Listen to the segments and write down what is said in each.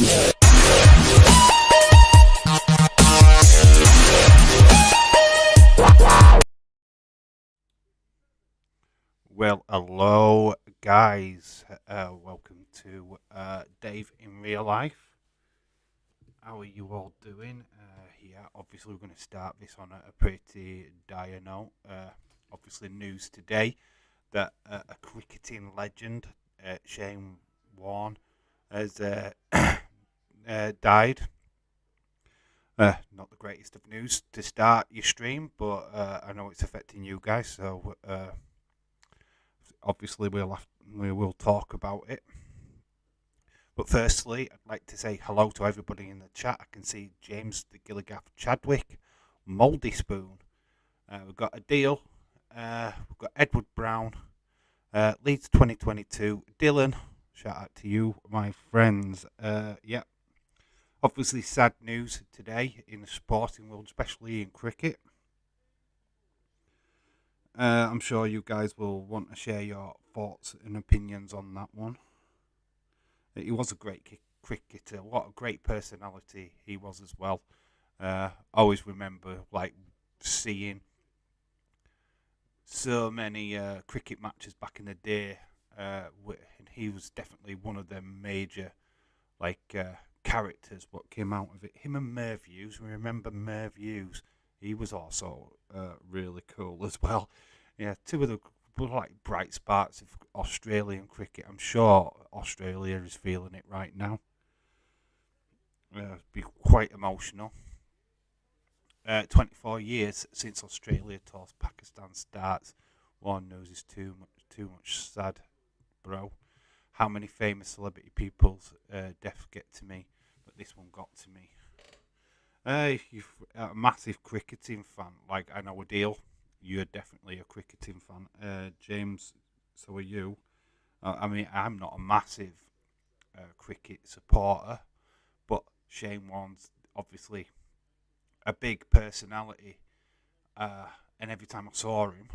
Well, hello, guys. Welcome to Dave in Real Life. How are you all doing? Yeah, obviously, we're going to start this on a pretty dire note. Obviously, news today that a cricketing legend, Shane Warne, has died. Not the greatest of news to start your stream, but I know it's affecting you guys, so obviously we will talk about it. But firstly, I'd like to say hello to everybody in the chat. I can see James the Gilligaff Chadwick, Mouldy Spoon. We've got Adil. We've got Edward Brown. Leeds 2022. Dylan, shout out to you, my friends. Yeah, obviously sad news today in the sporting world, especially in cricket. I'm sure you guys will want to share your thoughts and opinions on that one. He was a great cricketer. What a great personality he was as well. Always remember like seeing so many cricket matches back in the day. And he was definitely one of the major characters what came out of it. Him and Merv Hughes. We remember Merv Hughes. He was also really cool as well. Yeah, two of the bright sparks of Australian cricket. I'm sure Australia is feeling it right now. It'd be quite emotional. 24 years since Australia tours Pakistan starts. One knows is too much sad, bro. How many famous celebrity people's deaths get to me, but this one got to me. If you're a massive cricketing fan, like I know Adil, you're definitely a cricketing fan. James, so are you. I mean, I'm not a massive cricket supporter, but Shane Warne's obviously a big personality, and every time I saw him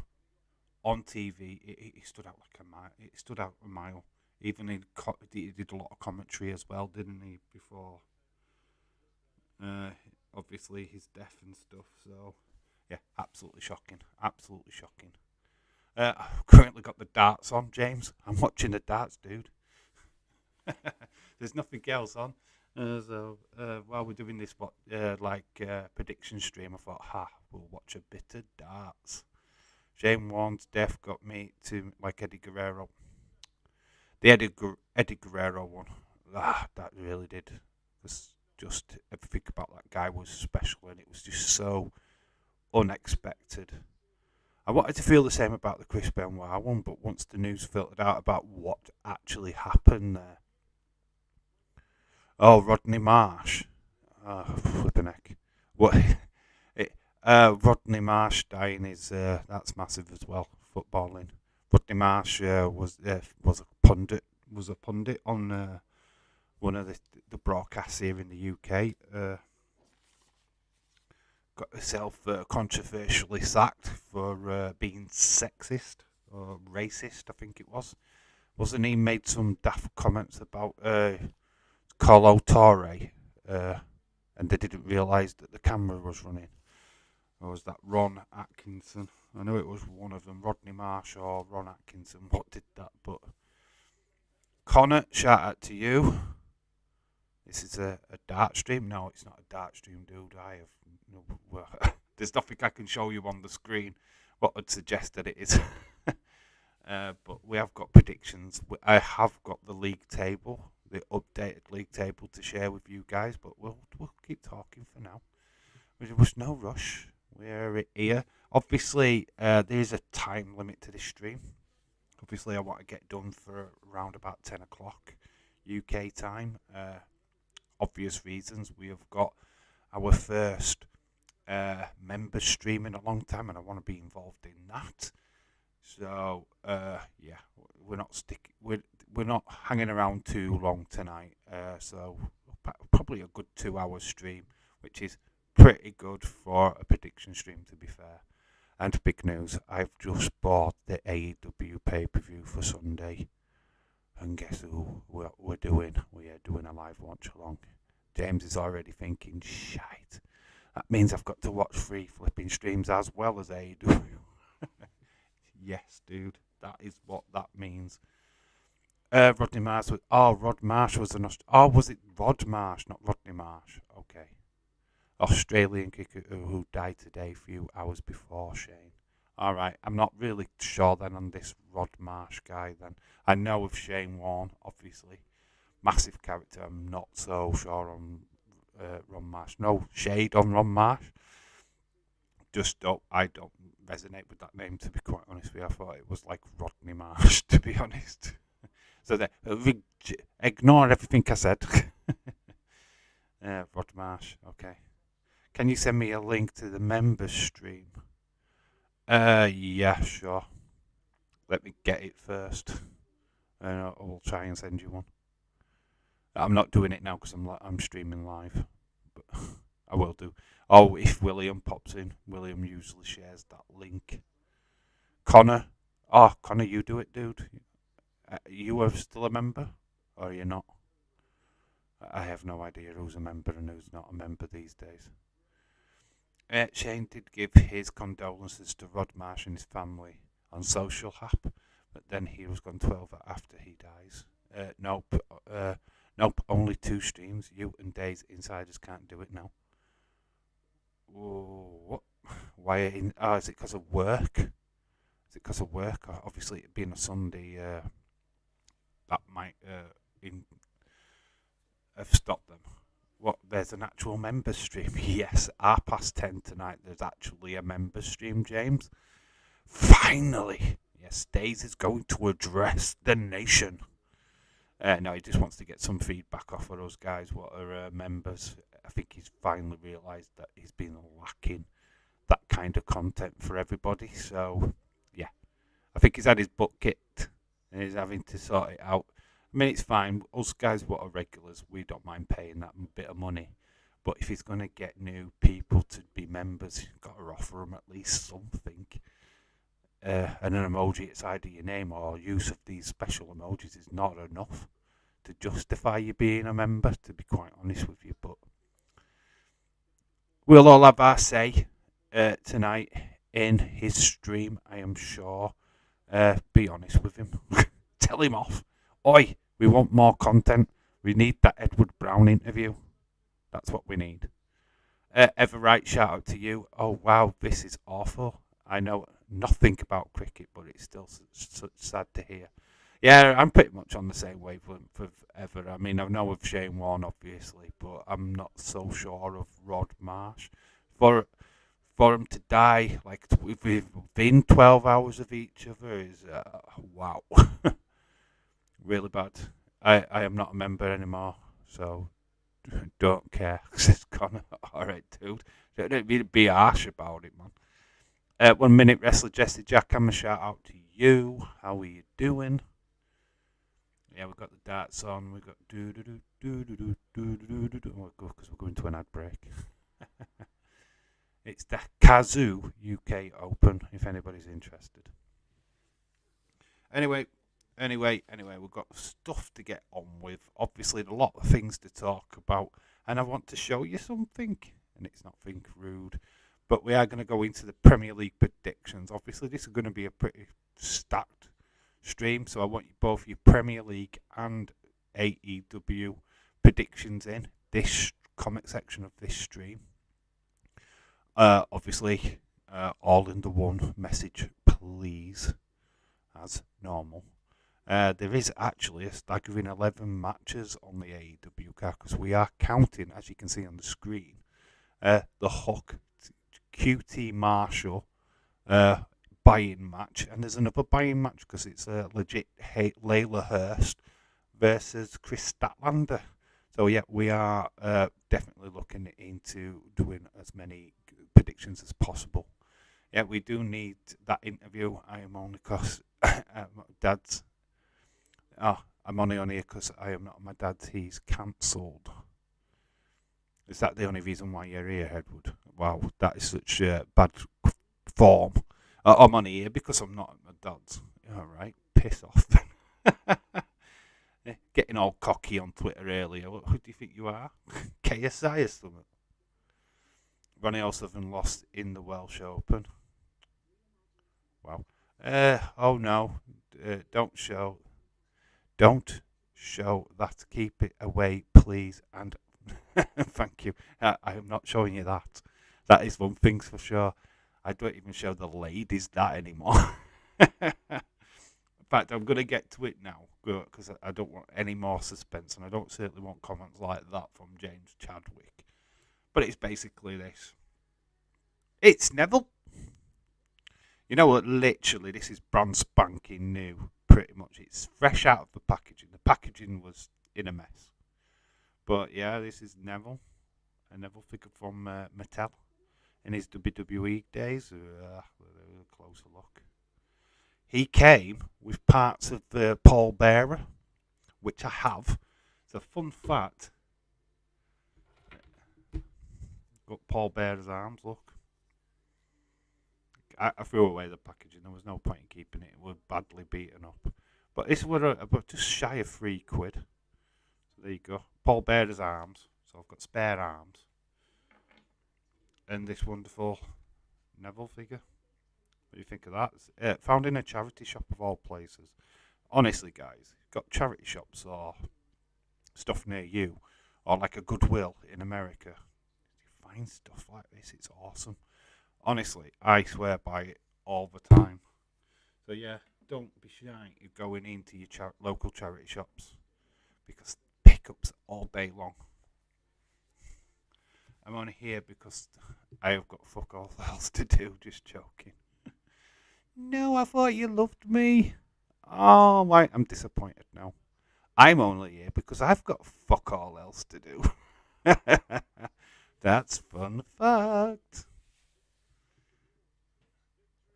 on TV, he stood out like a mile. It stood out a mile. Even he did a lot of commentary as well, didn't he? Before, obviously his death and stuff. So, yeah, absolutely shocking. Absolutely shocking. I've currently got the darts on, James. I'm watching the darts, dude. There's nothing else on. So while we're doing this prediction stream, I thought, we'll watch a bit of darts. Shane Warne's death got me to like Eddie Guerrero. The Eddie Guerrero one, that really did. Just everything about that guy was special, and it was just so unexpected. I wanted to feel the same about the Chris Benoit one, but once the news filtered out about what actually happened there. Oh, Rodney Marsh. Flipping heck. What? Rodney Marsh dying is that's massive as well. Footballing. Rodney Marsh was a pundit. Was a pundit on one of the broadcasts here in the UK. Got herself controversially sacked for being sexist or racist, I think it was. Wasn't he? Made some daft comments about Colo Torre, and they didn't realise that the camera was running. Or was that Ron Atkinson? I know it was one of them, Rodney Marsh or Ron Atkinson. What did that? But Connor, shout out to you. This is a dart stream. No, it's not a dart stream, dude. There's nothing I can show you on the screen what would suggest that it is. But we have got predictions. I have got the league table, the updated league table to share with you guys. But we'll keep talking for now. There was no rush. We're here. Obviously, there's a time limit to this stream. Obviously, I want to get done for around about 10 o'clock UK time. Obvious reasons. We have got our first member stream in a long time, and I want to be involved in that. So yeah, we're not hanging around too long tonight. So probably a good 2 hour stream, which is pretty good for a prediction stream, to be fair. And big news, I've just bought the AEW pay-per-view for Sunday. And guess who we're doing? We are doing a live watch along. James is already thinking, shite. That means I've got to watch 3 flipping streams as well as AEW. Yes, dude. That is what that means. Rodney Marsh was... Oh, Rod Marsh was an... Oh, was it Rod Marsh, not Rodney Marsh? Okay. Australian cricketer who died today a few hours before Shane. Alright, I'm not really sure then on this Rod Marsh guy then. I know of Shane Warne, obviously. Massive character. I'm not so sure on Ron Marsh. No shade on Ron Marsh. I don't resonate with that name, to be quite honest with you. I thought it was like Rodney Marsh, to be honest. So ignore everything I said. Rod Marsh, okay. Can you send me a link to the members stream? Yeah, sure. Let me get it first. I'll try and send you one. I'm not doing it now because I'm streaming live, but I will do. Oh, if William pops in, William usually shares that link. Connor, Connor, you do it, dude. You are still a member, or are you not? I have no idea who's a member and who's not a member these days. Shane did give his condolences to Rod Marsh and his family on Social App, but then he was gone 12 after he dies. Nope, only 2 streams. You and Days Insiders can't do it now. What? Why? Is it because of work? Is it because of work? Obviously, it being a Sunday, that might have stopped them. What? There's an actual members stream? Yes, 10:30 tonight. There's actually a members stream, James. Finally, yes, Days is going to address the nation. No, he just wants to get some feedback off of those guys, what are members. I think he's finally realised that he's been lacking that kind of content for everybody. So, yeah, I think he's had his butt kicked and he's having to sort it out. I mean, it's fine. Us guys, what are regulars, we don't mind paying that bit of money. But if he's going to get new people to be members, you've got to offer them at least something. And an emoji outside of your name or use of these special emojis is not enough to justify you being a member, to be quite honest with you. But we'll all have our say tonight in his stream, I am sure. Be honest with him. Tell him off. Oi, we want more content. We need that Edward Brown interview. That's what we need. Everright, shout out to you. Oh, wow, this is awful. I know nothing about cricket, but it's still sad to hear. Yeah, I'm pretty much on the same wavelength of Ever. I mean, I know of Shane Warne, obviously, but I'm not so sure of Rod Marsh. For him to die, like, within 12 hours of each other is, wow. Really bad. I am not a member anymore, so don't care. Says Connor. Alright, dude. Don't be harsh about it, man. 1 minute wrestler Jesse Jackhammer, shout out to you. How are you doing? Yeah, we've got the darts on. We've got because we're going to an ad break. It's the Kazoo UK Open, if anybody's interested. Anyway, we've got stuff to get on with. Obviously, a lot of things to talk about, and I want to show you something, and it's nothing rude. But we are going to go into the Premier League predictions. Obviously, this is going to be a pretty stacked stream, so I want you both your Premier League and AEW predictions in this comment section of this stream. Obviously, all in the one message, please, as normal. There is actually a staggering 11 matches on the AEW card because we are counting, as you can see on the screen, the Hook QT Marshall buy-in match, and there's another buy-in match because it's a legit LEYLA HIRSCH versus KRIS Statlander. So yeah, we are definitely looking into doing as many predictions as possible. Yeah, we do need that interview. I am only because Dad's. I'm only on here because I am not my dad's. He's cancelled. Is that the only reason why you're here, Edward? Wow, that is such bad form. I'm on here because I'm not at my dad's. All right, piss off then. getting all cocky on Twitter earlier. Who do you think you are? KSI or something? Ronnie O'Sullivan lost in the Welsh Open. Wow. Oh no. Don't show that. Keep it away, please. And thank you. I am not showing you that. That is one thing for sure. I don't even show the ladies that anymore. In fact, I'm going to get to it now because I don't want any more suspense, and I don't certainly want comments like that from James Chadwick. But it's basically this. It's Neville. You know what? Literally, this is brand spanking new. Pretty much, it's fresh out of the packaging. The packaging was in a mess. But yeah, this is Neville, a Neville figure from Mattel in his WWE days. A closer look. He came with parts of the Paul Bearer, which I have. It's a fun fact. Got Paul Bearer's arms, look. I threw away the packaging. There was no point in keeping it. It was badly beaten up. But this was about just shy of £3. So there you go. Paul Bearer's arms. So I've got spare arms. And this wonderful Neville figure. What do you think of that? Found in a charity shop of all places. Honestly, guys, got charity shops or stuff near you, or like a Goodwill in America. You find stuff like this. It's awesome. Honestly, I swear by it all the time. So yeah, don't be shy of going into your local charity shops, because pickups all day long. I'm only here because I have got fuck all else to do. Just joking. No, I thought you loved me. Oh, right, I'm disappointed now. I'm only here because I've got fuck all else to do. That's fun fact.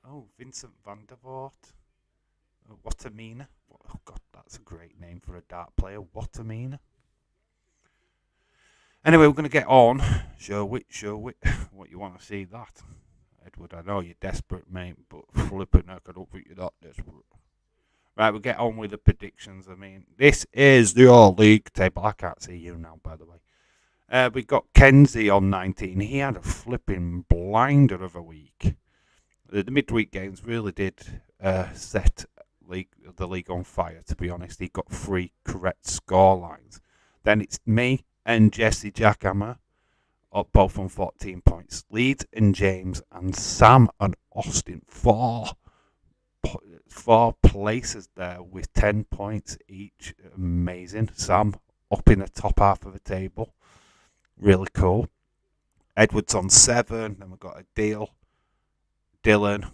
Oh, Vincent van der Voort. Watamina. Oh, God, that's a great name for a dart player. Watamina. Anyway, we're going to get on. Show it. What you want to see that? Edward, I know you're desperate, mate, but flipping heck, I don't think you're that desperate. Right, we'll get on with the predictions. I mean, this is the all-league table. I can't see you now, by the way. We got Kenzie on 19. He had a flipping blinder of a week. The midweek games really did set the league on fire, to be honest. He got 3 correct score lines. Then it's me and Jesse Jackhammer, up both on 14 points. Leeds and James and Sam and Austin, 4 places there with 10 points each. Amazing. Sam up in the top half of the table. Really cool. Edwards on 7. Then we've got a deal. Dylan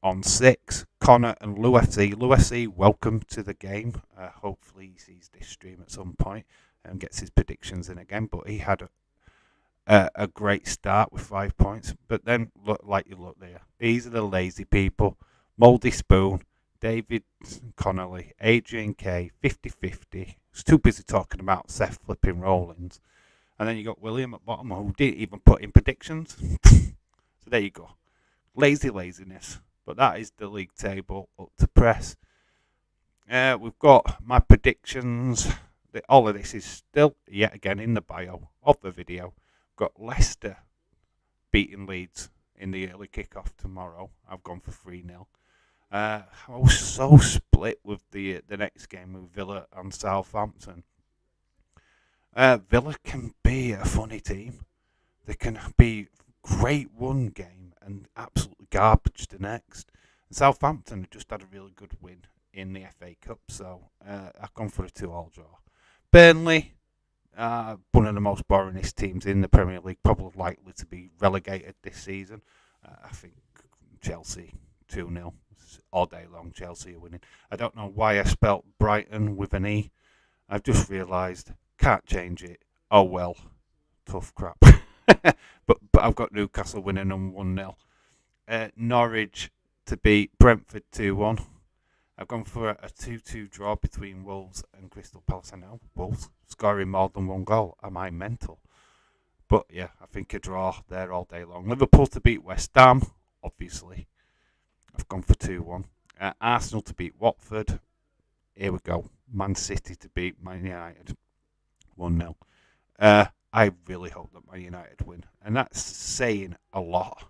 on 6. Connor and Lou FC. Lou FC, welcome to the game. Hopefully he sees this stream at some point and gets his predictions in again. But he had a great start with 5 points. But then, look there. These are the lazy people. Mouldy Spoon, David Connolly, Adrian K, 50-50. He's too busy talking about Seth flipping Rollins. And then you got William at bottom, who didn't even put in predictions. So there you go. Laziness. But that is the league table up to press. We've got my predictions. All of this is still, yet again, in the bio of the video. We've got Leicester beating Leeds in the early kickoff tomorrow. I've gone for 3-0. I was so split with the next game with Villa and Southampton. Villa can be a funny team. They can be great one game and absolutely garbage the next. And Southampton just had a really good win in the FA Cup, so I've gone for a 2-2 draw. Burnley, one of the most boringest teams in the Premier League, probably likely to be relegated this season. I think Chelsea 2-0 all day long. Chelsea are winning. I don't know why I spelt Brighton with an E. I've just realised. Can't change it. Oh well. Tough crap. but I've got Newcastle winning on 1-0. Norwich to beat Brentford 2-1. I've gone for a 2-2 draw between Wolves and Crystal Palace. I know Wolves scoring more than 1 goal. Am I mental? But yeah, I think a draw there all day long. Liverpool to beat West Ham, obviously. I've gone for 2-1. Arsenal to beat Watford. here we go. Man City to beat Man United 1-0. I really hope that Man United win, and that's saying a lot,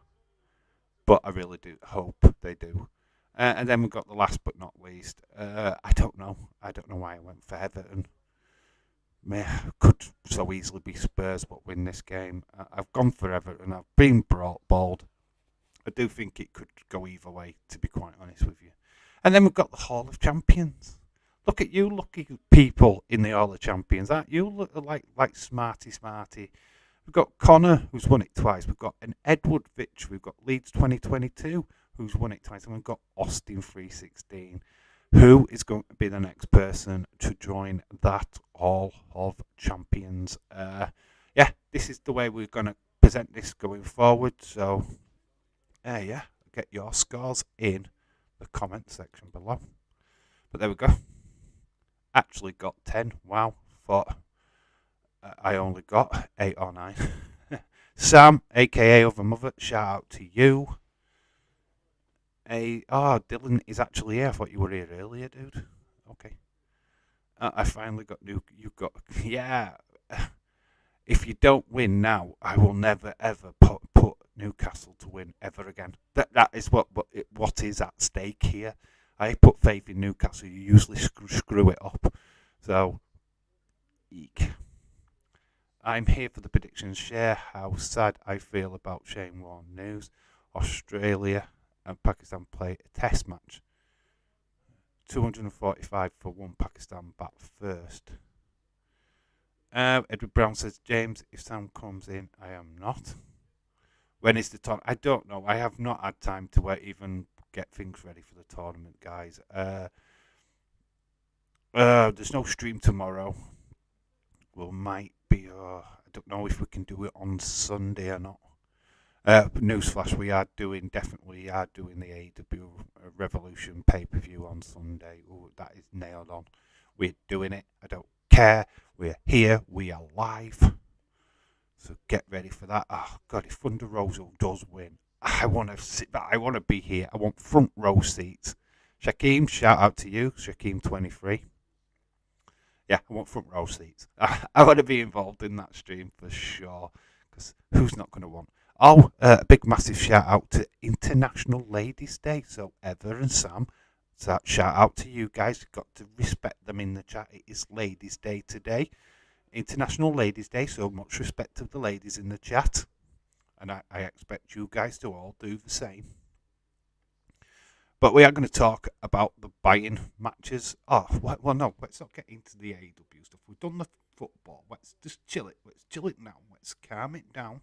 but I really do hope they do. And then we've got the last but not least. I don't know why I went for Everton. Could so easily be Spurs but win this game. I've gone for Everton. I've been bold. I do think it could go either way, to be quite honest with you. And then we've got the Hall of Champions. Look at you, lucky people in the Hall of Champions. Aren't you? Look like smarty. We've got Connor, who's won it twice. We've got an Edward Fitch. We've got Leeds 2022, who's won it twice. And we've got Austin 316. Who is going to be the next person to join that Hall of Champions? Yeah, this is the way we're going to present this going forward. So, yeah, get your scores in the comment section below. But there we go. Actually got 10. Wow, thought I only got 8 or 9. Sam, aka Other Mother, shout out to you. Dylan is actually here. I thought you were here earlier, dude. Okay. I finally got you got, yeah. If you don't win now, I will never ever put Newcastle to win ever again. That is what is at stake here. I put faith in Newcastle. You usually screw it up. So, eek. I'm here for the predictions. Share how sad I feel about Shane Warne news. Australia and Pakistan play a test match. 245 for one. Pakistan bat first. Edward Brown says, James, if Sam comes in, I am not. When is the tournament? I don't know. I have not had time to even get things ready for the tournament, guys. There's no stream tomorrow. We might be. I don't know if we can do it on Sunday or not. Newsflash: we definitely are doing the AEW Revolution pay-per-view on Sunday. Ooh, that is nailed on. We're doing it. I don't care. We're here. We are live. So get ready for that. Oh God, if Thunder Rosa does win, I want to sit back. I want to be here. I want front row seats. Shaquem, shout out to you, Shaquem23. Yeah, I want front row seats. I want to be involved in that stream for sure. Because who's not going to want? Oh, a big massive shout out to International Ladies Day. So Ever and Sam, so shout out to you guys. You've got to respect them in the chat. It is Ladies Day today. International Ladies Day. So much respect to the ladies in the chat. And I expect you guys to all do the same. But we are going to talk about the buy-in matches. Oh, well, no, let's not get into the AEW stuff. We've done the football. Let's just chill it. Let's chill it now. Let's calm it down.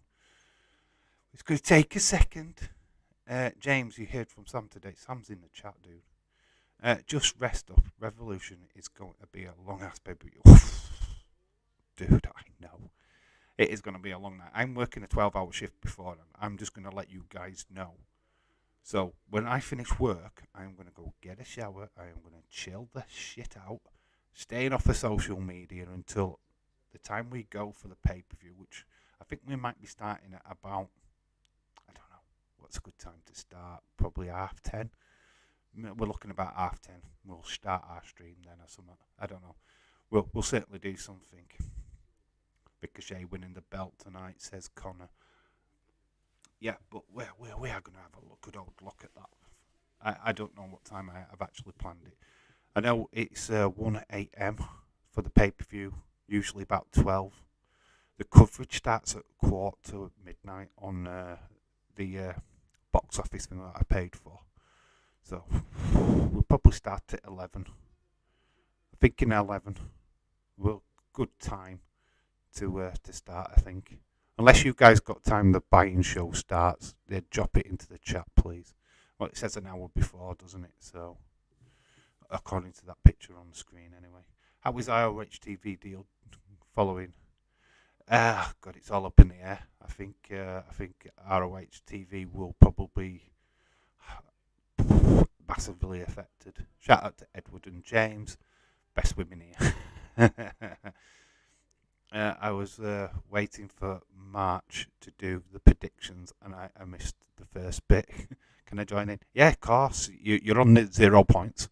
It's going to take a second. James, you heard from Sam today. Sam's in the chat, dude. Just rest up. Revolution is going to be a long-ass baby. Dude, I know. It is going to be a long night. I'm working a 12-hour shift before, and I'm just going to let you guys know. So when I finish work, I'm going to go get a shower. I am going to chill the shit out, staying off of social media until the time we go for the pay-per-view, which I think we might be starting at about, I don't know, what's a good time to start? Probably 10:30. We're looking about 10:30. We'll start our stream then or something. I don't know. We'll certainly do something. Ricochet winning the belt tonight, says Connor. Yeah, but we are going to have a good old look at that. I don't know what time I've actually planned it. I know it's 1 a.m. for the pay-per-view, usually about 12. The coverage starts at 12:45 on the box office thing that I paid for. So we'll probably start at 11. I'm thinking 11. Well, good time to start, I think. Unless you guys got time the buy-in show starts, drop it into the chat, please. Well, it says an hour before, doesn't it? So, according to that picture on the screen, anyway. How is ROH TV deal following? God, it's all up in the air. I think ROH TV will probably massively affected. Shout out to Edward and James, best women here. I was waiting for March to do the predictions, and I missed the first bit. Can I join in? Yeah, of course. You're on 0 points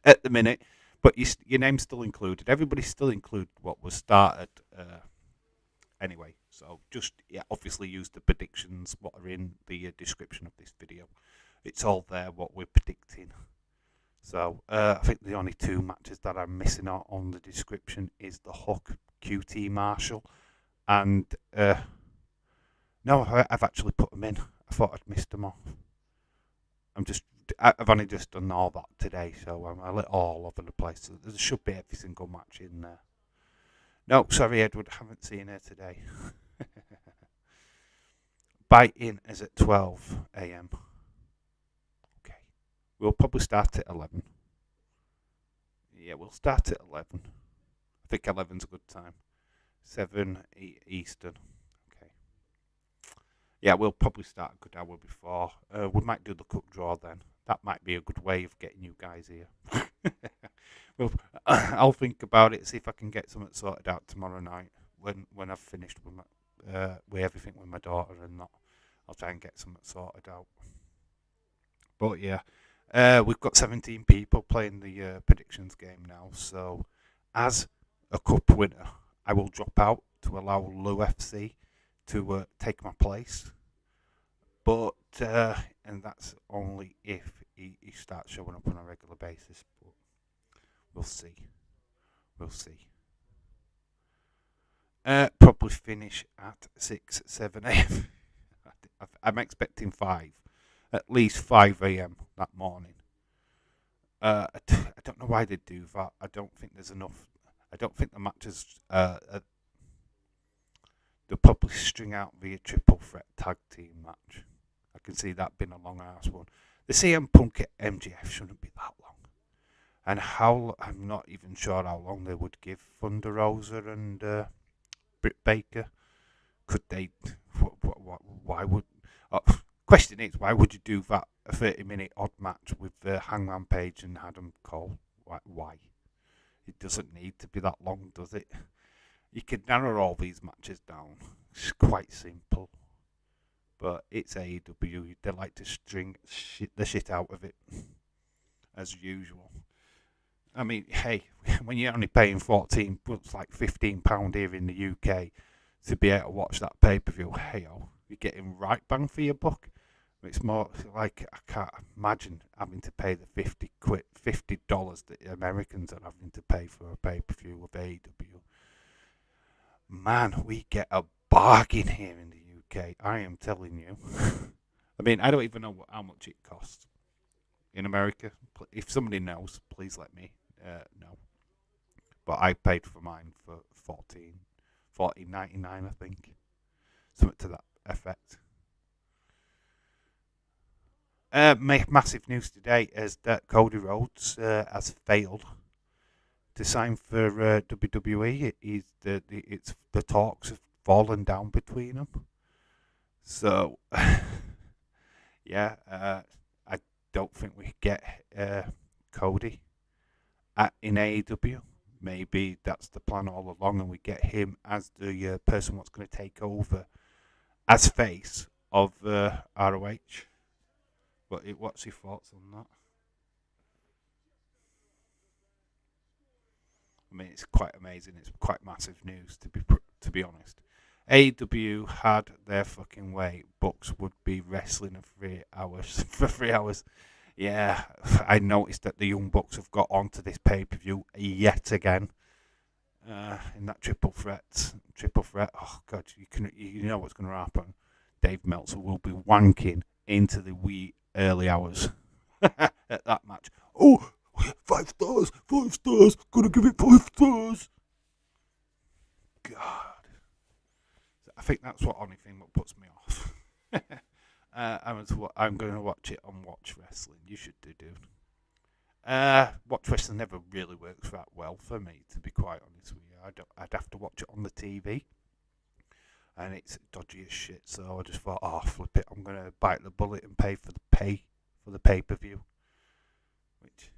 at the minute, But your name's still included. Everybody's still included what was started. Anyway, so just obviously use the predictions what are in the description of this video. It's all there what we're predicting. So I think the only two matches that I'm missing out on the description is the Hook QT Marshall, and no, I've actually put them in. I thought I'd missed them off. I've only just done all that today, so I'm a little all over the place. So there should be every single match in there. No, sorry, Edward, I haven't seen her today. Bite-in is at 12 a.m. Okay. We'll probably start at 11. Yeah, we'll start at 11. I think 11's a good time. 7 Eastern. Okay. Yeah, we'll probably start a good hour before. We might do the cook draw then. That might be a good way of getting you guys here. Well, I'll think about it, see if I can get something sorted out tomorrow night when I've finished with everything with my daughter and that. I'll try and get something sorted out. But yeah, we've got 17 people playing the predictions game now. So as a cup winner, I will drop out to allow Lou FC to take my place. But and that's only if he starts showing up on a regular basis. But we'll see. We'll see. Probably finish at 6, 7 a.m. I'm expecting 5. At least 5 a.m. that morning. I don't know why they do that. I don't think there's enough. I don't think the matches. They'll probably string out via triple threat tag team match. I can see that being a long ass one. The CM Punk MJF shouldn't be that long. And I'm not even sure how long they would give Thunder Rosa and Britt Baker. Could they? Why would? Question is, why would you do that a 30-minute odd match with Hangman Page and Adam Cole? Why? It doesn't need to be that long, does it? You can narrow all these matches down. It's quite simple. But it's AEW. They like to string the shit out of it, as usual. I mean, hey, when you're only paying it's like £15 here in the UK to be able to watch that pay-per-view, you're getting right bang for your buck. It's more like I can't imagine having to pay the $50 that the Americans are having to pay for a pay-per-view of AEW. Man, we get a bargain here in the UK. I am telling you. I mean, I don't even know how much it costs in America. If somebody knows, please let me know. But I paid for mine for $14.99, I think, something to that effect. Massive news today is that Cody Rhodes has failed to sign for WWE. The talks have fallen down between them. So, yeah, I don't think we get Cody in AEW. Maybe that's the plan all along, and we get him as the person what's going to take over as face of ROH. But what's your thoughts on that? I mean, it's quite amazing. It's quite massive news, to be honest. AEW had their fucking way. Bucks would be wrestling for 3 hours. For 3 hours. Yeah, I noticed that the Young Bucks have got onto this pay-per-view yet again. In that triple threat. Oh God, you know what's going to happen. Dave Meltzer will be wanking into the wee early hours at that match. Oh, 5 stars, 5 stars. Gonna give it 5 stars. God. I think that's the only thing that puts me off. I'm going to watch it on Watch Wrestling. You should do. Watch Wrestling never really works that well for me, to be quite honest with you. I'd have to watch it on the TV, and it's dodgy as shit. So I just thought, flip it. I'm going to bite the bullet and pay for the pay-per-view, which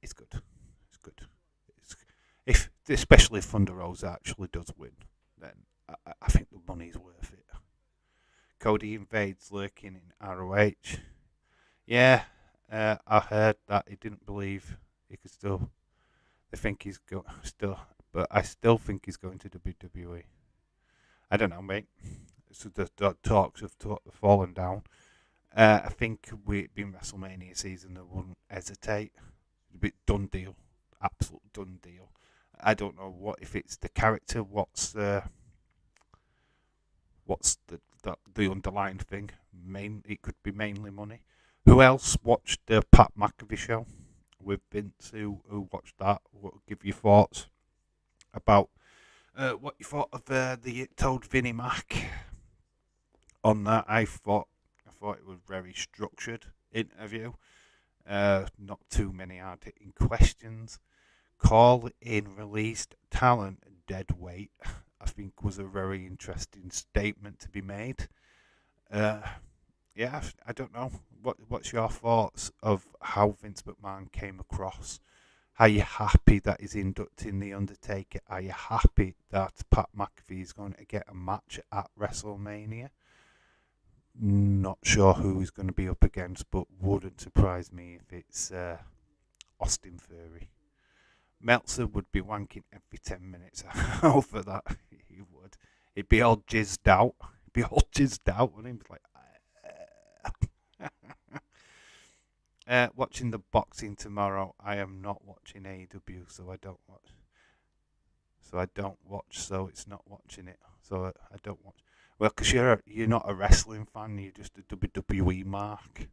is good. It's good. Especially if Thunder Rosa actually does win, then I think the money's worth it. Cody invades lurking in ROH. Yeah, I heard that he didn't believe he could still I think he's but I still think he's going to WWE. I don't know, mate. So the talks have fallen down. I think being WrestleMania season, they wouldn't hesitate. It'd be done deal, absolute done deal. I don't know what if it's the character, what's the underlying thing. It could be mainly money. Who else watched the Pat McAfee show with Vince? Who watched that? What give your thoughts about what you thought of the told Vinnie Mac on that? I thought it was very structured interview. Not too many hard-hitting questions. Call in released talent dead weight, I think, was a very interesting statement to be made. Yeah, I don't know. What's your thoughts of how Vince McMahon came across? Are you happy that he's inducting The Undertaker? Are you happy that Pat McAfee is going to get a match at WrestleMania? Not sure who he's going to be up against, but wouldn't surprise me if it's Austin Theory. Meltzer would be wanking every 10 minutes over that. He would. He'd be all jizzed out. Wouldn't he? Like, watching the boxing tomorrow. I am not watching AEW, so I don't watch. So it's not watching it. So I don't watch. Well, because you're not a wrestling fan. You're just a WWE mark.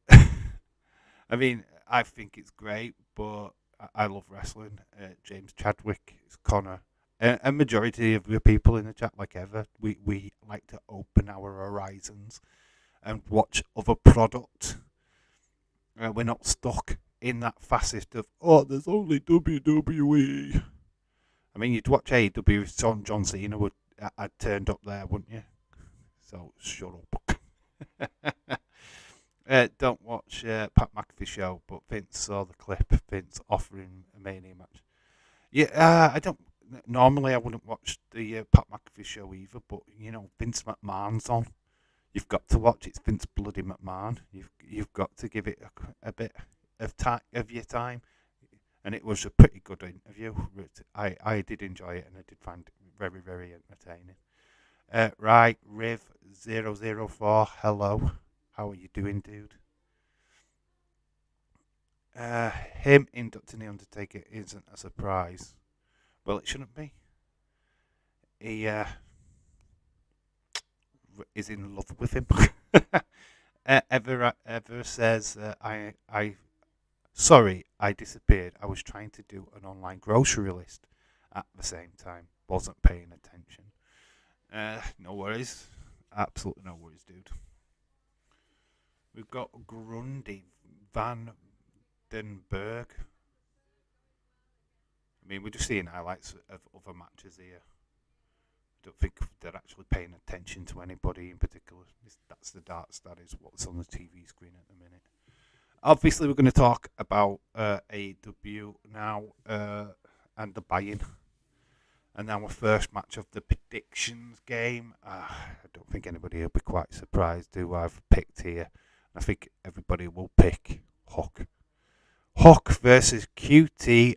I mean, I think it's great, but I love wrestling. James Chadwick, Connor, a majority of the people in the chat, like ever, we like to open our horizons and watch other product. We're not stuck in that facet of, there's only WWE. I mean, you'd watch AEW if John Cena had turned up there, wouldn't you? So shut up. Don't watch Pat McAfee show, but Vince saw the clip. Vince offering a Mania match. Yeah, I don't. Normally, I wouldn't watch the Pat McAfee show either, but Vince McMahon's on. You've got to watch. It's Vince bloody McMahon. You've got to give it a bit of your time. And it was a pretty good interview. I did enjoy it, and I did find it very, very entertaining. Right, Riv004, hello. How are you doing, dude? Him inducting The Undertaker isn't a surprise. Well, it shouldn't be. He is in love with him. Ever says, sorry, I disappeared. I was trying to do an online grocery list at the same time. Wasn't paying attention. No worries. Absolutely no worries, dude. We've got Grundy Van Den Berg. I mean, we're just seeing highlights of other matches here. I don't think they're actually paying attention to anybody in particular. That's the darts. That is what's on the TV screen at the minute. Obviously, we're going to talk about AEW now and the buy-in. And now our first match of the predictions game. I don't think anybody will be quite surprised who I've picked here. I think everybody will pick Hook. Hook versus QT.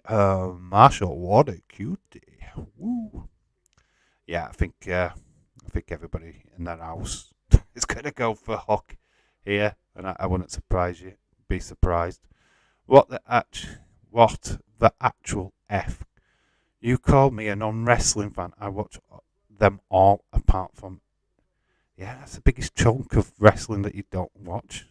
Marshall, what a QT. Woo. Yeah, I think everybody in that house is going to go for Hook here. And I wouldn't be surprised. What the actual F? You call me a non-wrestling fan. I watch them all apart from... Yeah, that's the biggest chunk of wrestling that you don't watch.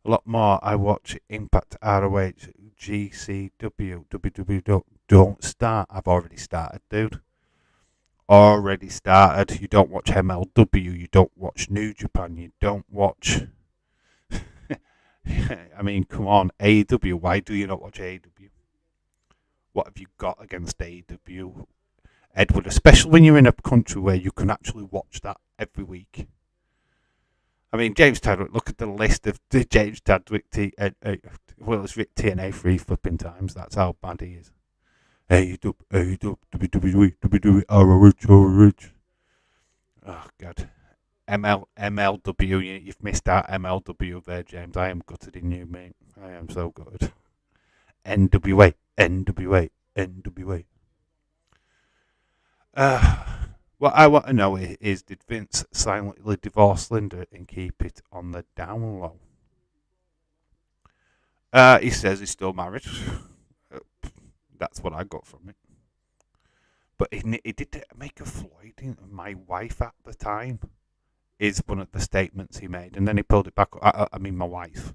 A lot more. I watch Impact, ROH, GCW, WWE. Don't start. I've already started, dude. Already started. You don't watch MLW. You don't watch New Japan. You don't watch... I mean, come on. AEW. Why do you not watch AEW? What have you got against AEW, Edward? Especially when you're in a country where you can actually watch that every week. I mean, James Chadwick, look at the list of the James Chadwick, it's Rick TNA 3 flipping times. That's how bad he is. AEW, WWE, ROH. Oh, God. MLW, you've missed out MLW there, James. I am gutted in you, mate. I am so gutted. NWA, NWA, NWA. What I want to know is did Vince silently divorce Linda and keep it on the down low? He says he's still married. That's what I got from it. But he did make a Floyd. My wife at the time is one of the statements he made, and then he pulled it back. I mean, my wife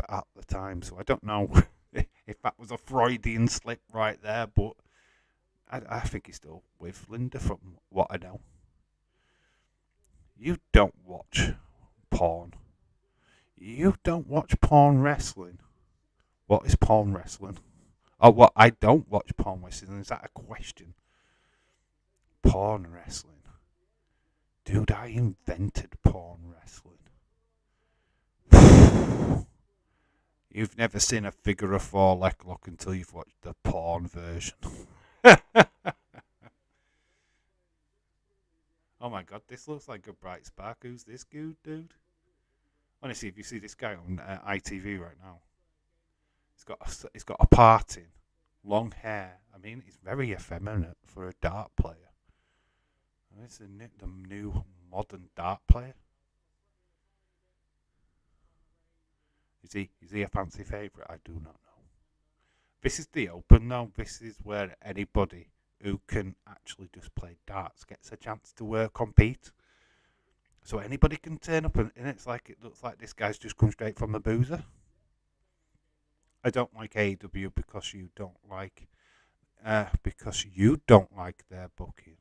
at the time. So I don't know if that was a Freudian slip right there, but I think he's still with Linda from what I know. You don't watch porn. You don't watch porn wrestling. What is porn wrestling? Oh, what? I don't watch porn wrestling. Is that a question? Porn wrestling. Dude, I invented porn wrestling. You've never seen a figure of four leg lock until you've watched the porn version. Oh my god, this looks like a bright spark. Who's this dude? Honestly, if you see this guy on ITV right now, he's got a part in, long hair. I mean, he's very effeminate for a dart player. It's the new modern dart player. Is he a fancy favourite? I do not know. This is the Open though. This is where anybody who can actually just play darts gets a chance to compete. So anybody can turn up, and it looks like this guy's just come straight from the boozer. I don't like AEW because you don't like their booking.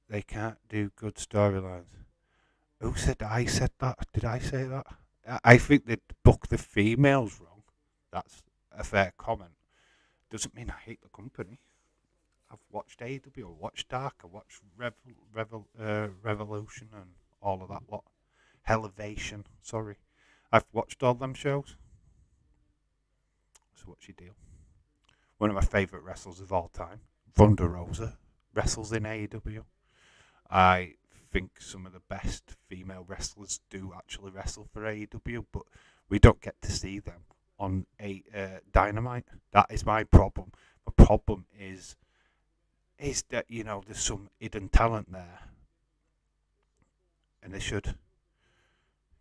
They can't do good storylines. Who said I said that? Did I say that? I think they book the females wrong. That's a fair comment. Doesn't mean I hate the company. I've watched AEW, I watched Dark, I watched Revolution and all of that lot. Elevation, sorry. I've watched all them shows. So what's your deal? One of my favourite wrestlers of all time, Thunder Rosa, wrestles in AEW. I think some of the best female wrestlers do actually wrestle for AEW, but we don't get to see them on Dynamite. That is my problem. My problem is that, there's some hidden talent there. And they should.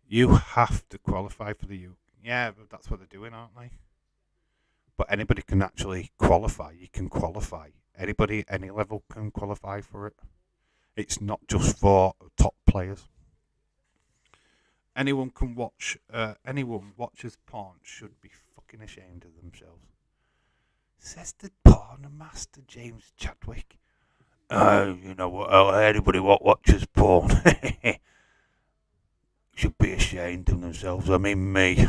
You have to qualify for the Yeah, but that's what they're doing, aren't they? But anybody can actually qualify. You can qualify. Anybody at any level can qualify for it. It's not just for top players. Anyone can watch. Anyone watches porn should be fucking ashamed of themselves. Says the porn master James Chadwick. Anybody what watches porn should be ashamed of themselves. I mean, me.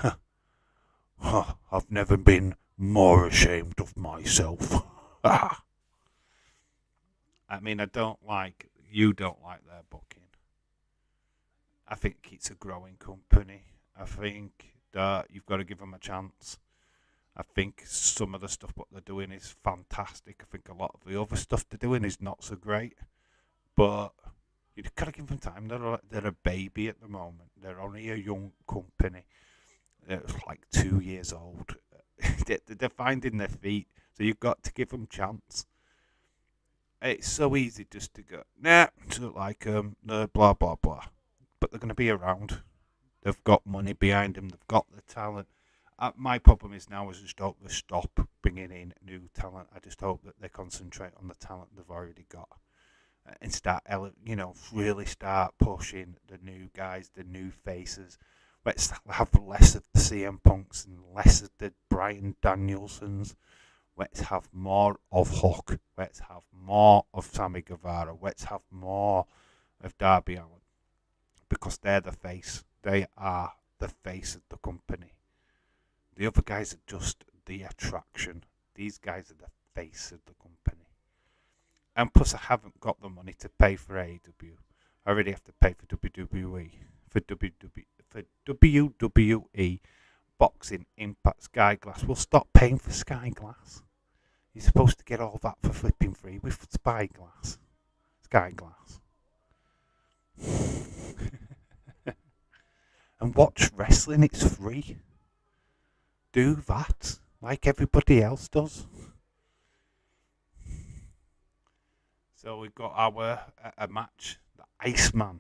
I've never been more ashamed of myself. I mean, you don't like their booking. I think it's a growing company. I think that you've got to give them a chance. I think some of the stuff what they're doing is fantastic. I think a lot of the other stuff they're doing is not so great. But you've got to give them time. They're a baby at the moment. They're only a young company. They're like 2 years old. They're finding their feet. So you've got to give them a chance. It's so easy just to go, blah, blah, blah. But they're going to be around. They've got money behind them. They've got the talent. My problem is now I just hope they stop bringing in new talent. I just hope that they concentrate on the talent they've already got. And start, really start pushing the new guys, the new faces. Let's have less of the CM Punks and less of the Bryan Danielsons. Let's have more of Hook. Let's have more of Sammy Guevara. Let's have more of Darby Allin. Because they're the face. They are the face of the company. The other guys are just the attraction. These guys are the face of the company. And plus I haven't got the money to pay for AEW. I already have to pay for WWE. For WWE. Boxing, Impact, Skyglass. We'll stop paying for Skyglass. You're supposed to get all that for flipping free with Skyglass. And watch wrestling, it's free. Do that. like everybody else does. So we've got our a match. The Iceman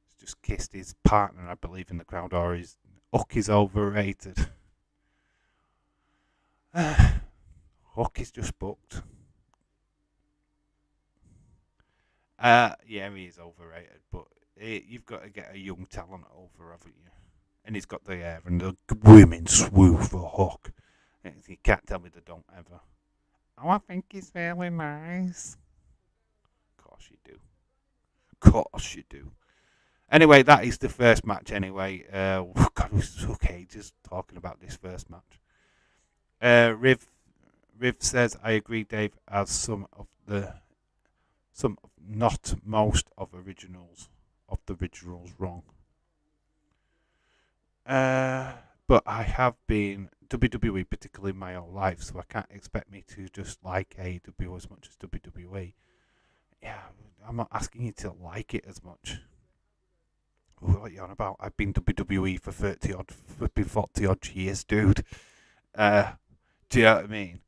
has just kissed his partner, I believe, in the crowd, or his Hook is overrated. Hook is just booked. Yeah, he is overrated, but you've got to get a young talent over, haven't you? And he's got the hair and the women swoon for Hook. You can't tell me they don't ever. Oh, I think he's really nice. Of course you do. Of course you do. Anyway, that is the first match anyway. God, we took ages talking about this first match. Riv says, I agree, Dave, as not most of the originals wrong. But I have been WWE, particularly my whole life, so I can't expect me to just like AEW as much as WWE. Yeah, I'm not asking you to like it as much. What are you on about? I've been WWE for 40 odd years, dude. Do you know what I mean?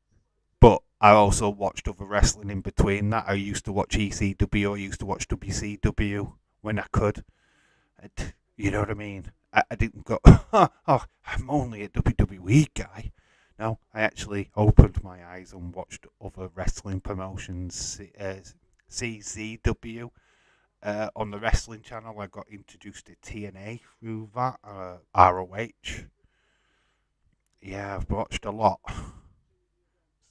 But I also watched other wrestling in between that. I used to watch ECW, I used to watch WCW when I could. You know what I mean? I didn't go, oh, I'm only a WWE guy. No, I actually opened my eyes and watched other wrestling promotions. CZW. On the wrestling channel, I got introduced to TNA through that. ROH. Yeah, I've watched a lot.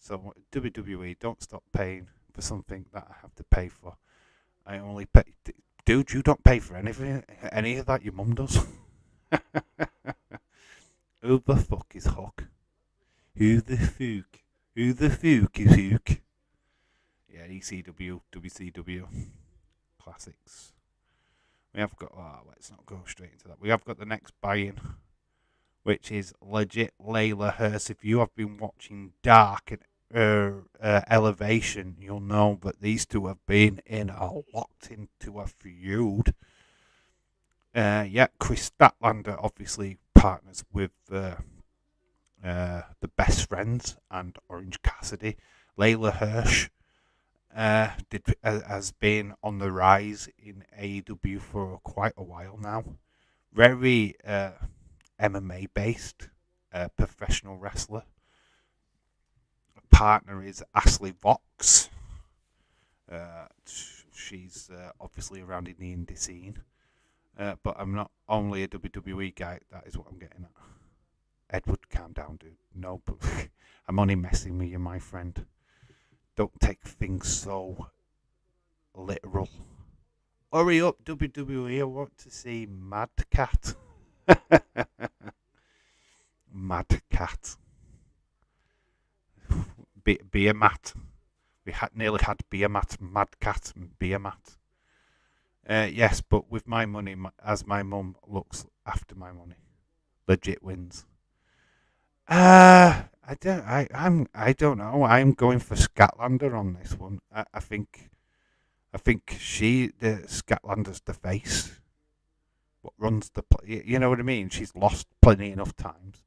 So WWE, don't stop paying for something that I have to pay for. I only pay. Dude, you don't pay for any of that. Your mum does. Who the fuck is Hook? Who the fuck is Hook? Yeah, ECW, WCW. Classics. We have got, let's not go straight into that. We have got the next buy-in, which is legit LEYLA HIRSCH. If you have been watching Dark and Elevation, you'll know that these two have been locked into a feud. Yeah, KRIS Statlander obviously partners with the Best Friends and Orange Cassidy. LEYLA HIRSCH has been on the rise in AEW for quite a while now. Very MMA based professional wrestler. Partner is Ashley Vox. She's obviously around in the indie scene. But I'm not only a WWE guy, that is what I'm getting at. Edward, calm down, dude. No, I'm only messing with you, my friend. Don't take things so literal. Hurry up, WWE. I want to see Mad Cat. Mad Cat. Beer Mat. We nearly had Beer Mat, Mad Cat, and Beer Mat. Yes, but with my money, as my mum looks after my money, legit wins. I don't know. I'm going for Statlander on this one. I think the Statlander's the face. What runs the play? You know what I mean? She's lost plenty enough times.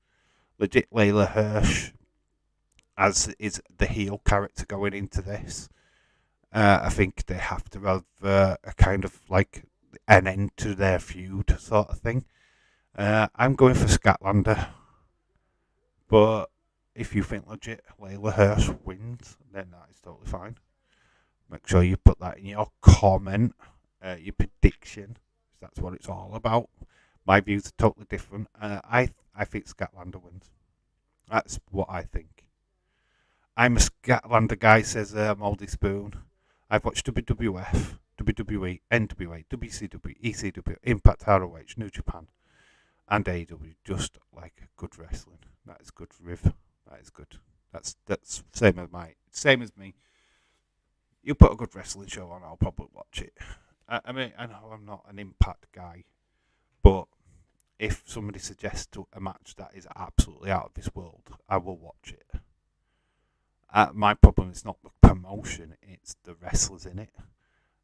Legit LEYLA HIRSCH, as is the heel character going into this. I think they have to have a kind of like an end to their feud sort of thing. I'm going for Statlander. But if you think legit LEYLA HIRSCH wins, then that is totally fine. Make sure you put that in your comment, your prediction. That's what it's all about. My views are totally different. I think Statlander wins. That's what I think. I'm a Statlander guy, says Mouldy Spoon. I've watched WWF, WWE, NWA, WCW, ECW, Impact, ROH, New Japan, and AEW. Just like good wrestling. That is good, Riv. That is good. That's same as me. You put a good wrestling show on, I'll probably watch it. I mean, I know I'm not an Impact guy, but if somebody suggests a match that is absolutely out of this world, I will watch it. My problem is not the promotion, it's the wrestlers in it.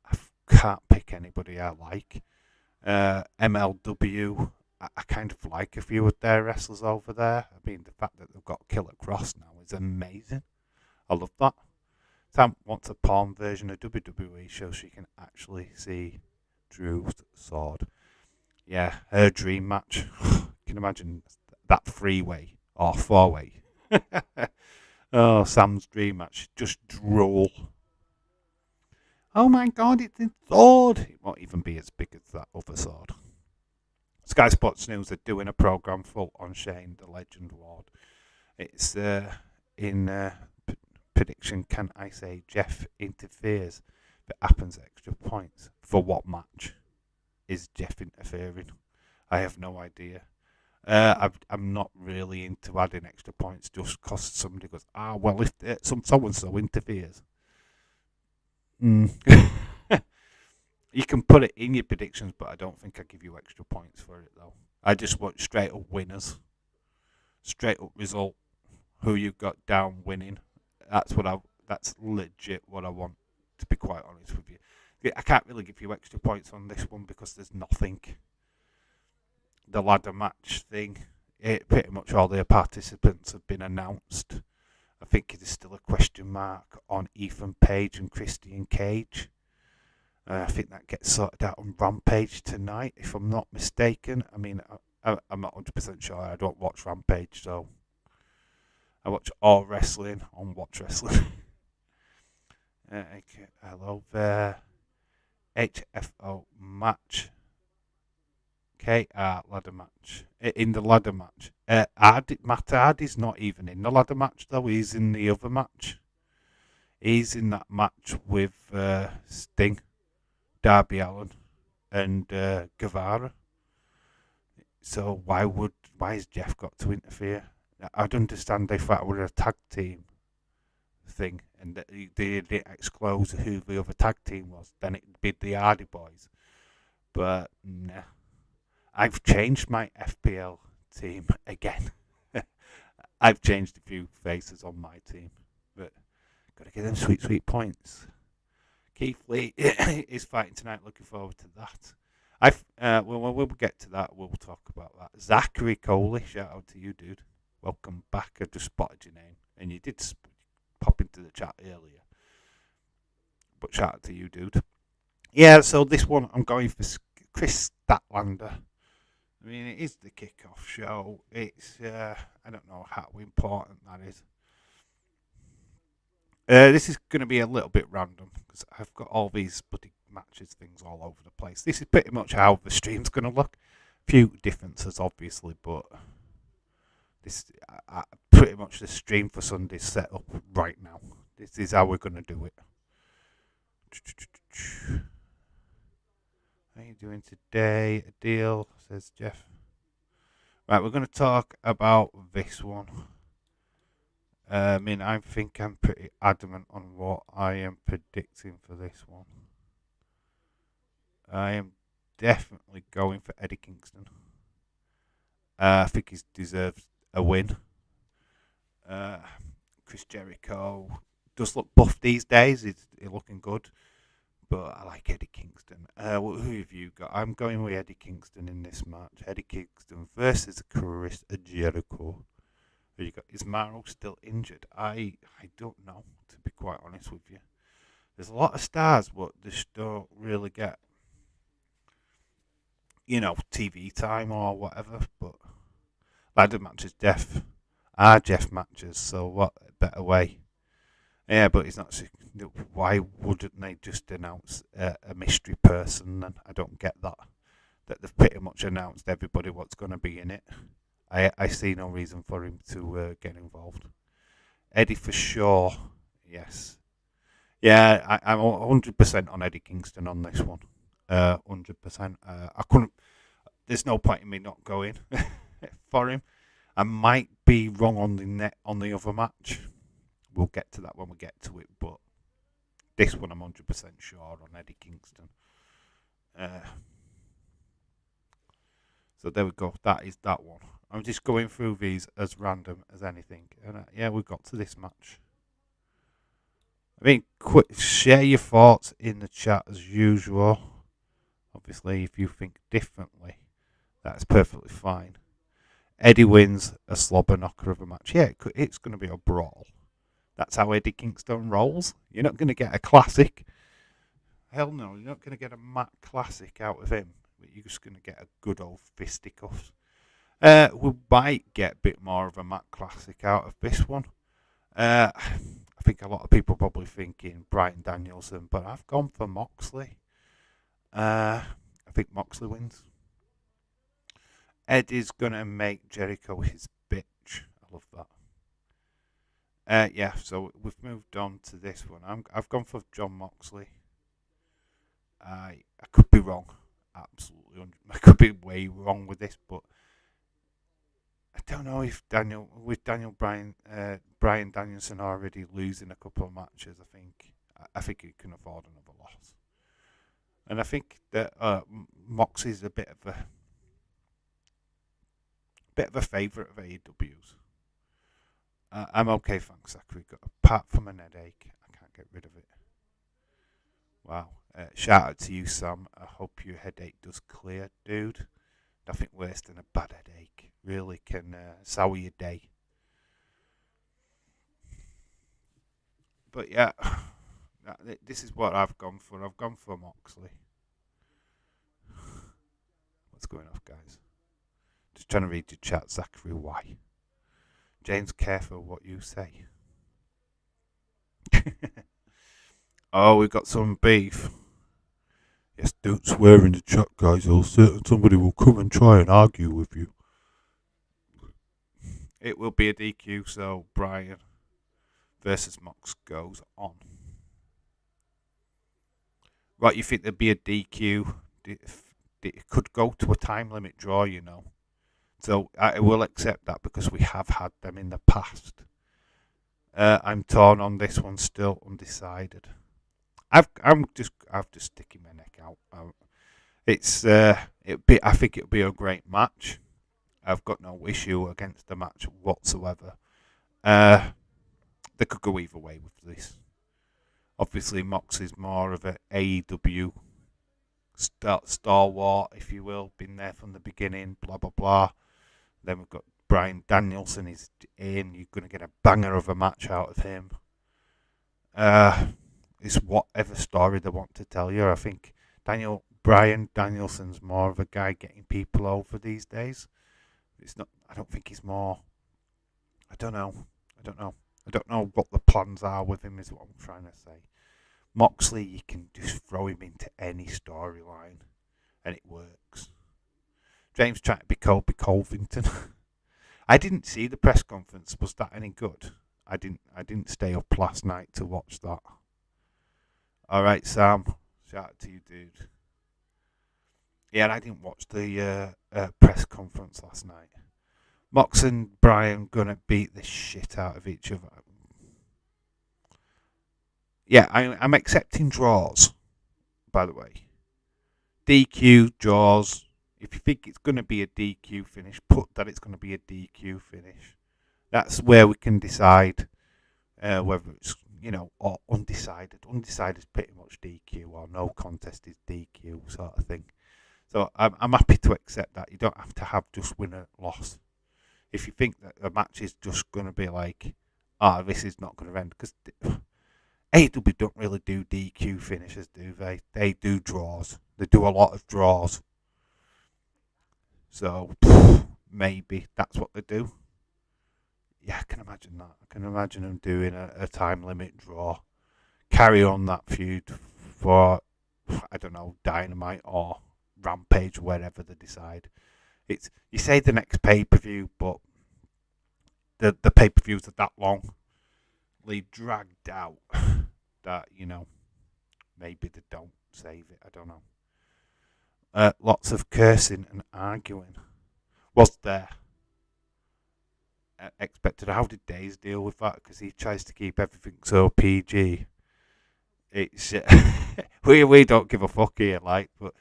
I can't pick anybody I like. MLW, I kind of like a few of their wrestlers over there. I mean, the fact that they've got Killer Cross now is amazing. I love that. Sam wants a porn version of WWE show so you can actually see Drew's sword. Yeah, her dream match. You can imagine that 3-way or 4-way. Oh, Sam's dream match. Just drool. Oh my god, it's a sword. It won't even be as big as that other sword. Sky Sports News are doing a programme full on Shane, the Legend Ward. It's in prediction, can I say Jeff interferes but happens extra points. For what match is Jeff interfering? I have no idea. I'm not really into adding extra points just because somebody goes, well, if some so-and-so interferes. You can put it in your predictions, but I don't think I give you extra points for it, though. I just want straight up winners. Straight up result. Who you got down winning. That's legit what I want, to be quite honest with you. I can't really give you extra points on this one because there's nothing. The ladder match thing, pretty much all the participants have been announced. I think there's still a question mark on Ethan Page and Christian Cage. I think that gets sorted out on Rampage tonight, if I'm not mistaken. I mean, I'm not 100% sure. I don't watch Rampage, so I watch all wrestling on Watch Wrestling. Okay, hello there. HFO match. KR ladder match. In the ladder match. Matt Hardy's not even in the ladder match, though. He's in the other match. He's in that match with Sting, Darby Allin, and Guevara. So why has Jeff got to interfere? I'd understand if that were a tag team thing and they didn't disclose who the other tag team was, then it'd be the Hardy Boys. But nah. I've changed my FPL team again. I've changed a few faces on my team, but got to get them sweet points. Keith Lee is fighting tonight. Looking forward to that. When we'll get to that, we'll talk about that. Zachary Coley, shout out to you, dude. Welcome back. I just spotted your name, and you did pop into the chat earlier. But shout out to you, dude. Yeah, so this one I'm going for Kris Statlander. I mean, it is the kickoff show. It's I don't know how important that is. This is going to be a little bit random because I've got all these bloody matches things all over the place. This is pretty much how the stream's going to look. Few differences, obviously, but this pretty much the stream for Sunday's set up right now. This is how we're going to do it. How are you doing today? A deal, says Jeff. Right, we're going to talk about this one. I mean, I think I'm pretty adamant on what I am predicting for this one. I am definitely going for Eddie Kingston. I think he deserves a win. Chris Jericho does look buff these days. He's looking good. But I like Eddie Kingston. Who have you got? I'm going with Eddie Kingston in this match. Eddie Kingston versus KRIS Jericho. Who you got? Is Maro still injured? I don't know, to be quite honest with you. There's a lot of stars, but they just don't really get, TV time or whatever. But ladder matches, Jeff matches. So what better way? Yeah, but it's not. Why wouldn't they just announce a mystery person? Then I don't get that. That they've pretty much announced everybody what's going to be in it. I see no reason for him to get involved. Eddie for sure. Yes. Yeah, I'm 100% on Eddie Kingston on this one. 100%. I couldn't. There's no point in me not going for him. I might be wrong on the other match. We'll get to that when we get to it, but this one I'm 100% sure on Eddie Kingston. So there we go. That is that one. I'm just going through these as random as anything. And yeah, we got to this match. I mean, share your thoughts in the chat as usual. Obviously, if you think differently, That's perfectly fine. Eddie wins a slobber knocker of a match. Yeah, it's going to be a brawl. That's how Eddie Kingston rolls. You're not going to get a classic. Hell no, you're not going to get a Matt classic out of him. You're just going to get a good old fisticuffs. We might get a bit more of a Matt classic out of this one. I think a lot of people are probably thinking Brighton Danielson, but I've gone for Moxley. I think Moxley wins. Ed is going to make Jericho his bitch. I love that. Yeah, so we've moved on to this one. I've gone for John Moxley. I could be wrong. Absolutely. I could be way wrong with this, but I don't know if Daniel Bryan Danielson already losing a couple of matches. I think he can afford another loss, and I think that Moxley's a bit of a favourite of AEW's. I'm okay, thanks, Zachary. Apart from an headache, I can't get rid of it. Wow. Shout out to you, Sam. I hope your headache does clear, dude. Nothing worse than a bad headache. Really can sour your day. But yeah, this is what I've gone for. I've gone for Moxley. What's going on, guys? Just trying to read your chat, Zachary. Why? James, careful what you say. Oh, we've got some beef. Yes, don't swear in the chat, guys, or somebody will come and try and argue with you. It will be a DQ, so Brian versus Mox goes on. Right, you think there'd be a DQ? It could go to a time limit draw, you know. So I will accept that because we have had them in the past. I'm torn on this one, still undecided. I'm just sticking my neck out. I think it'll be a great match. I've got no issue against the match whatsoever. They could go either way with this. Obviously, Mox is more of an AEW stalwart, if you will, been there from the beginning, blah, blah, blah. Then we've got Brian Danielson is in. You're going to get a banger of a match out of him. It's whatever story they want to tell you. I think Brian Danielson's more of a guy getting people over these days. It's not. I don't think he's more. I don't know what the plans are with him. Is what I'm trying to say. Moxley, you can just throw him into any storyline, and it works. James trying to be Colby Covington. I didn't see the press conference. Was that any good? I didn't stay up last night to watch that. All right, Sam. Shout out to you, dude. Yeah, and I didn't watch the press conference last night. Mox and Brian gonna beat the shit out of each other. Yeah, I'm accepting draws, by the way. DQ, draws. If you think it's going to be a DQ finish, put that it's going to be a DQ finish. That's where we can decide whether it's, or undecided. Undecided is pretty much DQ, or no contest is DQ sort of thing. So I'm happy to accept that. You don't have to have just win or loss. If you think that the match is just going to be like, this is not going to end, because AEW don't really do DQ finishes, do they? They do draws. They do a lot of draws. So, maybe that's what they do. Yeah, I can imagine that. I can imagine them doing a time limit draw. Carry on that feud for, I don't know, Dynamite or Rampage, wherever they decide. You say the next pay-per-view, but the pay-per-views are that long. Dragged out that, maybe they don't save it. I don't know. Lots of cursing and arguing. Was there? Expected. How did Days deal with that? Because he tries to keep everything so PG. It's we don't give a fuck here, but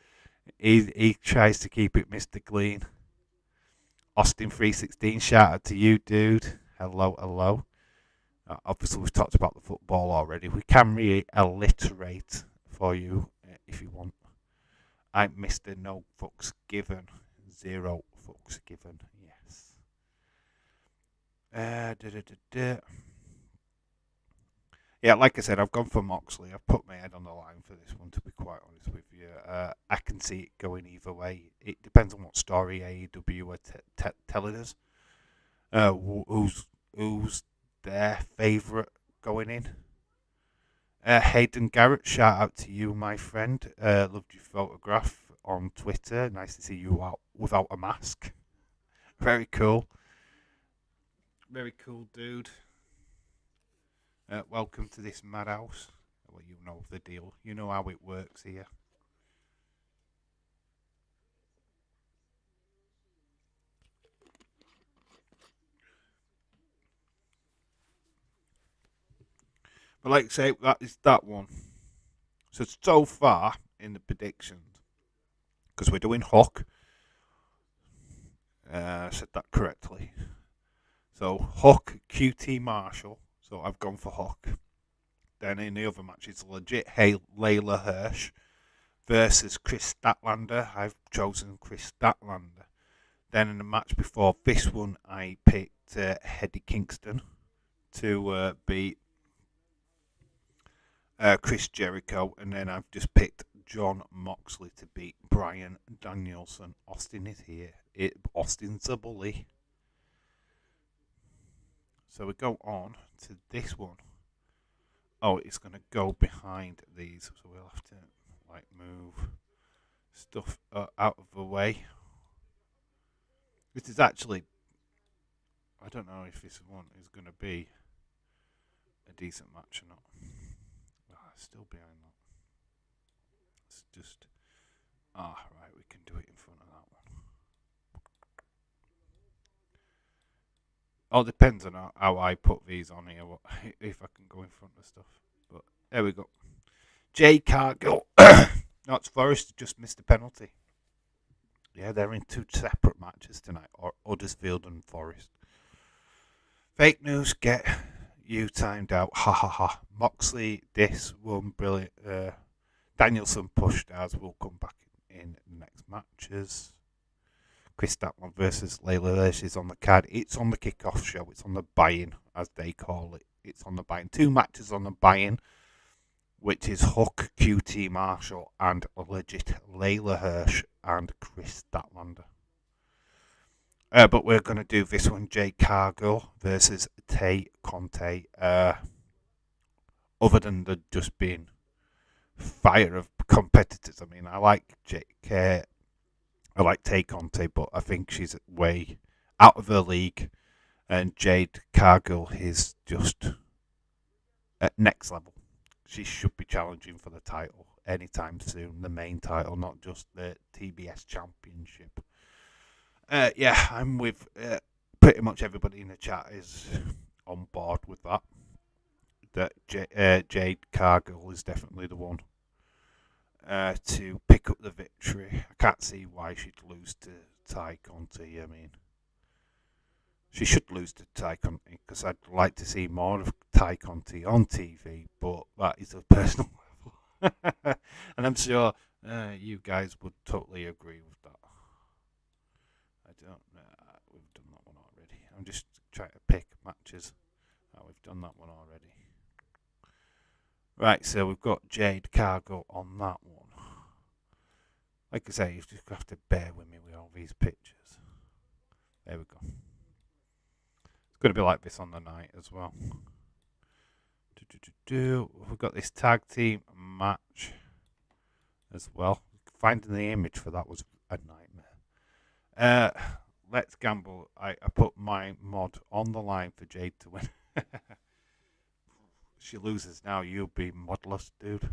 he tries to keep it Mr. Clean. Austin 316, shout out to you, dude. Hello. Obviously, we've talked about the football already. We can realliterate for you if you want. I'm Mr. No Fucks Given 0 fucks given. Yes. Da, da, da, da. Yeah, like I said, I've gone for Moxley. I've put my head on the line for this one, to be quite honest with you. I can see it going either way. It depends on what story AEW are telling us. Who's their favourite going in? Hayden Garrett, shout out to you, my friend. Loved your photograph on Twitter. Nice to see you out without a mask. Very cool. Very cool, dude. Welcome to this madhouse. Well, you know the deal. You know how it works here. But like I say, that is that one. So far in the predictions, because we're doing Hook. I said that correctly. So Hook, QT Marshall. So I've gone for Hook. Then in the other match, it's legit LEYLA HIRSCH versus KRIS Statlander. I've chosen KRIS Statlander. Then in the match before this one, I picked Eddie Kingston to beat Chris Jericho. And then I've just picked John Moxley to beat Bryan Danielson. Austin is here. Austin's a bully. So we go on to this one. Oh, it's going to go behind these, so we'll have to like move stuff out of the way. This is actually, I don't know if this one is going to be a decent match or not. Still behind that. It's just, right, we can do it in front of that one. All depends on how I put these on here, if I can go in front of stuff. But there we go. Jade Cargill. No, it's Forrest just missed a penalty. Yeah, they're in 2 separate matches tonight, or Huddersfield and Forest. Fake news, get you timed out. Ha ha ha. Moxley, this one, brilliant. Danielson pushed as will come back in the next matches. KRIS Statlander versus LEYLA HIRSCH is on the card. It's on the kickoff show. It's on the buy-in, as they call it. It's on the buy-in. 2 matches on the buy-in, which is Hook, QT Marshall, and legit LEYLA HIRSCH and KRIS Statlander. But we're going to do this one, Jade Cargill versus CONTI. Other than the just being fire of competitors, I mean, I like CONTI, but I think she's way out of her league, and Jade Cargill is just at next level. She should be challenging for the title anytime soon, the main title, not just the TBS Championship. Yeah, I'm with pretty much everybody in the chat is on board with that. That Jade Cargill is definitely the one to pick up the victory. I can't see why she'd lose to CONTI. I mean, she should lose to CONTI because I'd like to see more of CONTI on TV, but that is a personal level. And I'm sure you guys would totally agree with that. I don't know. We've done that one already. I'm just trying to pick matches. We've done that one already. Right, so we've got Jade Cargill on that one. Like I say, you just have to bear with me with all these pictures. There we go. It's going to be like this on the night as well. We've got this tag team match as well. Finding the image for that was a nightmare. Let's gamble. I put my mod on the line for Jade to win. She loses now, you'll be modless, dude.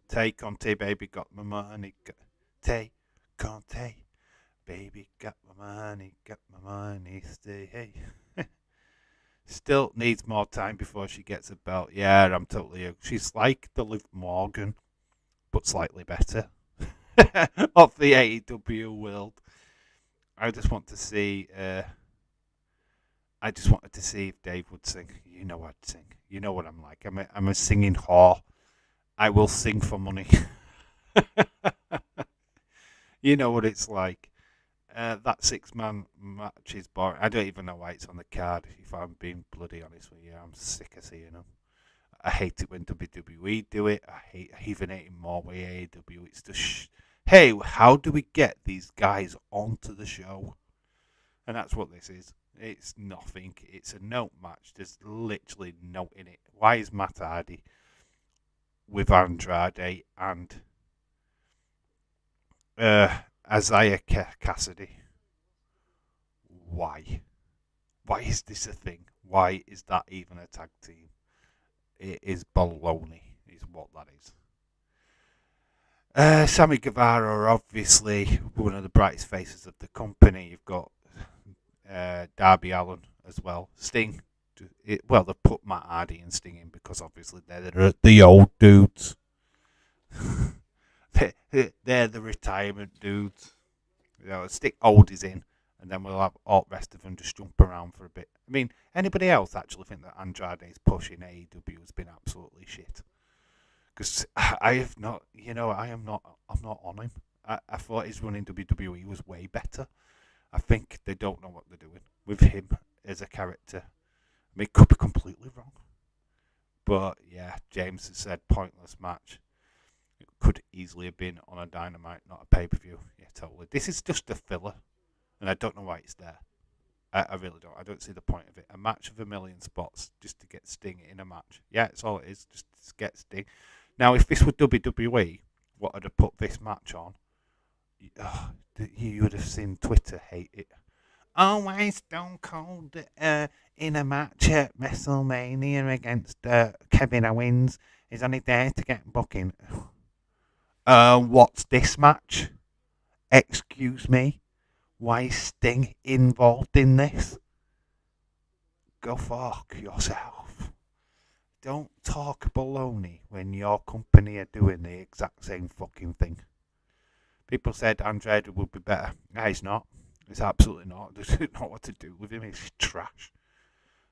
Take CONTI, baby, got my money. Take CONTI, baby, got my money. Stay, hey. Still needs more time before she gets a belt. Yeah, I'm totally. She's like the Liv Morgan, but slightly better of the AEW world. I just want to see. I just wanted to see if Dave would sing. You know I'd sing. You know what I'm like. I'm a singing whore. I will sing for money. You know what it's like. That 6-man match is boring. I don't even know why it's on the card, if I'm being bloody honest with you. I'm sick of seeing them. I hate it when WWE do it. I even hate it more with AEW. It's just, hey, how do we get these guys onto the show? And that's what this is. It's nothing. It's a note match. There's literally no in it. Why is Matt Hardy with Andrade and Isaiah Cassidy? Why? Why is this a thing? Why is that even a tag team? It is baloney, is what that is. Sammy Guevara, obviously one of the brightest faces of the company. You've got Darby Allin as well. Sting. Well, they've put Matt Hardy and Sting in because obviously they're the old dudes. They're the retirement dudes. You know, stick oldies in, and then we'll have all the rest of them just jump around for a bit. I mean, anybody else actually think that Andrade's push in AEW has been absolutely shit? Because I have not, I'm not on him. I thought his run in WWE was way better. I think they don't know what they're doing with him as a character. I mean, it could be completely wrong. But yeah, James has said pointless match. It could easily have been on a Dynamite, not a pay-per-view. Yeah, totally. This is just a filler, and I don't know why it's there. I really don't. I don't see the point of it. A match of a million spots just to get Sting in a match. Yeah, it's all it is, just to get Sting. Now, if this were WWE, what would have put this match on? You would have seen Twitter hate it. Oh, why is Stone Cold in a match at WrestleMania against Kevin Owens? He's only there to get booking. What's this match? Excuse me? Why is Sting involved in this? Go fuck yourself. Don't talk baloney when your company are doing the exact same fucking thing. People said Andrade would be better. No, he's not. He's absolutely not. They don't know what to do with him. He's trash.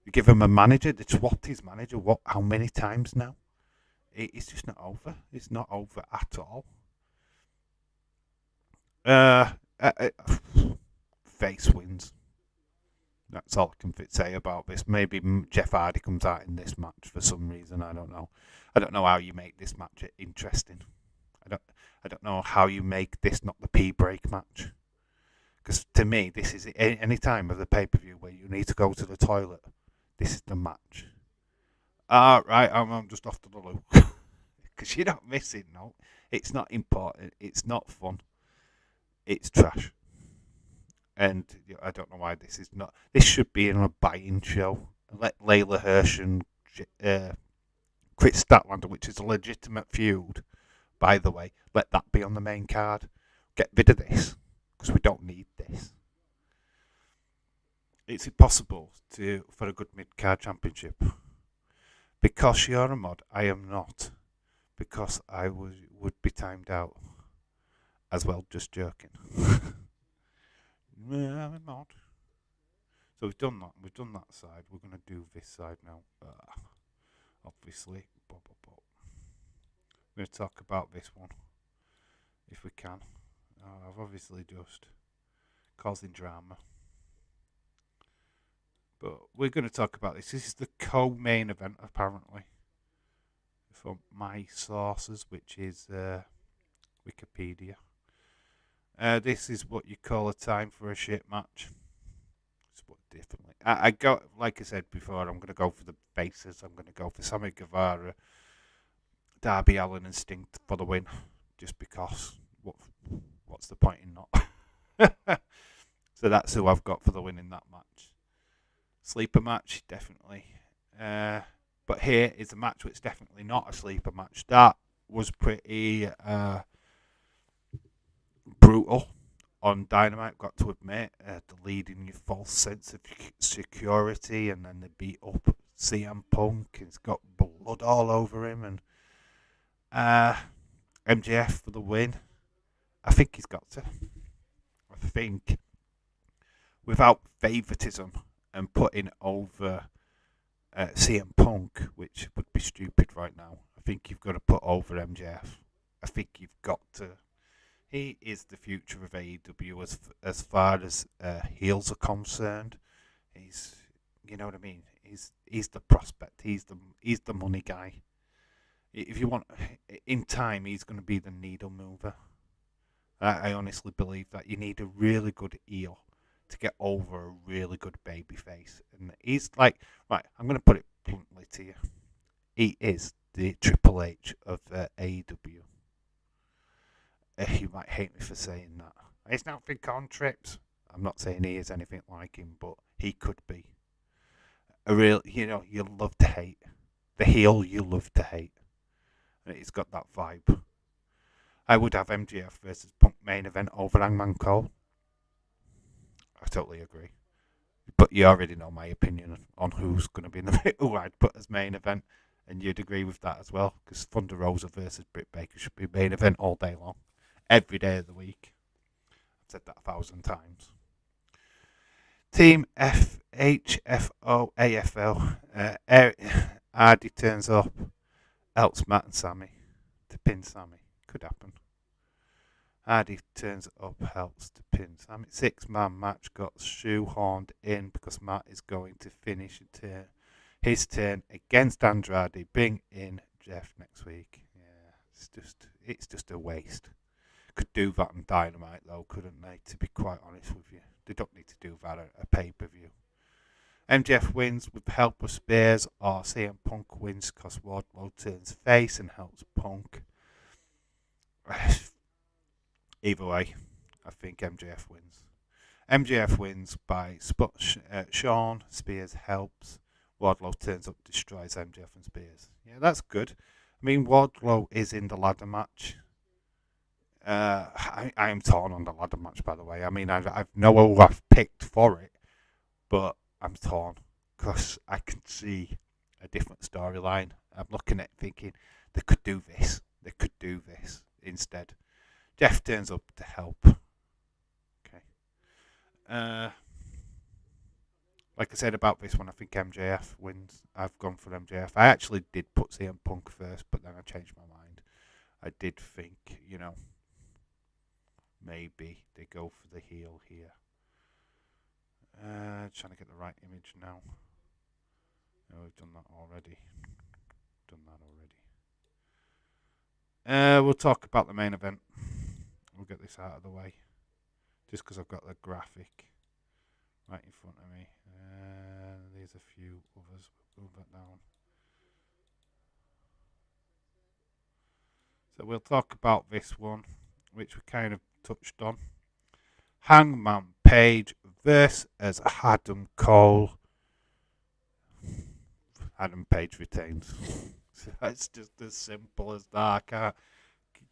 You give him a manager. They swapped his manager. How many times now? It's just not over. It's not over at all. Face wins. That's all I can say about this. Maybe Jeff Hardy comes out in this match for some reason. I don't know. I don't know how you make this match interesting. I don't know how you make this not the P-break match. Because to me, this is any time of the pay-per-view where you need to go to the toilet. This is the match. Right, I'm just off to the loo. Because you're not missing, no. It's not important. It's not fun. It's trash. And I don't know why this is not. This should be in a buy-in show. Let LEYLA HIRSCH and KRIS Statlander, which is a legitimate feud, by the way, let that be on the main card. Get rid of this, because we don't need this. It's impossible for a good mid-card championship. Because you're a mod, I am not. Because I would be timed out. As well, just joking. I'm not. So we've done that. We've done that side. We're going to do this side now. Obviously. I'm going to talk about this one. If we can. I've obviously just causing drama. But we're going to talk about this. This is the co-main event, apparently. From my sources, which is Wikipedia. This is what you call a time for a shit match. It's what differently. I go, like I said before, I'm going to go for the faces. I'm going to go for Sammy Guevara, Darby Allin, and Sting for the win. Just because, what's the point in not? So that's who I've got for the win in that match. Sleeper match, definitely. But here is a match which is definitely not a sleeper match. That was pretty brutal on Dynamite, got to admit. The leading your false sense of security, and then they beat up CM Punk. He's got blood all over him, and MJF for the win. I think he's got to. I think without favoritism and putting over CM Punk, which would be stupid right now. I think you've got to put over MJF. I think you've got to. He is the future of AEW as far as heels are concerned. He's, you know what I mean. He's the prospect. He's the money guy. If you want, in time, he's going to be the needle mover. I honestly believe that you need a really good heel to get over a really good baby face. And he's like, right, I'm going to put it bluntly to you. He is the Triple H of AEW. You might hate me for saying that. He's not big on trips. I'm not saying he is anything like him, but he could be. A real, you love to hate. The heel you love to hate. And he's got that vibe. I would have MJF versus Punk main event over Hangman Cole. I totally agree. But you already know my opinion on who's going to be in the who I'd put as main event. And you'd agree with that as well. Because Thunder Rosa versus Britt Baker should be main event all day long. Every day of the week. I've said that 1,000 times. Team HFO AFL. Hardy turns up. Helps Matt and Sammy to pin Sammy. Could happen. Hardy turns up, helps to pin Sammy. 6-man match got shoehorned in because Matt is going to finish his turn against Andrade. Bring in Jeff next week. Yeah, it's just a waste. Could do that on Dynamite though, couldn't they? To be quite honest with you, they don't need to do that at a pay-per-view. MJF wins with the help of Spears, or CM Punk wins because Wardlow turns face and helps Punk. Either way, I think MJF wins. MJF wins by spot Sean. Spears helps. Wardlow turns up, destroys MJF and Spears. Yeah, that's good. I mean, Wardlow is in the ladder match. I am torn on the ladder match, by the way. I mean, I've know who I've picked for it, but I'm torn because I can see a different storyline. I'm looking at it thinking they could do this. They could do this instead. Jeff turns up to help. Okay. Like I said about this one, I think MJF wins. I've gone for MJF. I actually did put CM Punk first, but then I changed my mind. I did think, maybe they go for the heel here. Trying to get the right image now. No, we've done that already. We'll talk about the main event. We'll get this out of the way. Just because I've got the graphic right in front of me. There's a few others. We'll move that down. So we'll talk about this one, which we kind of touched on. Hangman Page versus Adam Cole. Adam Page retains. It's just as simple as that.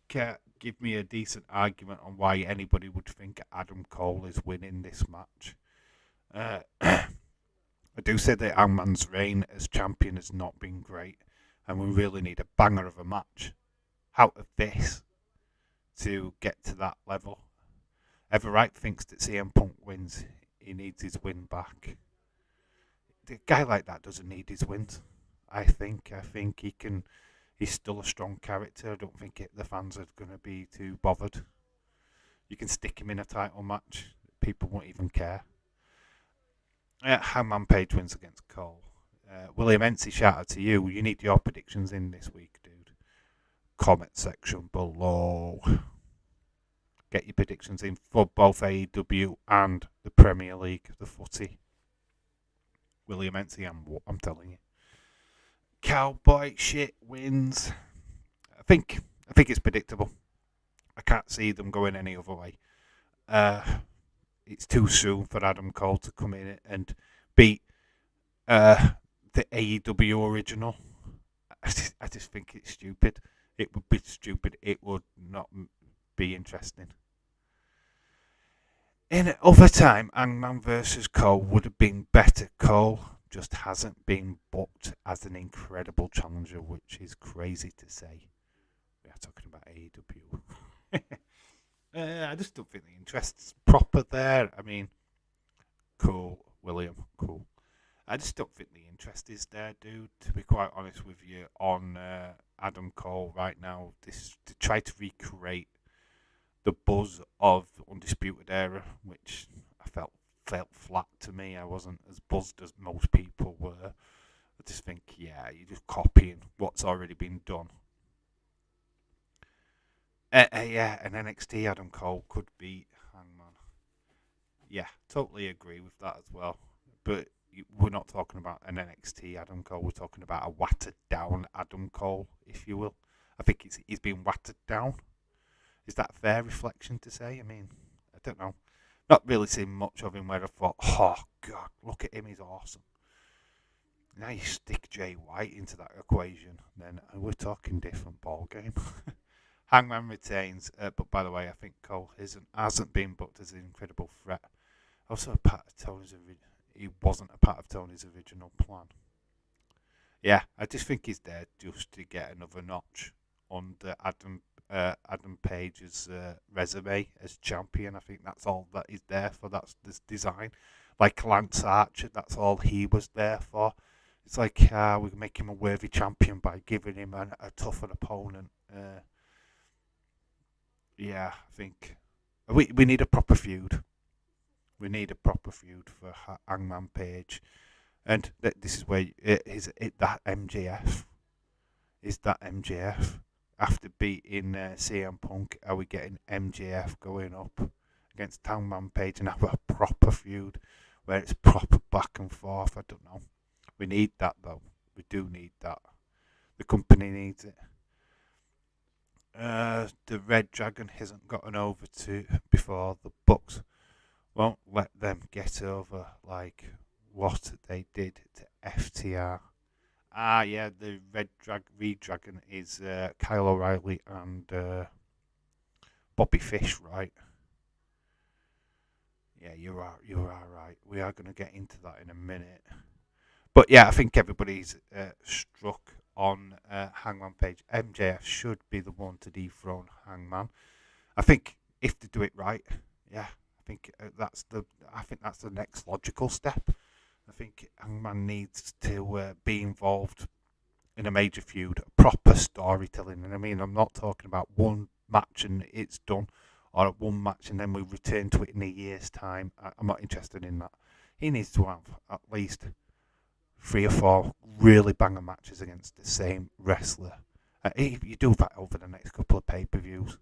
Can't give me a decent argument on why anybody would think Adam Cole is winning this match. I do say that Hangman's reign as champion has not been great, and we really need a banger of a match out of this to get to that level. Everett thinks that CM Punk wins. He needs his win back. A guy like that doesn't need his wins. I think he can. He's still a strong character. I don't think the fans are going to be too bothered. You can stick him in a title match. People won't even care. Hangman Page wins against Cole. William Ency, shout out to you. You need your predictions in this week, dude. Comment section below. Get your predictions in for both AEW and the Premier League, the footy. William Ency, I'm telling you. Cowboy shit wins. I think it's predictable. I can't see them going any other way. It's too soon for Adam Cole to come in and beat the AEW original. I just think it's stupid. It would be stupid. It would not be interesting. In overtime, Hangman versus Cole would have been better. Cole just hasn't been booked as an incredible challenger, which is crazy to say. We are talking about AEW. I just don't think the interest's proper there. I mean, cool, William, cool. I just don't think the interest is there, dude, to be quite honest with you, on Adam Cole right now. This to try to recreate the buzz of Undisputed Era, which I felt flat to me. I wasn't as buzzed as most people were. I just think, yeah, you're just copying what's already been done. Yeah, an NXT Adam Cole could beat Hangman. Yeah, totally agree with that as well. But we're not talking about an NXT Adam Cole. We're talking about a watered down Adam Cole, if you will. I think he's been watered down. Is that a fair reflection to say? I mean, I don't know. Not really seen much of him where I thought, oh, God, look at him, he's awesome. Now you stick Jay White into that equation, then we're talking different ball game. Hangman retains, but by the way, I think Cole hasn't been booked as an incredible threat. Also, he wasn't a part of Tony's original plan. Yeah, I just think he's there just to get another notch on the Adam Page's resume as champion. I think that's all that he's there for. That's this design. Like Lance Archer, that's all he was there for. It's like we make him a worthy champion by giving him a tougher opponent. Yeah, I think we need a proper feud. We need a proper feud for Hangman Page, and this is where that MJF is that MJF after beating CM Punk. Are we getting MJF going up against Hangman Page and have a proper feud where it's proper back and forth? I don't know. We need that though. We do need that. The company needs it. The Red Dragon hasn't gotten over to before the Bucks won't let them get over like what they did to FTR. Yeah, the Red Dragon is Kyle O'Reilly and Bobby Fish, right? Yeah, you are right. We are going to get into that in a minute. But yeah, I think everybody's struck on Hangman Page. MJF should be the one to dethrone Hangman. I think if they do it right, yeah, I think that's the next logical step. I think Hangman needs to be involved in a major feud, proper storytelling. And I mean, I'm not talking about one match and it's done, or one match and then we return to it in a year's time. I'm not interested in that. He needs to have at least 3 or 4 really banger matches against the same wrestler. If you do that over the next couple of pay-per-views,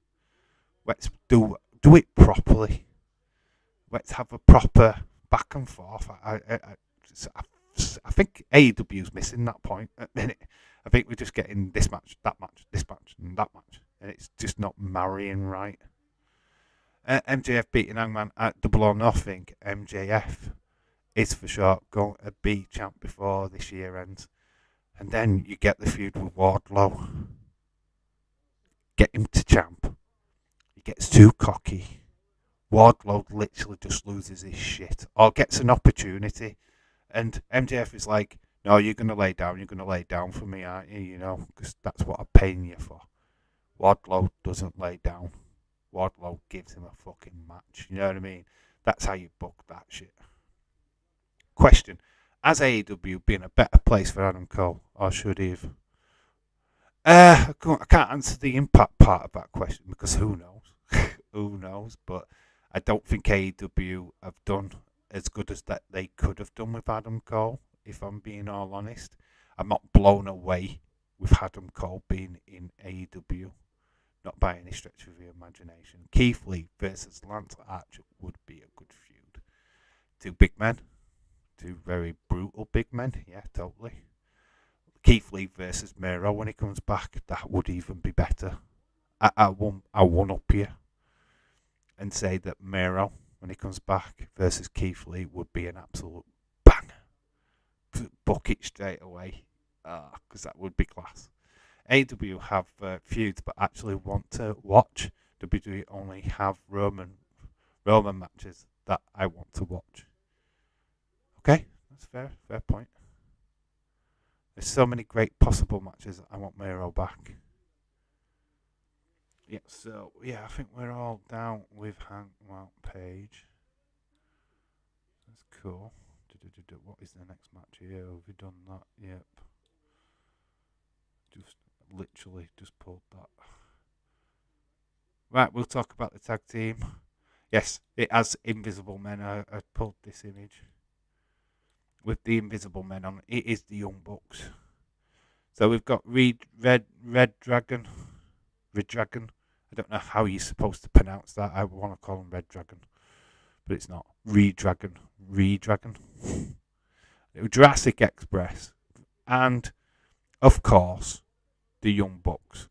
let's do it properly. Let's have a proper back and forth. I think AEW's missing that point at the minute. I think we're just getting this match, this match, and that match, and it's just not marrying right. MJF beating Hangman at Double or Nothing. MJF is for sure going to be champ before this year ends. And then you get the feud with Wardlow. Get him to champ. He gets too cocky. Wardlow literally just loses his shit or gets an opportunity. And MJF is like, no, you're going to lay down for me, aren't you? You know, because that's what I'm paying you for. Wardlow doesn't lay down. Wardlow gives him a fucking match. You know what I mean? That's how you book that shit. Question: has AEW been a better place for Adam Cole, or should he have? I can't answer the impact part of that question because who knows? Who knows? But I don't think AEW have done as good as that they could have done with Adam Cole. If I'm being all honest, I'm not blown away with Adam Cole being in AEW. Not by any stretch of the imagination. Keith Lee versus Lance Archer would be a good feud. 2 big men. 2 very brutal big men. Yeah, totally. Keith Lee versus Miro when he comes back. That would even be better. I one up here and say that Miro when he comes back versus Keith Lee would be an absolute banger. Book it straight away. Because that would be class. AEW have feuds but actually want to watch. WWE only have Roman matches that I want to watch. Okay, that's fair point. There's so many great possible matches. I want Miro back. Yeah, so yeah, I think we're all down with Hangman Page. That's cool. What is the next match here? Have we done that? Yep. Just literally just pulled that. Right, we'll talk about the tag team. Yes, it has Invisible Men. I pulled this image with the Invisible Men on. It is the Young Bucks. So we've got Redragon. I don't know how you're supposed to pronounce that. I want to call him Red Dragon, but it's not. Redragon. Jurassic Express. And, of course, the Young Bucks.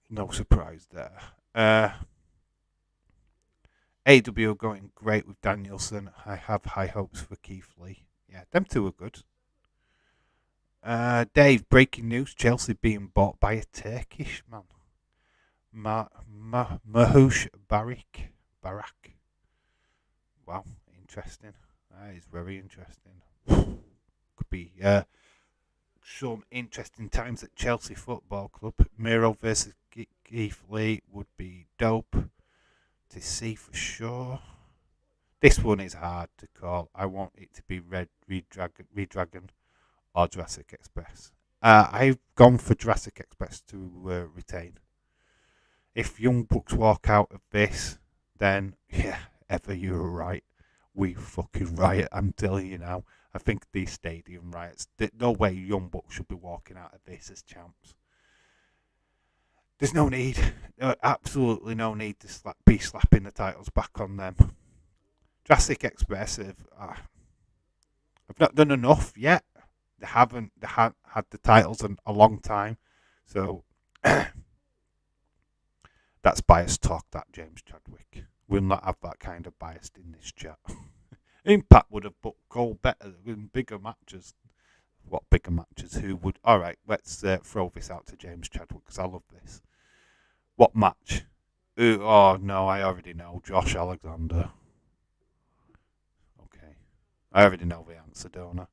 No surprise there. AEW going great with Danielson. I have high hopes for Keith Lee. Yeah, them two are good. Dave, breaking news. Chelsea being bought by a Turkish man. Mahush Barak. Wow, interesting. That is very interesting. Could be some interesting times at Chelsea Football Club. Miro versus Keith Lee would be dope to see for sure. This one is hard to call. I want it to be Redragon or Jurassic Express. I've gone for Jurassic Express to retain. If Young Bucks walk out of this, then yeah, Ever, you were right. We fucking riot, I'm telling you now. I think these stadium riots, no way Young Bucks should be walking out of this as champs. There's no need, absolutely no need to be slapping the titles back on them. Jurassic Express have not done enough yet. They haven't had the titles in a long time. So that's bias talk, that James Chadwick. We'll not have that kind of bias in this chat. Impact would have booked Cole better in bigger matches. What bigger matches? Who would? All right, let's throw this out to James Chadwick because I love this. What match? Oh no, I already know. Josh Alexander. Okay, I already know the answer, don't I?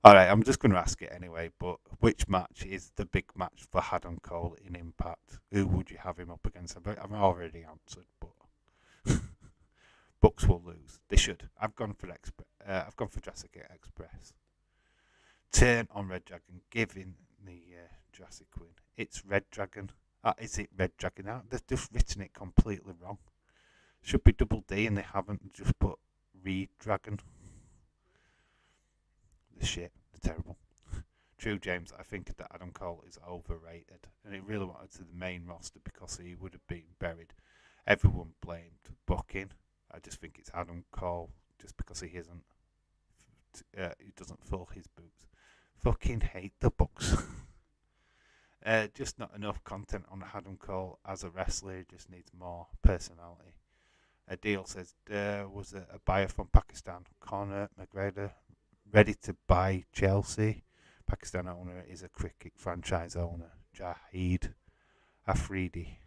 All right, I'm just going to ask it anyway. But which match is the big match for Adam Cole in Impact? Who would you have him up against? I've already answered, but Bucks will lose. They should. I've gone for Jurassic Express. Turn on Red Dragon, giving the Jurassic win. It's Red Dragon. Is it Red Dragon? They've just written it completely wrong. Should be double D and they haven't, just put Red Dragon. The shit. They're terrible. True, James. I think that Adam Cole is overrated and he really wanted to the main roster because he would have been buried. Everyone blamed booking. I just think it's Adam Cole just because he isn't. He doesn't fill his boots. Fucking hate the Bucks. Just not enough content on Adam Cole as a wrestler. He just needs more personality. Deal says there was a buyer from Pakistan, Conor McGregor, ready to buy Chelsea. Pakistan owner is a cricket franchise owner, Jahid Afridi.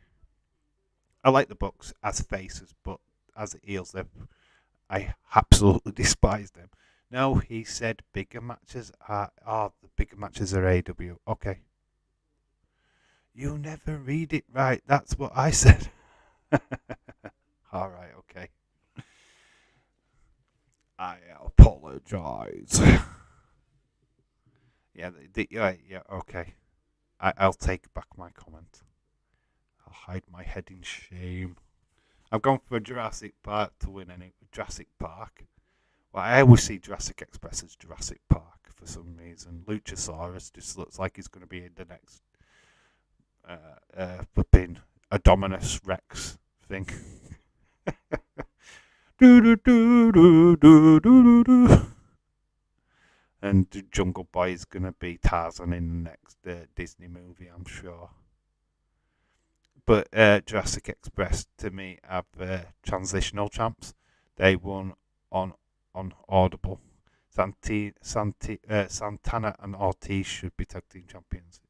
I like the Bucks as faces, but as heels, I absolutely despise them. No, he said bigger matches are the bigger matches are AEW. Okay. You never read it right. That's what I said. All right, okay. I apologize. Yeah, okay. I'll take back my comment. I'll hide my head in shame. I've gone for Jurassic Park to win any Jurassic Park. Well, I always see Jurassic Express as Jurassic Park for some reason. Luchasaurus just looks like he's going to be in the next flipping Adominus Rex thing. And Jungle Boy is going to be Tarzan in the next Disney movie, I'm sure. But Jurassic Express, to me, have transitional champs. They won on Audible. Santana and Ortiz should be tag team champions.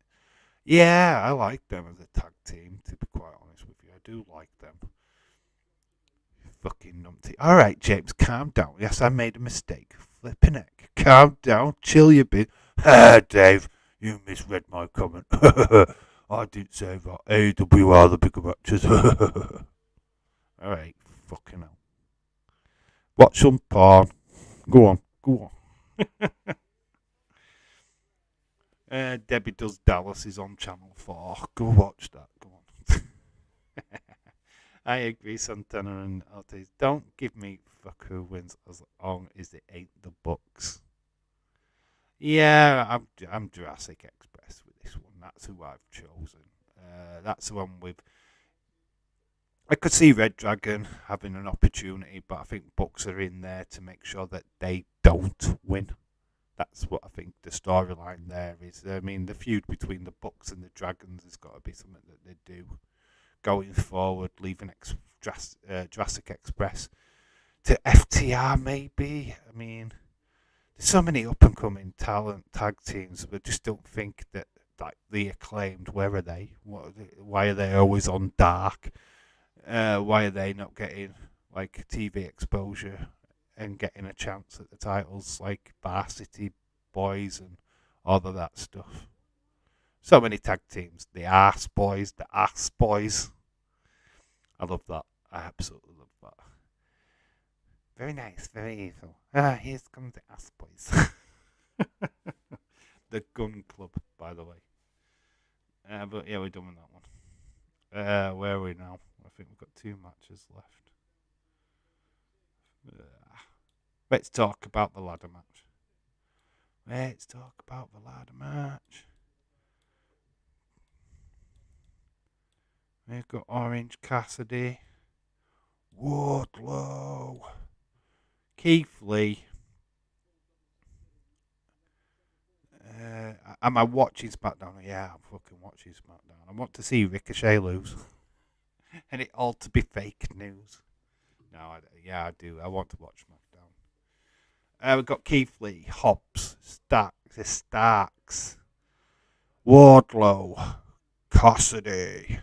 Yeah, I like them as a tag team, to be quite honest with you. I do like them. Fucking numpty. All right, James, calm down. Yes, I made a mistake. Flipping heck. Calm down. Chill your bit. Dave, you misread my comment. I didn't say that. AEW are the bigger matches. Alright, fucking hell. Watch some porn. Go on. Debbie Does Dallas is on Channel 4. Go watch that. Go on. I agree, Santana and Ortiz. Don't give me fuck who wins as long as it ain't the Bucks. Yeah, I'm Jurassic Express with this one. That's who I've chosen. That's the one with. I could see Red Dragon having an opportunity, but I think Bucks are in there to make sure that they don't win. That's what I think the storyline there is. I mean, the feud between the Bucks and the Dragons has got to be something that they do going forward, leaving Jurassic Express to FTR maybe. I mean, there's so many up and coming talent tag teams, but I just don't think that like the Acclaimed. Where are they? Why are they always on Dark? Why are they not getting like TV exposure and getting a chance at the titles like Varsity Boys and all of that stuff? So many tag teams. The Arse Boys, the Ass Boys. I love that. I absolutely love that. Very nice, very evil. Here comes the Ass Boys. The Gun Club, by the way. But yeah, we're done with that one. Where are we now? I think we've got 2 matches left. Let's talk about the ladder match. Let's talk about the ladder match. We've got Orange Cassidy, Wardlow, Keith Lee. Am I watching SmackDown? Yeah, I'm fucking watching SmackDown. I want to see Ricochet lose. And it all to be fake news. No, I do. I want to watch SmackDown. We've got Keith Lee, Hobbs, Starks, Wardlow, Cassidy.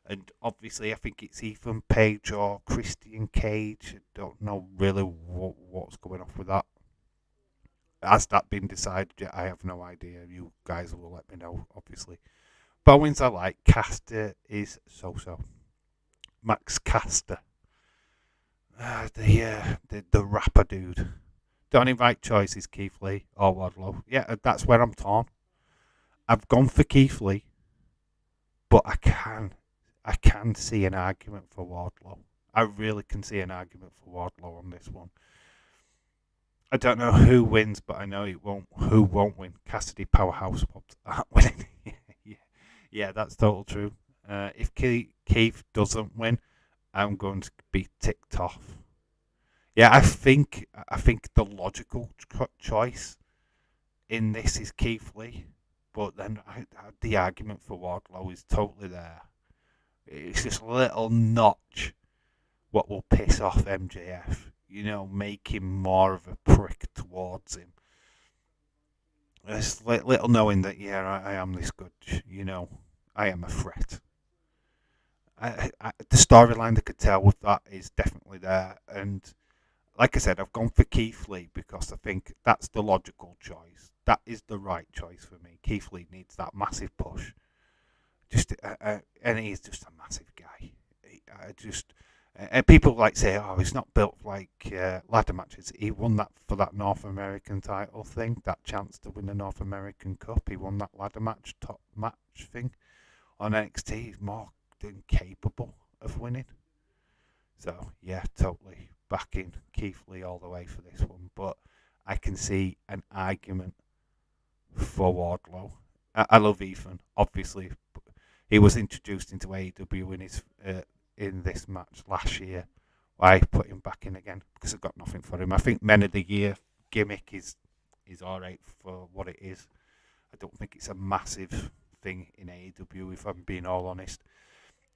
And obviously, I think it's Ethan Page or Christian Cage. I don't know really what's going off with that. Has that been decided yet? I have no idea. You guys will let me know, obviously. Bowens I like. Caster is so-so. Max Caster. The rapper dude. The only right choice is Keith Lee or Wardlow. Yeah, that's where I'm torn. I've gone for Keith Lee, but I can see an argument for Wardlow. I really can see an argument for Wardlow on this one. I don't know who wins, but I know who won't win. Cassidy Powerhouse aren't winning. Yeah, that's total true. If Keith doesn't win, I'm going to be ticked off. Yeah, I think the logical choice in this is Keith Lee, but then the argument for Wardlow is totally there. It's just a little notch what will piss off MJF. Make him more of a prick towards him. It's little knowing that, I am this good. I am a threat. The storyline they could tell with that is definitely there. And like I said, I've gone for Keith Lee because I think that's the logical choice. That is the right choice for me. Keith Lee needs that massive push. And he's just a massive guy. People say, oh, he's not built like ladder matches. He won that for that North American title thing, that chance to win the North American Cup. He won that ladder match, top match thing on NXT. He's more than capable of winning. So, yeah, totally backing Keith Lee all the way for this one. But I can see an argument for Wardlow. I love Ethan, obviously. He was introduced into AEW in this match last year. I put him back in again because I've got nothing for him. I think Men of the Year gimmick is alright for what it is. I don't think it's a massive thing in AEW, if I'm being all honest.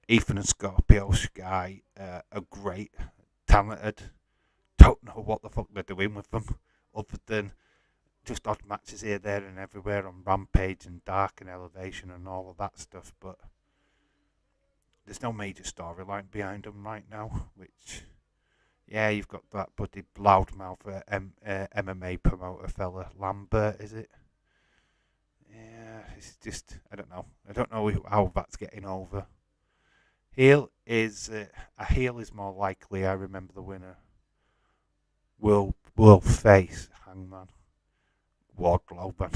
Ethan and Scorpio Sky are great, talented. Don't know what the fuck they're doing with them other than just odd matches here, there and everywhere on Rampage and Dark and Elevation and all of that stuff, but there's no major storyline behind them right now, which, yeah, you've got that buddy loudmouth MMA promoter fella, Lambert, is it? Yeah, it's just, I don't know. I don't know how that's getting over. A heel is more likely. I remember the winner will face Hangman. Wardlow, then.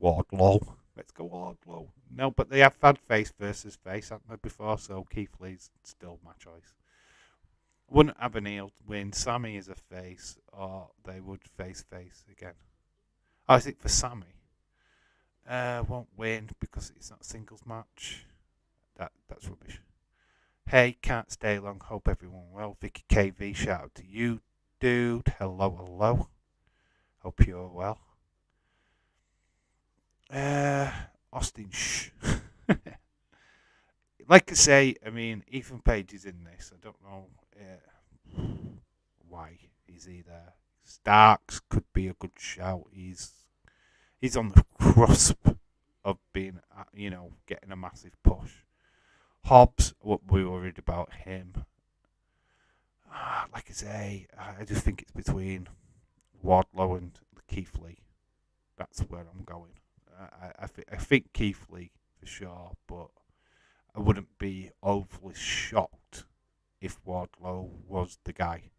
Wardlow. Let's go Wardlow. No, but they have had face versus face, haven't they, before? So Keith Lee's still my choice. Wouldn't have an heel win. Sammy is a face, or they would face again. I think for Sammy, won't win because it's not a singles match. That's rubbish. Hey, can't stay long. Hope everyone well. Vicky KV, shout out to you, dude. Hello. Hope you're well. Austin, shh. Like I say, I mean, Ethan Page is in this. I don't know why is he there. Starks could be a good shout. He's on the cusp of being, getting a massive push. Hobbs, what we worried about him. Like I say, I just think it's between Wardlow and Keith Lee. That's where I'm going. I think Keith Lee for sure, but I wouldn't be overly shocked if Wardlow was the guy.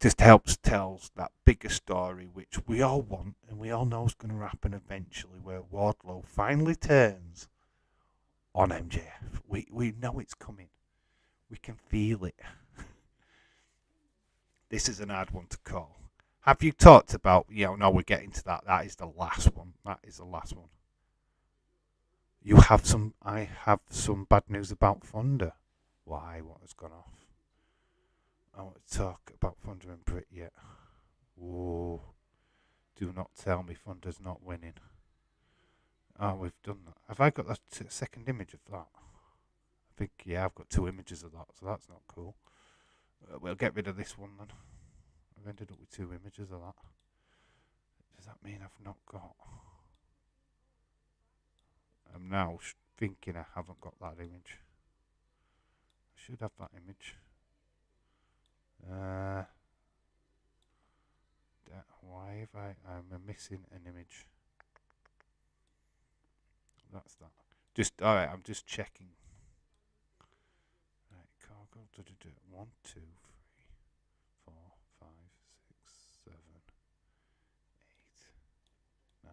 Just helps tells that bigger story which we all want and we all know is going to happen eventually, where Wardlow finally turns on MJF. We know it's coming. We can feel it. This is an hard one to call. Have you talked about, no, we're getting to that. That is the last one. I have some bad news about Thunder. Why? What has gone off? I want to talk about Thunder and Britt yet. Whoa. Do not tell me Thunder's not winning. Oh, we've done that. Have I got the second image of that? I think, yeah, I've got 2 images of that, so that's not cool. We'll get rid of this one then. I've ended up with 2 images of that. Does that mean I've not got... I'm now thinking I haven't got that image. I should have that image. Why have I'm missing an image. That's that. Alright, I'm just checking. Right, cargo. 1, 2, 3, 4, 5, 6, 7, 8, 9.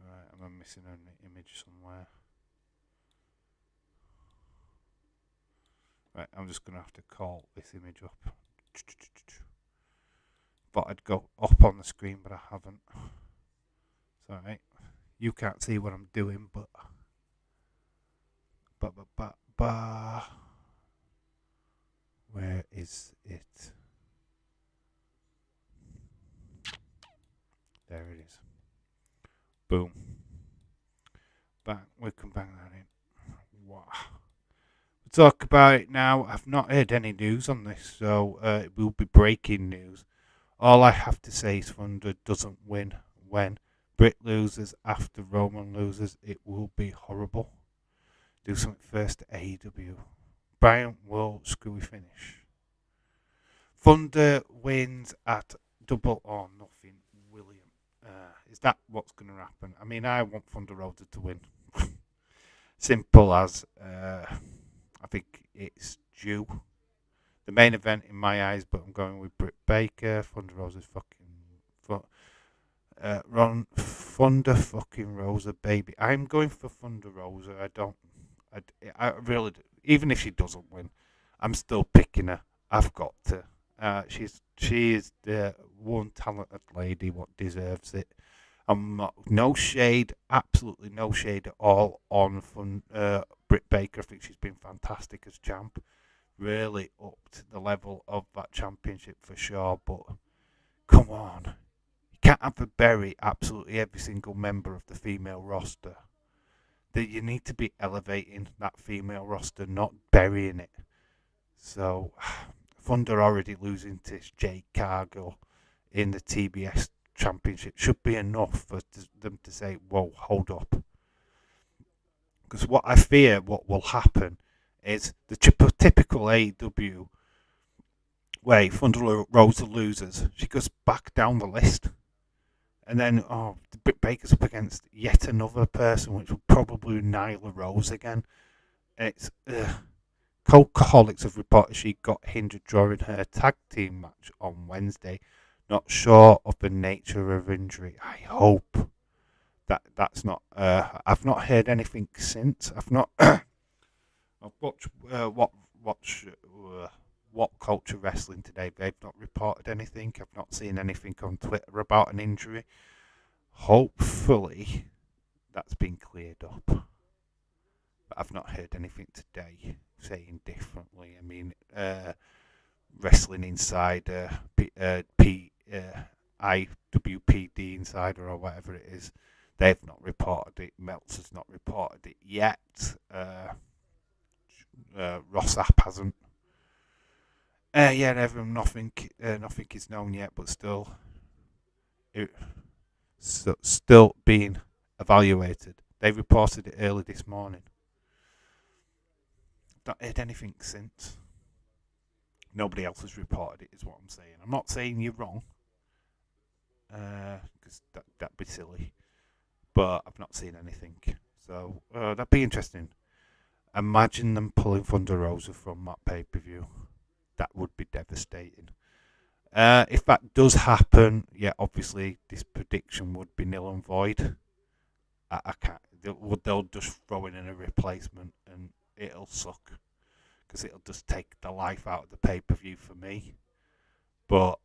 Right, I'm missing an image somewhere. Right, I'm just going to have to call this image up. Thought I'd go up on the screen, but I haven't. It's alright. You can't see what I'm doing, but... Where is it? There it is. Boom. Bang. We can bang that in. Wow. We'll talk about it now. I've not heard any news on this, so it will be breaking news. All I have to say is Thunder doesn't win when Britt loses after Roman loses. It will be horrible. Do something first to AEW. Bryant will screwy finish. Thunder wins at Double or Nothing. William. Is that what's going to happen? I mean, I want Thunder Rosa to win. Simple as I think it's due. The main event in my eyes, but I'm going with Britt Baker. Thunder Rosa's Thunder fucking Rosa, baby. I'm going for Thunder Rosa. I really do. Even if she doesn't win, I'm still picking her. I've got to. She is the one talented lady what deserves it. No shade, absolutely no shade at all on Britt Baker. I think she's been fantastic as champ. Really upped the level of that championship for sure. But come on, you can't have to bury absolutely every single member of the female roster. That you need to be elevating that female roster, not burying it. So Thunder already losing to Jade Cargill in the TBS championship should be enough for them to say, whoa, hold up. Because what I fear what will happen is the typical AEW way Thunder Rosa loses. She goes back down the list. And then, Britt Baker's up against yet another person, which will probably be Nyla Rose again. It's Cokeaholics have reported she got hindered during her tag team match on Wednesday. Not sure of the nature of injury. I hope that's not. I've not heard anything since. I've not. I've watched what culture wrestling today. They've not reported anything. I've not seen anything on Twitter about an injury. Hopefully, that's been cleared up. But I've not heard anything today saying differently. I mean, Wrestling Insider, IWPD Insider, or whatever it is, they've not reported it. Meltzer's not reported it yet. ROSA hasn't. Nothing is known yet, but still being evaluated. They reported it early this morning. Not heard anything since. Nobody else has reported it, is what I'm saying. I'm not saying you're wrong, because that'd be silly. But I've not seen anything. So that'd be interesting. Imagine them pulling Thunder Rosa from that pay-per-view. That would be devastating. If that does happen, yeah, obviously this prediction would be nil and void. I can't. They'll just throw in a replacement and it'll suck, because it'll just take the life out of the pay-per-view for me. But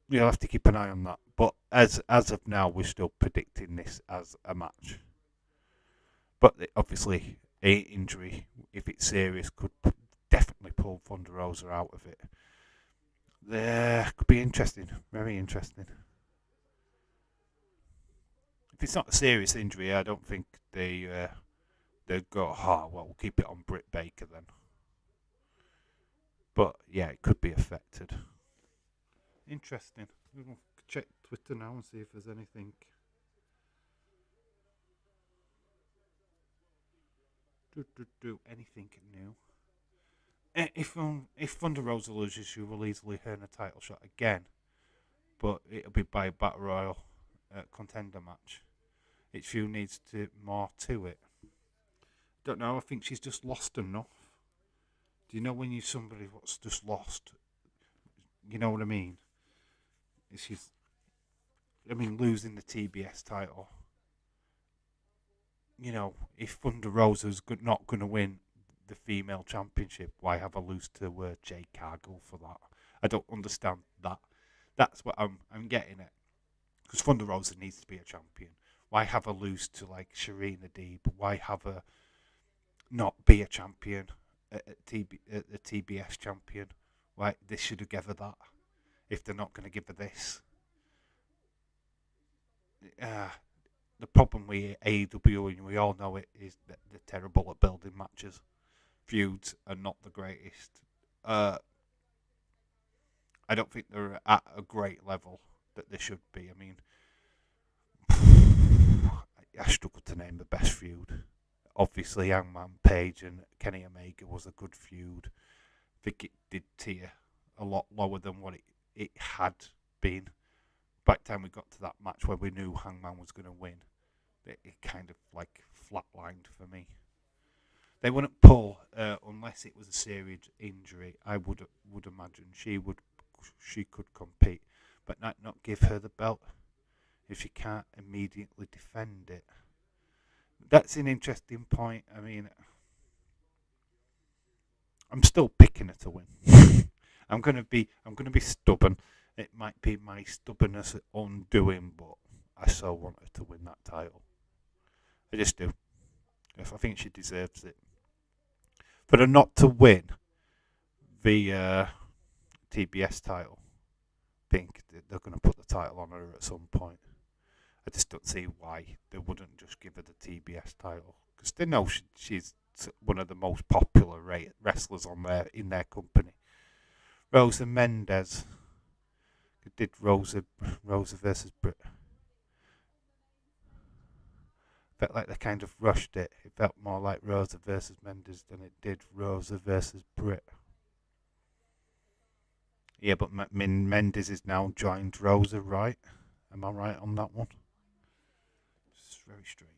you'll have to keep an eye on that. But as of now, we're still predicting this as a match. But obviously, an injury, if it's serious, could definitely pull Thunder Rosa out of it. There could be interesting, very interesting. If it's not a serious injury, I don't think they'd go, we'll keep it on Britt Baker then. But yeah, it could be affected. Interesting. We'll check Twitter now and see if there's anything. Anything new? If Thunder Rosa loses, she will easily earn a title shot again, but it'll be by a Battle Royal contender match. Each feud needs more to it. Don't know. I think she's just lost enough. Do you know when you're somebody what's just lost? You know what I mean? Losing the TBS title. You know, if Thunder Rosa's not going to win the female championship, why have a lose to Jade Cargill for that? I don't understand that. That's what I'm getting at. Because Thunder Rosa needs to be a champion. Why have a lose to like Sharina Deeb? Why have her not be a champion, a TBS champion? Why they should have given her that if they're not going to give her this. The problem with AEW, and we all know it, is that they're terrible at building matches. Feuds are not the greatest. I don't think they're at a great level that they should be. I mean, I struggle to name the best feud. Obviously, Hangman Page and Kenny Omega was a good feud. I think it did tier a lot lower than what it had been. By the time we got to that match where we knew Hangman was going to win, it kind of like flatlined for me. They wouldn't pull unless it was a serious injury. I would imagine she could compete, but not give her the belt if she can't immediately defend it. That's an interesting point. I mean, I'm still picking her to win. I'm gonna be stubborn. It might be my stubbornness undoing, but I so want her to win that title. I just do. I think she deserves it. For her not to win the TBS title, I think they're going to put the title on her at some point. I just don't see why they wouldn't just give her the TBS title, because they know she's one of the most popular wrestlers in their company. Rosa Mendes did Rosa versus Britt. Felt like they kind of rushed it. It felt more like Rosa versus Mendes than it did Rosa versus Britt. Yeah, but Mendes is now joined Rosa, right? Am I right on that one? It's very strange.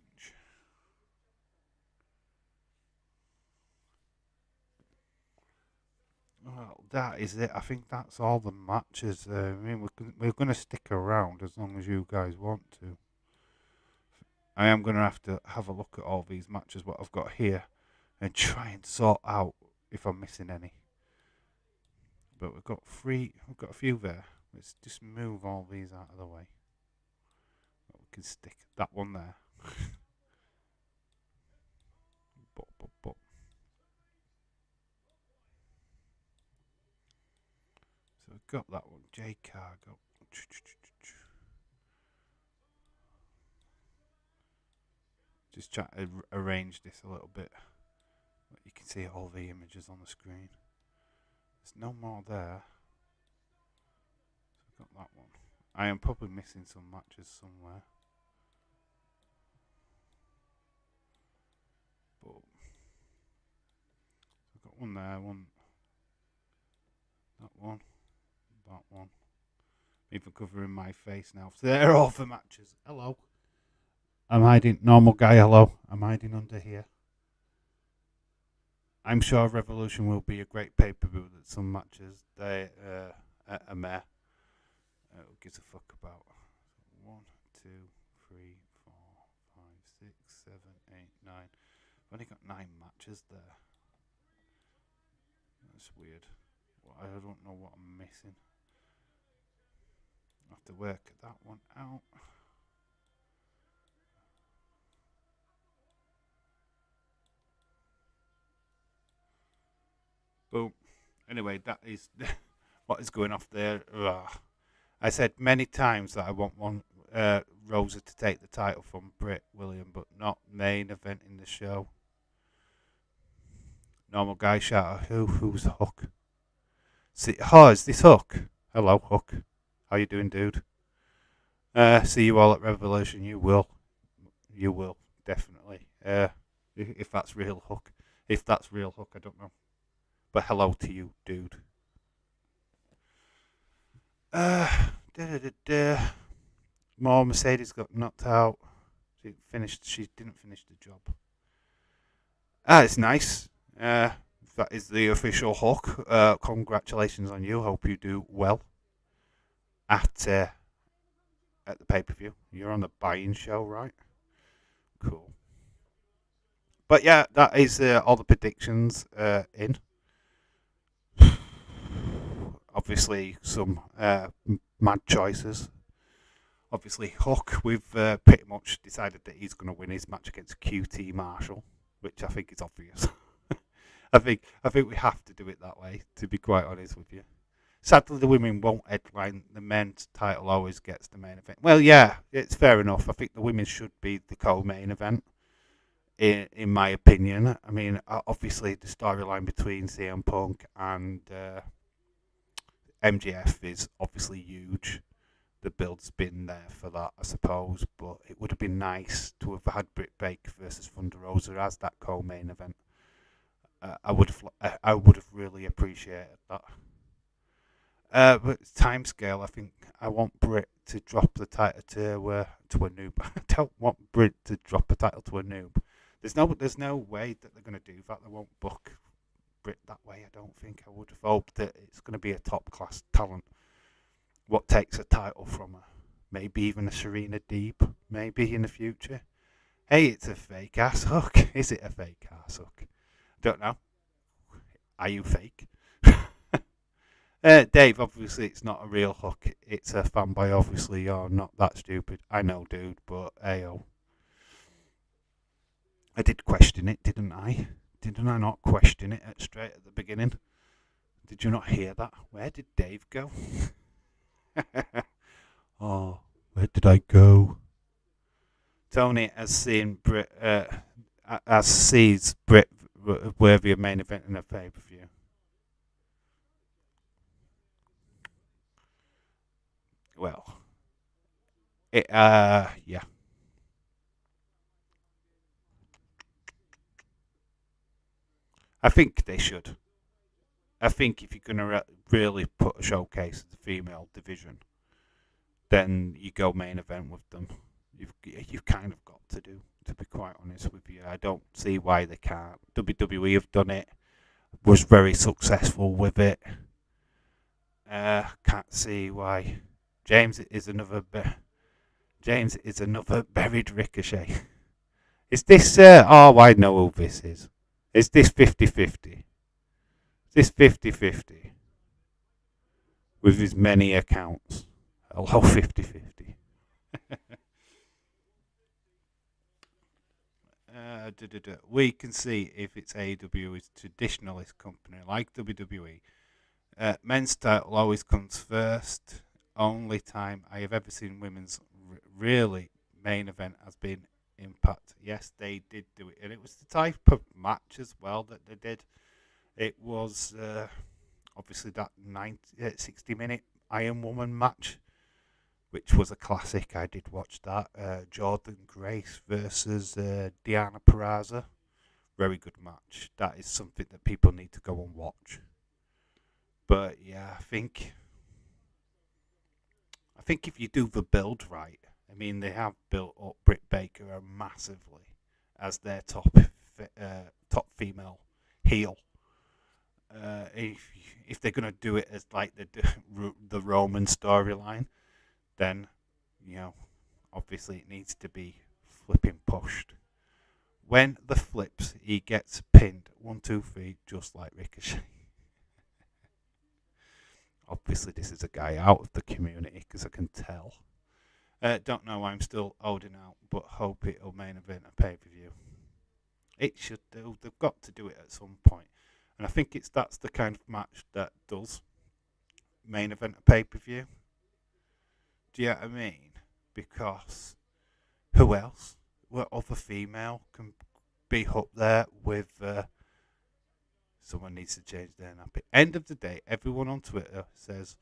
Well, that is it. I think that's all the matches. I mean, we're going to stick around as long as you guys want to. I am going to have a look at all these matches, what I've got here, and try and sort out if I'm missing any. But we've got a few there. Let's just move all these out of the way. We can stick that one there. But. So we've got that one, J Cargo. Just try to arrange this a little bit. But you can see all the images on the screen. There's no more there. So I've got that one. I am probably missing some matches somewhere. But I've got one there, that one. Even covering my face now. So they're all the matches. Hello. I'm hiding. Normal guy, hello. I'm hiding under here. I'm sure Revolution will be a great pay-per-view. That some matches they are meh. Who gives a fuck about? 1, 2, 3, 4, 5, 6, 7, 8, 9. I've only got 9 matches there. That's weird. Well, I don't know what I'm missing. I have to work that one out. Boom. Anyway, that is what is going off there. I said many times that I want Rosa to take the title from Britt William, but not main event in the show. Normal guy shout out, who's Hook? See, is this Hook? Hello, Hook. How you doing, dude? See you all at Revolution. You will, definitely. If that's real Hook. If that's real Hook, I don't know. But hello to you, dude. More Mercedes got knocked out. She didn't finish the job. It's nice. That is the official Hook. Congratulations on you. Hope you do well at the pay-per-view. You're on the buy-in show, right? Cool. But yeah, that is all the predictions in. Obviously, some mad choices. Obviously, Hook, we've pretty much decided that he's going to win his match against QT Marshall, which I think is obvious. I think we have to do it that way, to be quite honest with you. Sadly, the women won't headline. The men's title always gets the main event. Well, yeah, it's fair enough. I think the women should be the co-main event, in my opinion. I mean, obviously, the storyline between CM Punk and MJF is obviously huge. The build's been there for that, I suppose, but it would have been nice to have had Britt Baker versus Thunder Rosa as that co-main event. I would have really appreciated that. But timescale, I think I want Britt to drop the title to a noob. I don't want Britt to drop a title to a noob. There's no way that they're going to do that. They won't book Britt that way. I don't think. I would have hoped that it's going to be a top class talent. What takes a title from her? Maybe even a Serena Deeb. Maybe in the future. Hey, it's a fake ass Hook. Is it a fake ass Hook? Don't know. Are you fake? Dave, obviously it's not a real Hook. It's a fanboy. Obviously you're not that stupid. I know, dude, but ayo. I did question it, didn't I? Didn't I not question it straight at the beginning? Did you not hear that? Where did Dave go? Oh, where did I go? Tony has seen Britt, sees Britt worthy of main event in a pay-per-view. Well, yeah. I think they should. I think if you're going to really put a showcase of the female division, then you go main event with them. You've kind of got to do, to be quite honest with you. I don't see why they can't. WWE have done it, was very successful with it. Can't see why. James is another James is another buried Ricochet. Is this, oh, I know who this is. Is this 50-50? Is this 50-50? With his many accounts. Hello, 50-50. We can see if it's AEW is traditionalist company like WWE. Men's title always comes first. Only time I have ever seen women's really main event has been Impact. Yes, they did do it, and it was the type of match as well that they did. It was obviously that 60-minute Iron Woman match, which was a classic. I did watch that. Jordan Grace versus Deonna Purrazzo. Very good match. That is something that people need to go and watch. But yeah, I think if you do the build right, I mean, they have built up Britt Baker massively as their top female heel. If they're going to do it as like the Roman storyline, then, you know, obviously it needs to be flipping pushed. When the flips, he gets pinned 1, 2, 3, just like Ricochet. Obviously, this is a guy out of the community because I can tell. Don't know why I'm still holding out, but hope it'll main event a pay-per-view. It should do. They've got to do it at some point. And I think that's the kind of match that does main event a pay-per-view. Do you know what I mean? Because who else? What other female can be up there with... someone needs to change their nappy. End of the day, everyone on Twitter says,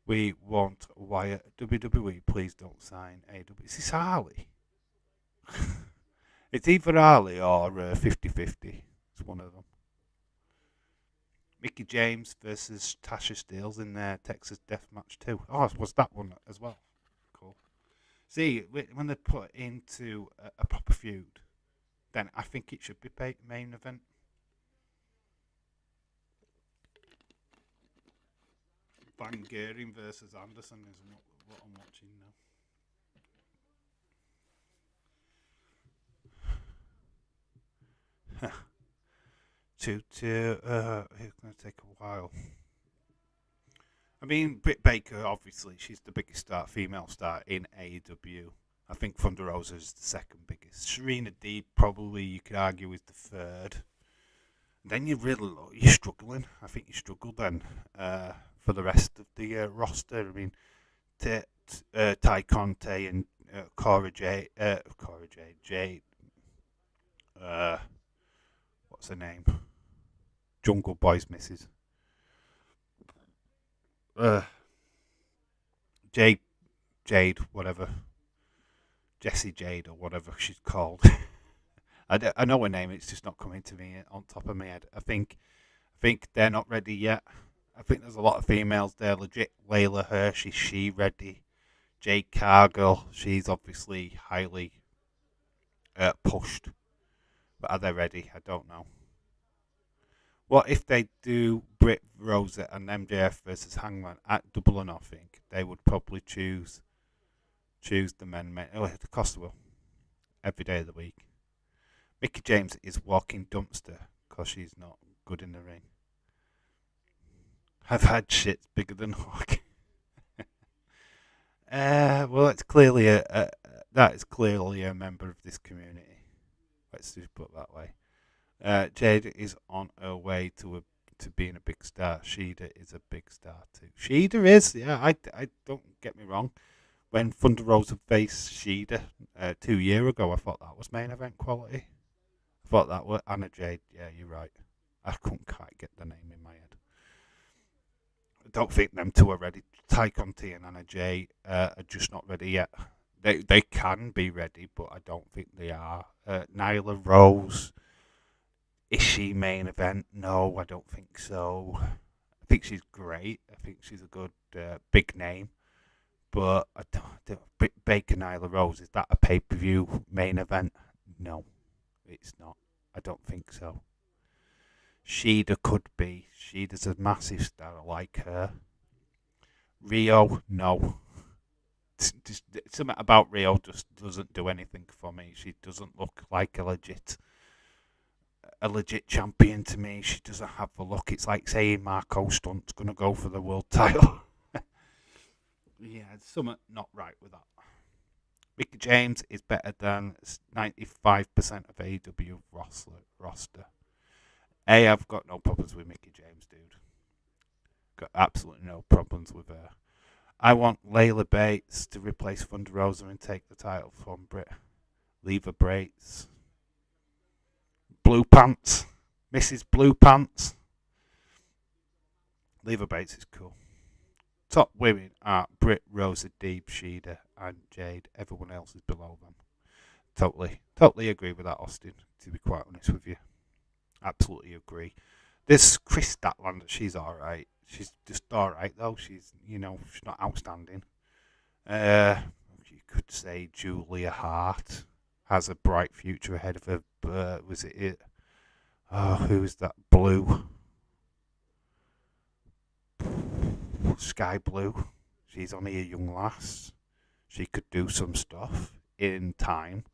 we want Wyatt WWE, please don't sign AEW. Is this Harley? It's either Harley or 50-50. It's one of them. Mickie James versus Tasha Steelz in their Texas Death Match 2. Oh, was that one as well? Cool. See, when they put it into a proper feud, then I think it should be main event. Van Geering versus Anderson is what I'm watching now. It's going to take a while. I mean, Britt Baker, obviously, she's the biggest female star in AEW. I think Thunder Rosa is the second biggest. Serena Deeb, probably you could argue, is the third. Then you're struggling. I think you struggle then for the rest of the roster. I mean, Ty Conti and Cora Jade. What's her name? Jungle Boy's missus. Jade, whatever. Jessie Jade or whatever she's called. I know her name, it's just not coming to me on top of my head. I think they're not ready yet. I think there's a lot of females there. Legit, LEYLA HIRSCH, is she ready? Jade Cargill, she's obviously highly pushed. But are they ready? I don't know. What if they do Britt, Rosa and MJF versus Hangman at Double or Nothing? They would probably choose the men. Oh, the Costa will. Every day of the week. Mickie James is walking dumpster because she's not good in the ring. I've had shits bigger than Hawk. Well, it's clearly that is clearly a member of this community. Let's just put it that way. Jade is on her way to being a big star. Shida is a big star too. Shida is, yeah. I don't get me wrong. When Thunder Rosa faced Shida 2 years ago, I thought that was main event quality. I thought that was Anna Jade. Yeah, you're right. I couldn't quite get the name in my head. I don't think them two are ready. Ty Conti and Anna Jay are just not ready yet. They can be ready, but I don't think they are. Nyla Rose, is she main event? No, I don't think so. I think she's great. I think she's a good big name. But I don't Baker Nyla Rose, is that a pay-per-view main event? No, it's not. I don't think so. Shida could be. Shida's a massive star. I like her. Rio, no. just something about Rio just doesn't do anything for me. She doesn't look like a legit champion to me. She doesn't have the look. It's like saying Marco Stunt's going to go for the world title. Yeah, there's something not right with that. Mickie James is better than 95% of AEW roster. I've got no problems with Mickie James, dude. Got absolutely no problems with her. I want LEYLA Bates to replace Thunder Rosa and take the title from Leva Bates. Blue Pants. Mrs. Blue Pants. Leva Bates is cool. Top women are Britt, Rosa, Deeb, Shida, and Jade. Everyone else is below them. Totally agree with that, Austin, to be quite honest with you. Absolutely agree. This KRIS Statlander, she's alright. She's just alright, though. She's not outstanding. You could say Julia Hart has a bright future ahead of her. Was it? Oh, who is that? Blue. Sky Blue. She's only a young lass. She could do some stuff in time.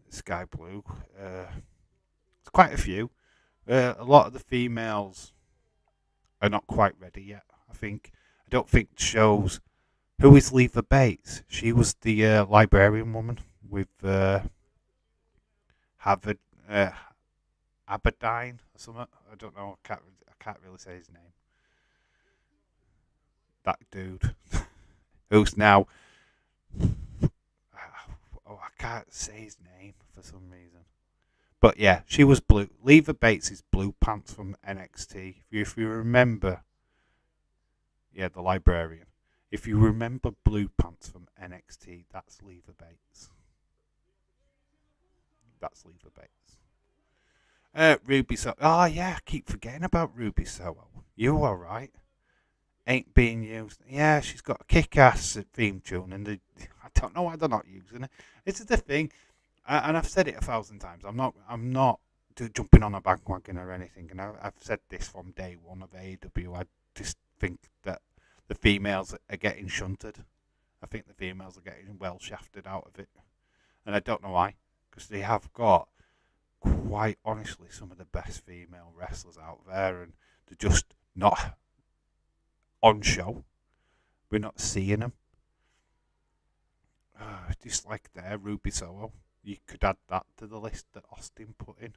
Sky Blue. It's quite a few. A lot of the females are not quite ready yet. I don't think shows. Who is Leva Bates? She was the librarian woman with Harvard Aberdeen or something. I don't know. I can't really say his name. That dude, who's now. I can't say his name for some reason. But yeah, she was blue. Leva Bates is Blue Pants from NXT. If you remember, yeah, the librarian. If you remember Blue Pants from NXT, that's Leva Bates. Ruby Soho. Oh yeah, I keep forgetting about Ruby Soho. You alright? Ain't being used. Yeah, she's got a kick-ass theme tune, and I don't know why they're not using it. This is the thing, and I've said it 1,000 times. I'm not jumping on a bandwagon or anything, and I've said this from day one of AEW. I just think that the females are getting shunted. I think the females are getting well shafted out of it, and I don't know why, because they have got, quite honestly, some of the best female wrestlers out there, and they're just not on show. We're not seeing them. Just like there, Ruby Soho. You could add that to the list that Austin put in,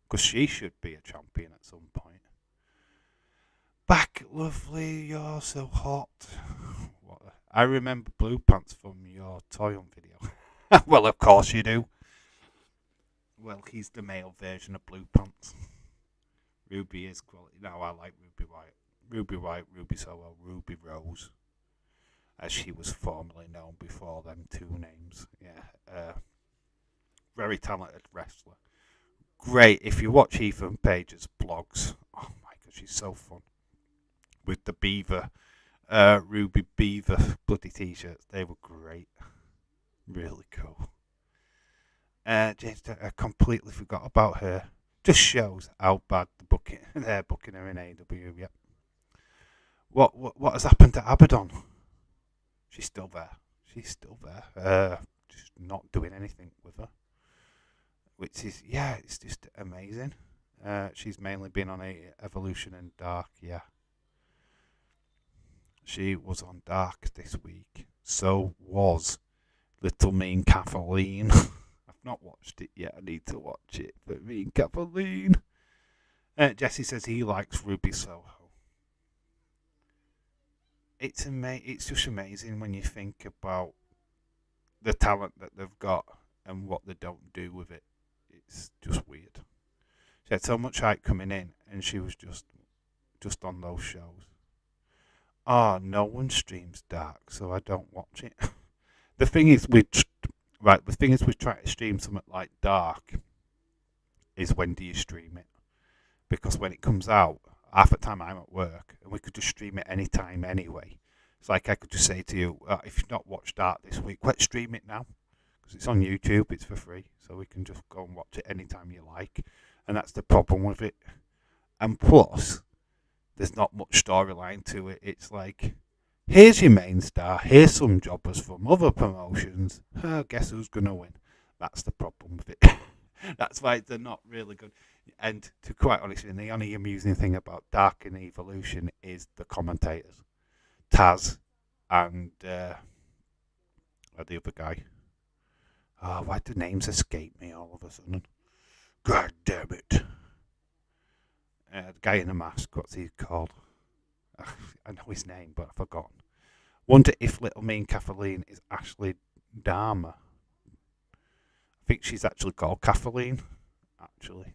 because she should be a champion at some point. Back, lovely, you're so hot. I remember Blue Pants from your Toy Hunt video. Well, of course you do. Well, he's the male version of Blue Pants. Ruby is quality. No, I like Ruby White. Ruby White, Ruby Soho, Ruby Rose, as she was formerly known before them two names. Yeah, very talented wrestler. Great. If you watch Ethan Page's blogs, oh my god, she's so fun. With the Beaver, Ruby Beaver bloody t-shirts, they were great. Really cool. James, I completely forgot about her. Just shows how bad they're booking her in AEW. Yep. What has happened to Abaddon? She's still there. Just not doing anything with her. Which is, yeah, it's just amazing. She's mainly been on Evolution and Dark, yeah. She was on Dark this week. So was Little Mean Kathleen. I've not watched it yet. I need to watch it. But Mean Kathleen. Jesse says he likes Ruby Soho. It's just amazing when you think about the talent that they've got and what they don't do with it. It's just weird. She had so much hype coming in, and she was just on those shows. No one streams Dark, so I don't watch it. The thing is, we try to stream something like Dark. Is when do you stream it? Because when it comes out, half the time I'm at work, and we could just stream it anytime anyway. It's like I could just say to you, if you've not watched Dark this week, let's stream it now. Because it's on YouTube, it's for free, so we can just go and watch it anytime you like. And that's the problem with it. And plus, there's not much storyline to it. It's like Here's your main star. Here's some jobbers from other promotions. Guess who's going to win? That's the problem with it. That's why they're not really good. And to quite honestly, the only amusing thing about Dark and Evolution is the commentators. Taz and the other guy. Oh, why do names escape me all of a sudden? God damn it. The guy in the mask, what's he called? I know his name, but I've forgotten. Wonder if Little Mean Kathleen is actually Dharma. I think she's actually called Kathleen, actually.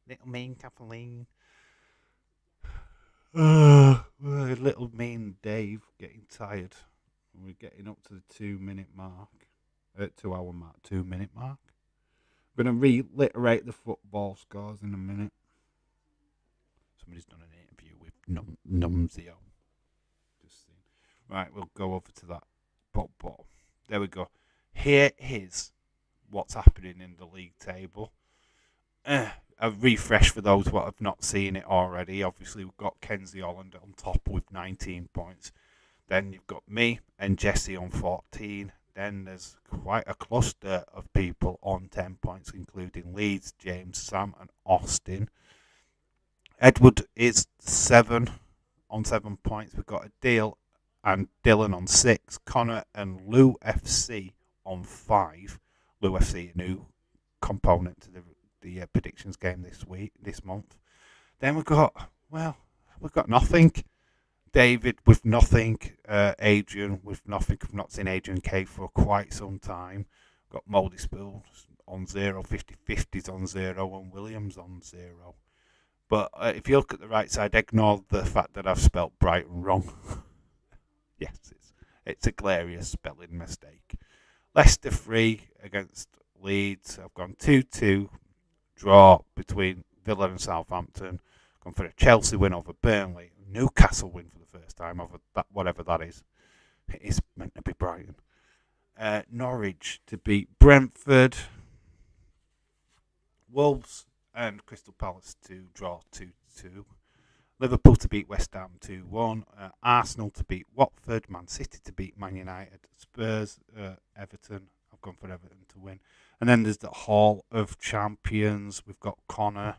Little Mean Kathleen. Little Mean Dave getting tired. We're getting up to the 2-minute mark. 2-hour mark, 2-minute mark. I'm going to reiterate the football scores in a minute. Somebody's done an interview with Numzio. Just seeing. Right, we'll go over to that. But there we go. Here is what's happening in the league table. A refresh for those who have not seen it already. Obviously, we've got Kenzie Holland on top with 19 points. Then you've got me and Jesse on 14. Then there's quite a cluster of people on 10 points, including Leeds, James, Sam, and Austin. Edward is 7 on 7 points. We've got Adil and Dylan on 6. Connor and Lou FC on 5. Lou FC, a new component to the predictions game this month. Then we've got nothing. David with nothing. Adrian with nothing. I've not seen Adrian K for quite some time. Got Moldy Spools on 0, 50-50s on 0, and Williams on 0. But if you look at the right side, ignore the fact that I've spelt Brighton wrong. Yes, it's a glorious spelling mistake. Leicester 3 against Leeds. I've gone 2-2. Draw between Villa and Southampton. Gone for a Chelsea win over Burnley. Newcastle win for the first time over that, whatever that is. It is meant to be Brighton. Norwich to beat Brentford. Wolves and Crystal Palace to draw 2-2. Liverpool to beat West Ham 2-1. Arsenal to beat Watford. Man City to beat Man United. Spurs, Everton. I've gone for Everton to win. And then there's the Hall of Champions. We've got Connor,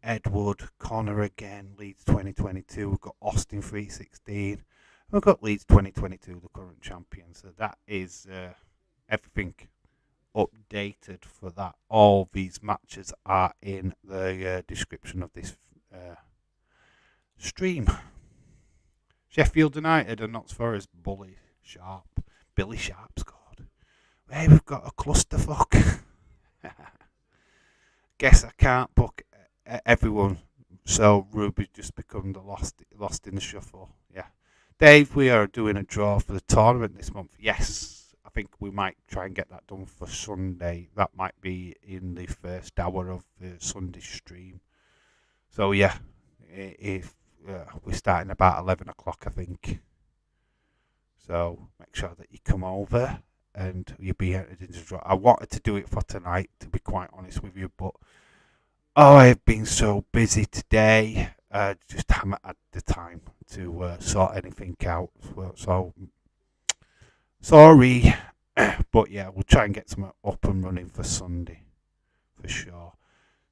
Edward, Connor again, Leeds 2022. We've got Austin 316. We've got Leeds 2022, the current champion. So that is everything updated for that. All these matches are in the description of this stream. Sheffield United and Notts Forest, Billy Sharp scored. Hey, we've got a clusterfuck. Guess I can't book everyone, so Ruby's just become the lost in the shuffle. Yeah, Dave, we are doing a draw for the tournament this month. Yes, I think we might try and get that done for Sunday. That might be in the first hour of the Sunday stream. So yeah, if we're starting about 11 o'clock, I think. So make sure that you come over and you'll be entered into the draw. I wanted to do it for tonight, to be quite honest with you, but I've been so busy today. Just haven't had the time to sort anything out. So sorry, but yeah, we'll try and get something up and running for Sunday, for sure.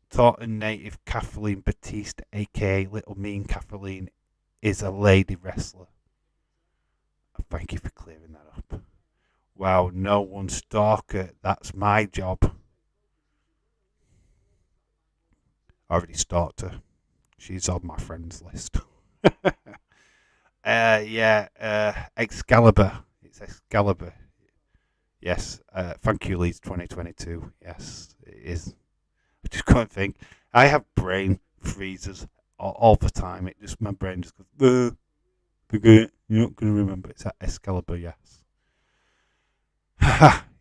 Taunton native Kathleen Batista, aka Little Mean Kathleen, is a lady wrestler. Thank you for clearing that up. Wow, no one stalker. That's my job. I already stalked her. She's on my friends list. Excalibur. It's Excalibur. Yes. Thank you, Leeds 2022. Yes, it is. I just can't think. I have brain freezes all the time. My brain just goes, forget it. You're not going to remember. It's at Excalibur, yes.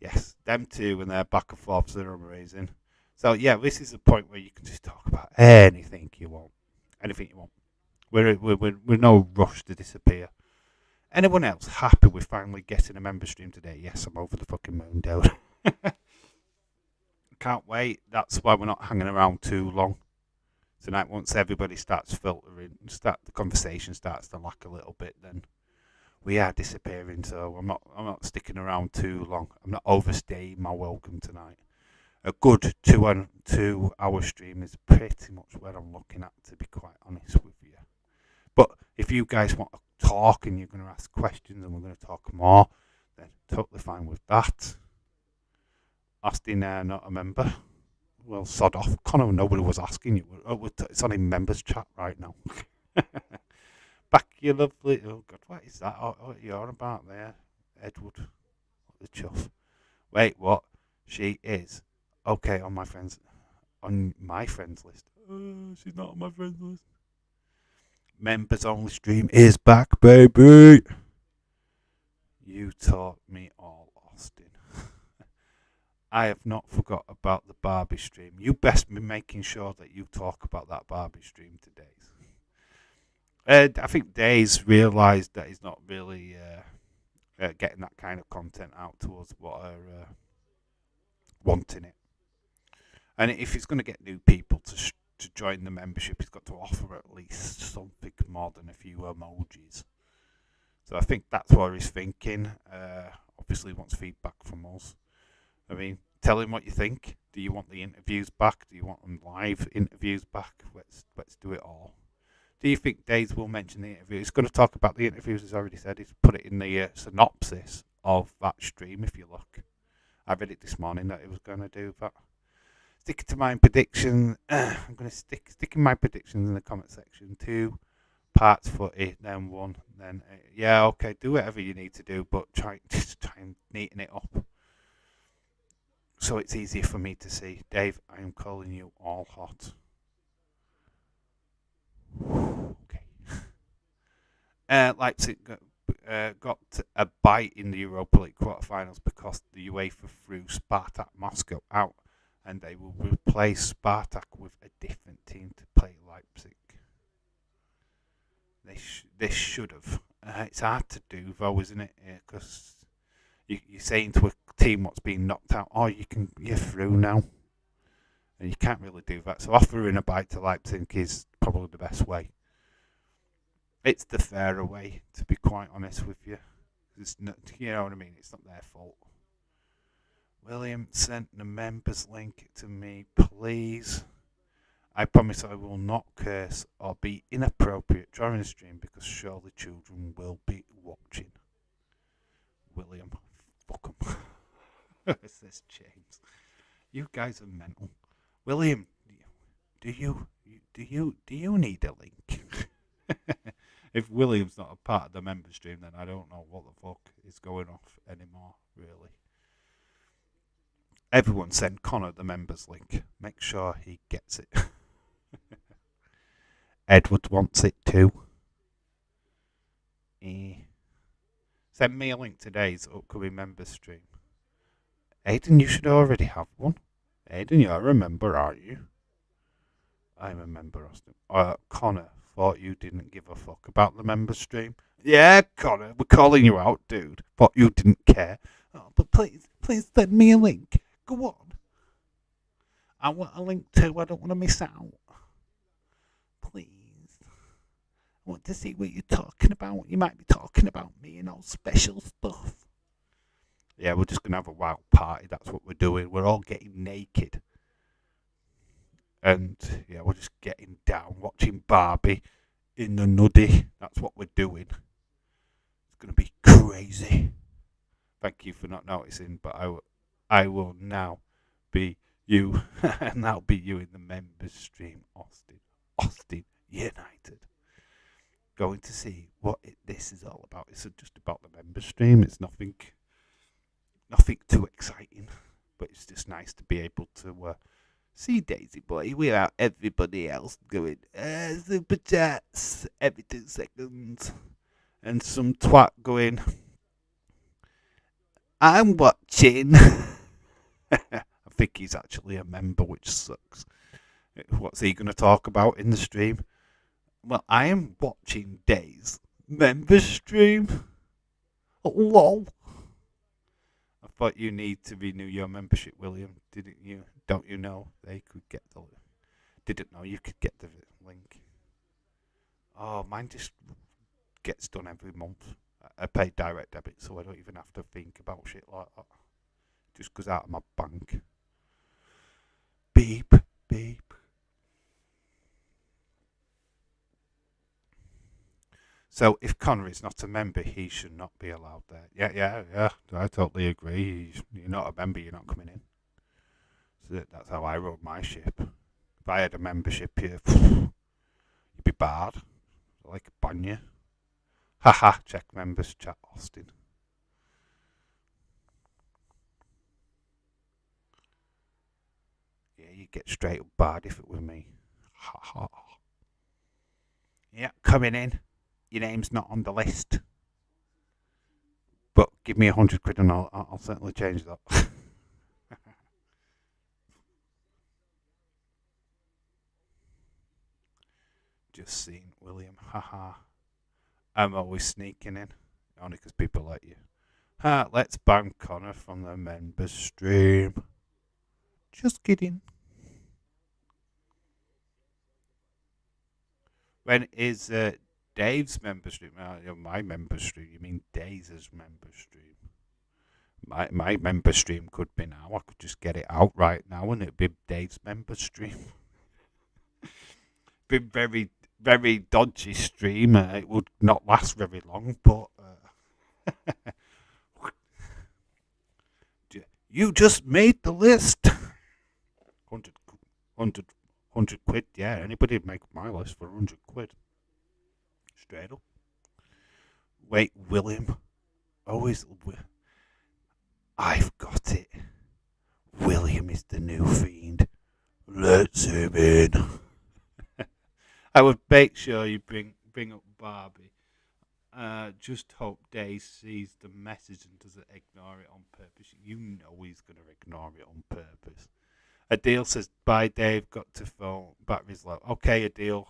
Yes, them two and their back and forths are amazing. So yeah, this is a point where you can just talk about anything you want. Anything you want. We're no rush to disappear. Anyone else happy with finally getting a member stream today? Yes, I'm over the fucking moon, dude. Can't wait. That's why we're not hanging around too long. tonight, once everybody starts filtering, the conversation starts to lack a little bit, then we are disappearing. So I'm not sticking around too long. I'm not overstaying my welcome tonight. A good 2 hour stream is pretty much where I'm looking at, to be quite honest with you. But if you guys want to talk and you're going to ask questions and we're going to talk more, then totally fine with that. Austin, not a member. Well, sod off. Connor, nobody was asking you. It's on in members chat right now. Back, you lovely. Oh, God, what is that? What you're about there, Edward? What the chuff? Wait, what? She is. Okay, on my friends list. She's not on my friends list. Members only stream is back, baby. You taught me all, Austin. I have not forgot about the Barbie stream. You best be making sure that you talk about that Barbie stream today. I think Days realised that he's not really getting that kind of content out to us what are wanting it. And if he's going to get new people to join the membership, he's got to offer at least something more than a few emojis. So I think that's what he's thinking. Obviously, he wants feedback from us. I mean, tell him what you think. Do you want the interviews back? Do you want them live interviews back? Let's do it all. Do you think Days will mention the interview? He's going to talk about the interviews, as I already said. He's put it in the synopsis of that stream, if you look. I read it this morning that he was going to do that. Stick to my prediction. I'm going to stick in my predictions in the comment section. 2 parts footy, then 1. Then yeah, okay, do whatever you need to do, but just try and neaten it up so it's easier for me to see. Dave, I am calling you all hot. Okay. Leipzig got a bite in the Europa League quarterfinals because the UEFA threw Spartak Moscow out, and they will replace Spartak with a different team to play Leipzig. They should have. It's hard to do though, isn't it? Because you're saying to a team what's been knocked out, oh, you're through now, and you can't really do that. So offering a bite to Leipzig is probably the best way. It's the fairer way, to be quite honest with you. It's not, you know what I mean? It's not their fault. William sent the members link to me, please. I promise I will not curse or be inappropriate during the stream because surely children will be watching. William, fuck 'em. Says James. You guys are mental. William, do you need a link? If William's not a part of the member stream, then I don't know what the fuck is going off anymore, really. Everyone send Connor the members link. Make sure he gets it. Edward wants it too. Send me a link to today's upcoming members stream. Aidan, you should already have one. Aidan, you're a member, are you? I'm a member, Austin. Connor, thought you didn't give a fuck about the members stream. Yeah, Connor, we're calling you out, dude. Thought you didn't care. Oh, but please send me a link. Go on. I want a link too. I don't want to miss out. Please. I want to see what you're talking about. You might be talking about me and all special stuff. Yeah, we're just going to have a wild party. That's what we're doing. We're all getting naked. And, yeah, we're just getting down, watching Barbie in the nuddy. That's what we're doing. It's going to be crazy. Thank you for not noticing, but I will now be you. And that'll be you in the members stream, Austin United. Going to see what this is all about. It's just about the members stream. It's nothing too exciting, but it's just nice to be able to see Daisy Boy without everybody else going super chats every 2 seconds, and some twat going, I'm watching. I think he's actually a member, which sucks. What's he going to talk about in the stream? Well, I am watching Days member stream. Lol. I thought you need to renew your membership, William. Didn't you? Don't you know they could get the Didn't know you could get the link. Oh, mine just gets done every month. I pay direct debit, so I don't even have to think about shit like that. Just goes out of my bank. Beep, beep. So if Connery's not a member, he should not be allowed there. Yeah. I totally agree. You're not a member, you're not coming in. So that's how I run my ship. If I had a membership here, you'd be barred. Like ban you. Haha, check members, chat Austin. Yeah, you get straight up barred if it were me. Haha. Yeah, coming in. Your name's not on the list. But give me 100 quid and I'll certainly change that. Just seen William. Haha. I'm always sneaking in. Only because people like you. Ha, let's ban Connor from the members stream. Just kidding. When is Dave's member stream? My member stream. You mean Daze's member stream? My member stream could be now. I could just get it out right now and it'd be Dave's member stream. Be very, very dodgy stream. It would not last very long, but you just made the list. 100 quid, yeah. Anybody would make my list for 100 quid. Straight up. Wait, William. Always. I've got it. William is the new fiend. Let's him in. I would make sure you bring up Barbie. Just hope Dave sees the message and doesn't ignore it on purpose. You know he's going to ignore it on purpose. Adil says, bye Dave, got to phone, battery's low. Okay Adil,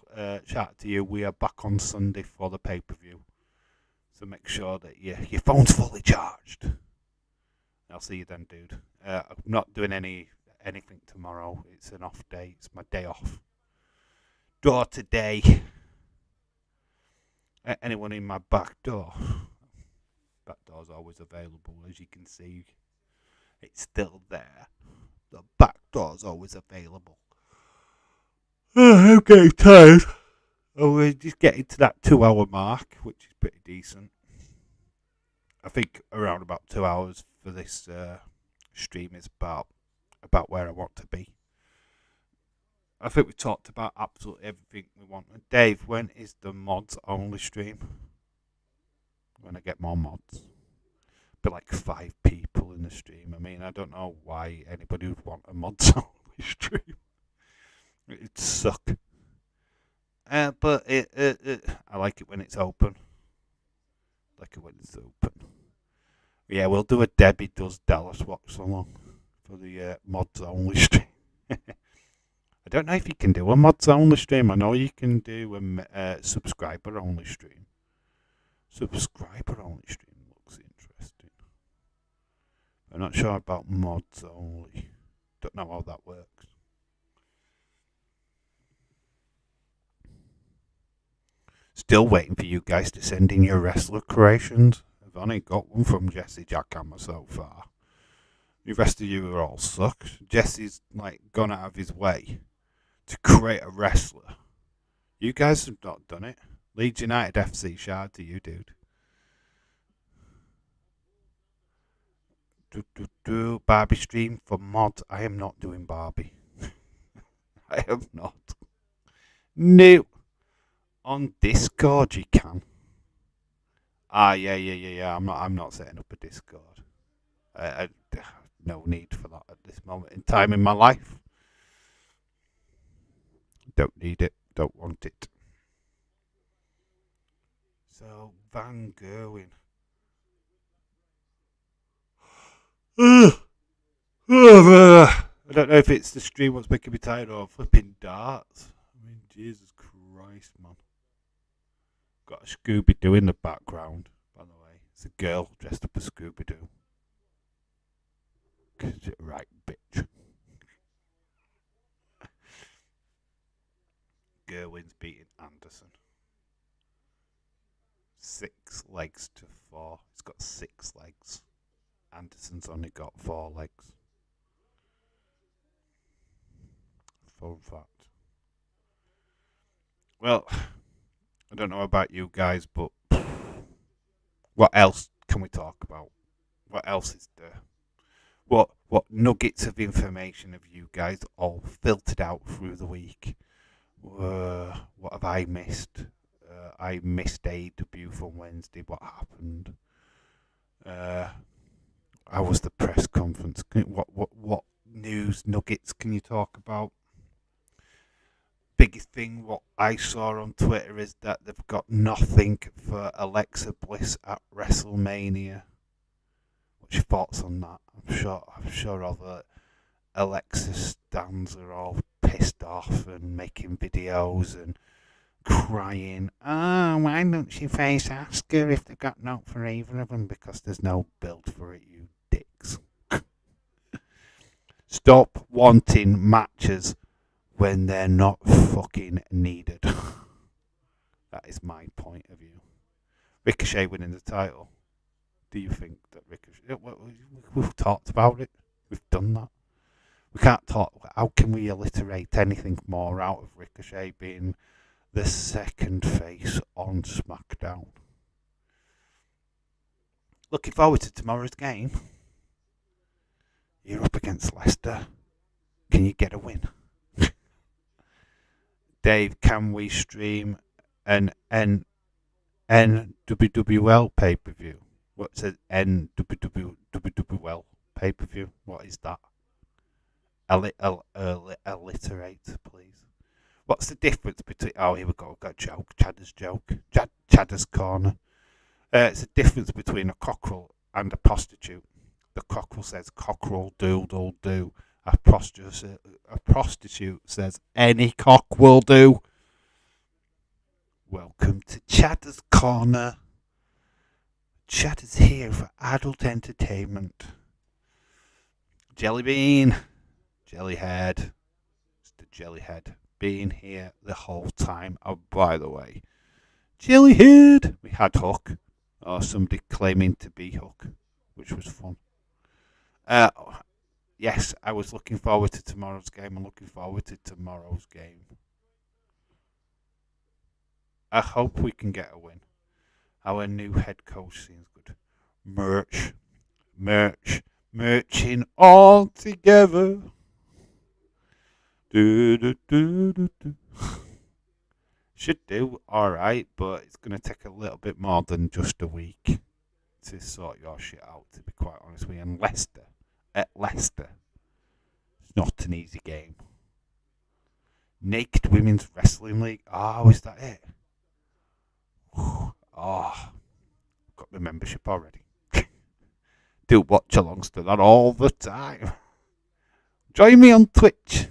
shout to you, we are back on Sunday for the pay-per-view. So make sure that your phone's fully charged. I'll see you then, dude. I'm not doing anything tomorrow. It's an off day. It's my day off. Door today. Anyone in my back door? Back door's always available, as you can see. It's still there. The back door's always available. Oh, I'm getting tired. Oh, we're just getting to that 2-hour mark, which is pretty decent. I think around about 2 hours for this stream is about where I want to be. I think we talked about absolutely everything we want. Dave, when is the mods only stream? When I get more mods. Be like 5 people in the stream. I mean, I don't know why anybody would want a mods only stream. It'd suck. But I like it when it's open. Yeah, we'll do a Debbie Does Dallas watch along for the mods only stream. I don't know if you can do a mods only stream. I know you can do a subscriber only stream. Subscriber only stream looks interesting. I'm not sure about mods only. Don't know how that works. Still waiting for you guys to send in your wrestler creations. I've only got one from Jesse Jackhammer so far. The rest of you are all sucks. Jesse's like gone out of his way to create a wrestler. You guys have not done it. Leeds United FC, shout out to you, dude. Barbie stream for mods. I am not doing Barbie. I am not. No. On Discord you can. Yeah. I'm not setting up a Discord. I no need for that at this moment in time in my life. Don't need it. Don't want it. So Van Gerwen. I don't know if it's the stream what's making me tired or flipping darts. I mean, Jesus Christ, man. Got a Scooby-Doo in the background, by the way. It's a girl dressed up as Scooby-Doo. Get it right, bitch. Gerwin's beating Anderson. 6 legs to 4. He's got 6 legs. Anderson's only got 4 legs. Fun fact. Well, I don't know about you guys, but what else can we talk about? What else is there? What nuggets of information have you guys all filtered out through the week? What have I missed? I missed AEW from Wednesday. What happened? How was the press conference? What news nuggets can you talk about? Biggest thing what I saw on Twitter is that they've got nothing for Alexa Bliss at WrestleMania. What's your thoughts on that? I'm sure all the Alexa stands are all pissed off and making videos and crying. Oh, why don't she face Asuka if they've got no for either of them? Because there's no build for it, you dicks. Stop wanting matches when they're not fucking needed. That is my point of view. Ricochet winning the title. Do you think that Ricochet... We've talked about it. We've done that. We can't talk... How can we alliterate anything more out of Ricochet being the second face on SmackDown? Looking forward to tomorrow's game. You're up against Leicester. Can you get a win? Dave, can we stream an NWWL pay-per-view? What says NWWL pay-per-view? What is that? Alliterate, please. What's the difference between... Oh, here we go. We've got a joke. Chadder's joke. Chadder's corner. It's a difference between a cockerel and a prostitute. The cockerel says, cockerel doodle do. A prostitute says, any cock will do. Welcome to Chadder's Corner. Chadder's here for adult entertainment. Jellybean, Jellyhead, Mr. Jellyhead, being here the whole time. Oh, by the way, Jellyhead. We had Hook, or somebody claiming to be Hook, which was fun. Yes, I was looking forward to tomorrow's game. I'm looking forward to tomorrow's game. I hope we can get a win. Our new head coach seems good. Merching all together. Should do alright, but it's going to take a little bit more than just a week to sort your shit out, to be quite honest with you. And Leicester, it's not an easy game. Naked Women's Wrestling League. Oh, is that it? Oh, got the membership already. Do watch alongs to that all the time. Join me on Twitch.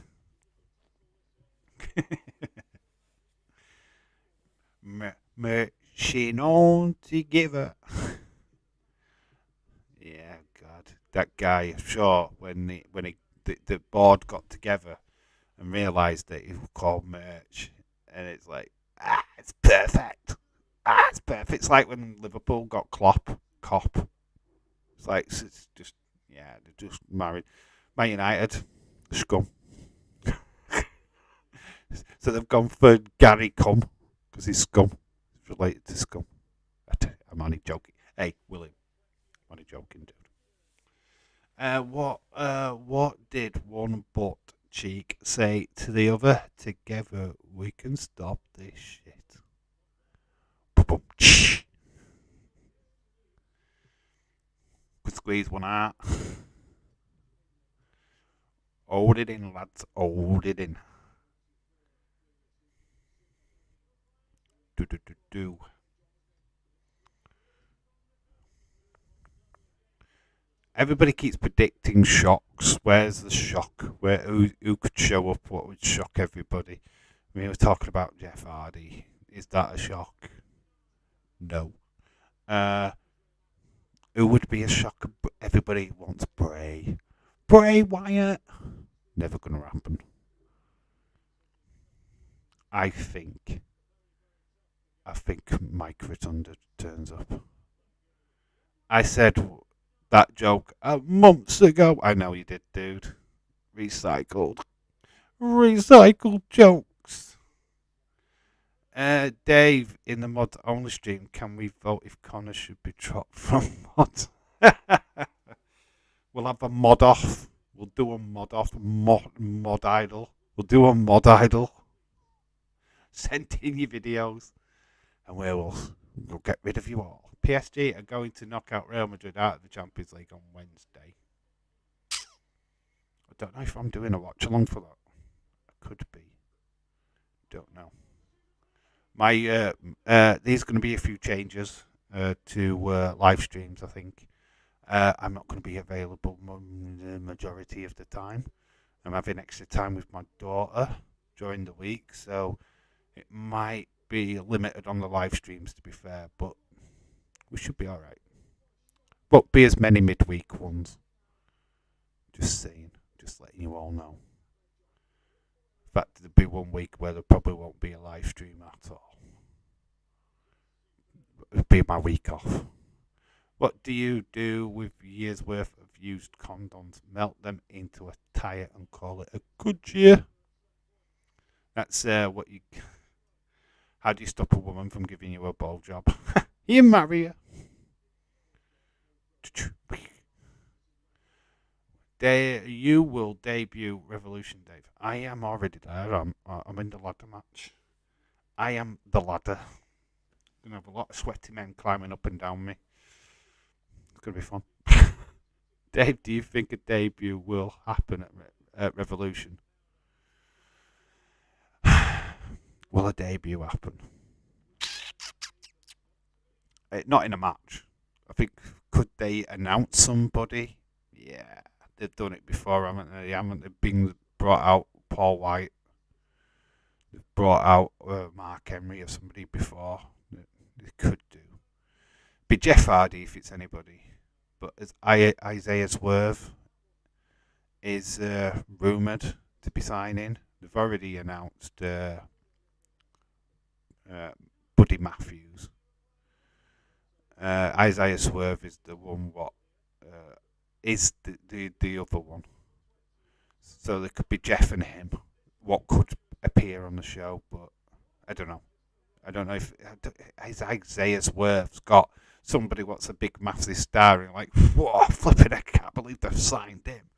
Merching on together. Yeah, God, that guy. I'm sure when the board got together and realised that it was called merch, and it's like, it's perfect. It's perfect. It's like when Liverpool got Cop. It's like, it's just, yeah, they're just married. Man United, scum. So they've gone for Gary Cum, because he's scum. He's related to scum. I'm only joking. Hey, William. I'm only joking, dude. What did one butt cheek say to the other? Together we can stop this shit. Could squeeze one out. Hold it in, lads. Hold it in. Do. Everybody keeps predicting shocks. Where's the shock? Who could show up? What would shock everybody? I mean, we're talking about Jeff Hardy. Is that a shock? No. Who would be a shock? Everybody wants Bray. Bray Wyatt. Never gonna happen. I think Mike Rotunda turns up. I said that joke months ago. I know you did, dude. Recycled jokes. Dave, in the mod only stream, can we vote if Connor should be dropped from mod? We'll have a mod off. We'll do a mod off. Mod idle. We'll do a mod idle. Send in your videos, and we'll get rid of you all. PSG are going to knock out Real Madrid out of the Champions League on Wednesday. I don't know if I'm doing a watch along for that. I could be. Don't know. There's going to be a few changes to live streams, I think. I'm not going to be available the majority of the time. I'm having extra time with my daughter during the week, so it might be limited on the live streams, to be fair, but we should be alright. Won't be as many midweek ones. Just saying, just letting you all know. In fact, there'll be 1 week where there probably won't be a live stream at all. It'll be my week off. What do you do with years worth of used condoms? Melt them into a tyre and call it a good year. That's what you. How do you stop a woman from giving you a blowjob? You marry her. You will debut Revolution, Dave. I am already there. I'm in the ladder match. I am the ladder. I'm going to have a lot of sweaty men climbing up and down me. It's going to be fun. Dave, do you think a debut will happen at Revolution? Will a debut happen? Not in a match. I think, could they announce somebody? Yeah, they've done it before, haven't they? Haven't they been brought out Paul White? They've brought out Mark Henry or somebody before. They could do. Be Jeff Hardy if it's anybody. But as Isaiah Swerve is rumoured to be signing, they've already announced Buddy Matthews. Isaiah Swerve is the one is the other one. So there could be Jeff and him. What could appear on the show, but I don't know. I don't know if Isaiah Swerve's got somebody what's a big massive star and like, whoa, flipping, I can't believe they've signed him.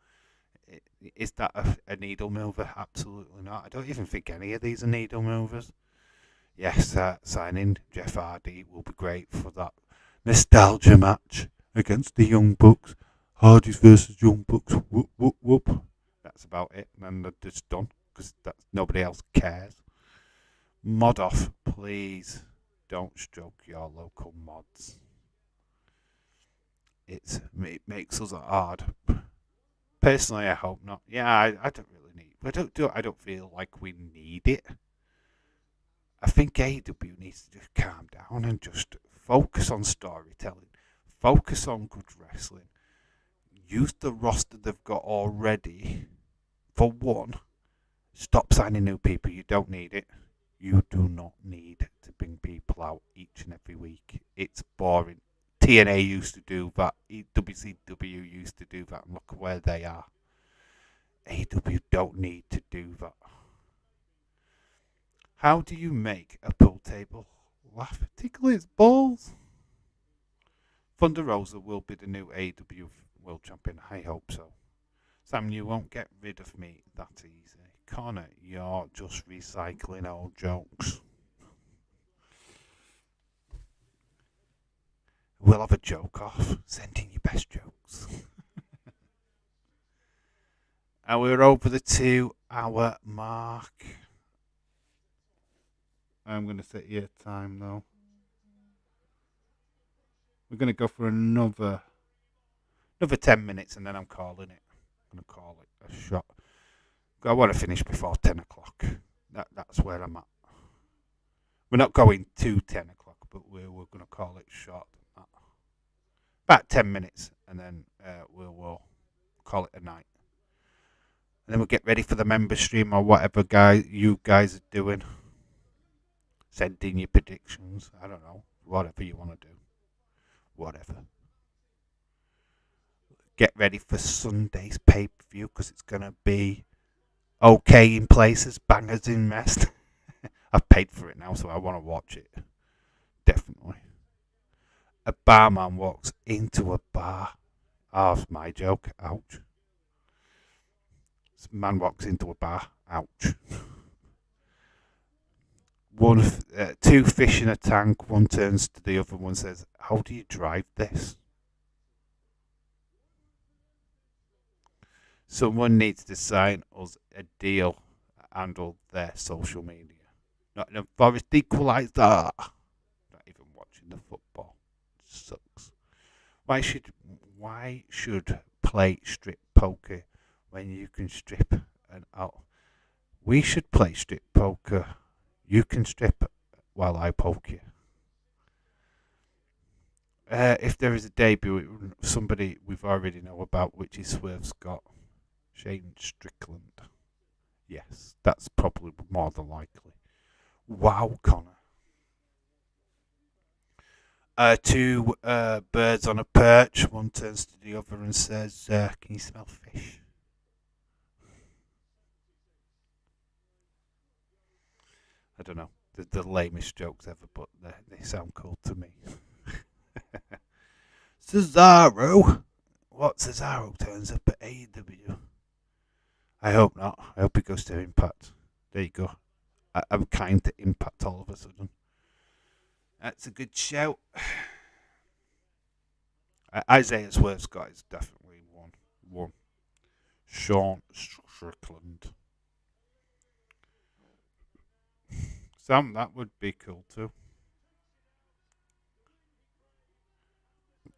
Is that a needle mover? Absolutely not. I don't even think any of these are needle movers. Yes, signing Jeff Hardy will be great for that nostalgia match against the Young Bucks. Hardys versus Young Bucks. Whoop, whoop, whoop. That's about it. And then they're just done because nobody else cares. Mod off, please. Don't stroke your local mods. It makes us hard. Personally, I hope not. Yeah, I don't really need. I don't feel like we need it. I think AEW needs to just calm down and just focus on storytelling, focus on good wrestling, use the roster they've got already. For one, stop signing new people. You don't need it. You do not need to bring people out each and every week. It's boring. TNA used to do that. WCW used to do that. And look where they are. AEW don't need to do that. How do you make a pool table laugh? Tickle its balls. Thunder Rosa will be the new AEW World Champion. I hope so. Sam, you won't get rid of me that easy. Connor, you're just recycling old jokes. We'll have a joke off. Send in your best jokes. And we're over the 2 hour mark. I'm going to set your time though. We're going to go for another 10 minutes and then I'm calling it. I'm going to call it a shot. I want to finish before 10 o'clock. That's where I'm at. We're not going to 10 o'clock, but we're going to call it short. About 10 minutes and then we'll call it a night. And then we'll get ready for the member stream or whatever you guys are doing. Send in your predictions. I don't know. Whatever you want to do. Whatever. Get ready for Sunday's pay-per-view because it's going to be okay in places, bangers in rest. I've paid for it now, so I want to watch it. Definitely. A barman walks into a bar. Oh, it's my joke. Ouch. This man walks into a bar. Ouch. Two fish in a tank. One turns to the other one and says, "How do you drive this?" Someone needs to sign us a deal and handle their social media. Nottingham Forest equalised. Not even watching the football. It sucks. Why should play strip poker when you can strip and out? We should play strip poker. You can strip while I poke you. If there is a debut, somebody we've already know about, which is Swerve Scott, Shane Strickland. Yes, that's probably more than likely. Wow, Connor. Two birds on a perch. One turns to the other and says, "Can you smell fish?" I don't know. They're the lamest jokes ever, but they sound cool to me. Cesaro. What? Cesaro turns up at AEW? I hope not. I hope he goes to Impact. There you go. I'm kind to Impact all of a sudden. That's a good shout. Isaiah Swerve Scott is definitely one. Sean Strickland. Sam, that would be cool too.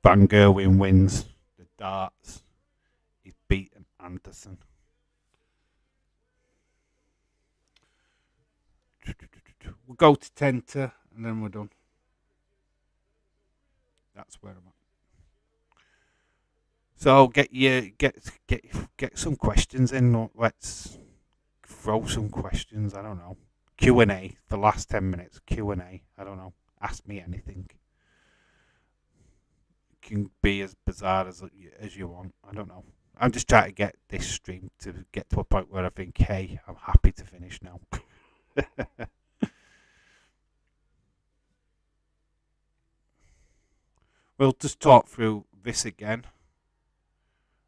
Van Gerwen wins the darts. He's beaten Anderson. We'll go to Tenta and then we're done. That's where I'm at. So get some questions in. Let's throw some questions. I don't know. Q&A for the last 10 minutes. Q&A. I don't know. Ask me anything. It can be as bizarre as you want. I don't know. I'm just trying to get this stream to get to a point where I think, hey, I'm happy to finish now. We'll just talk through this again.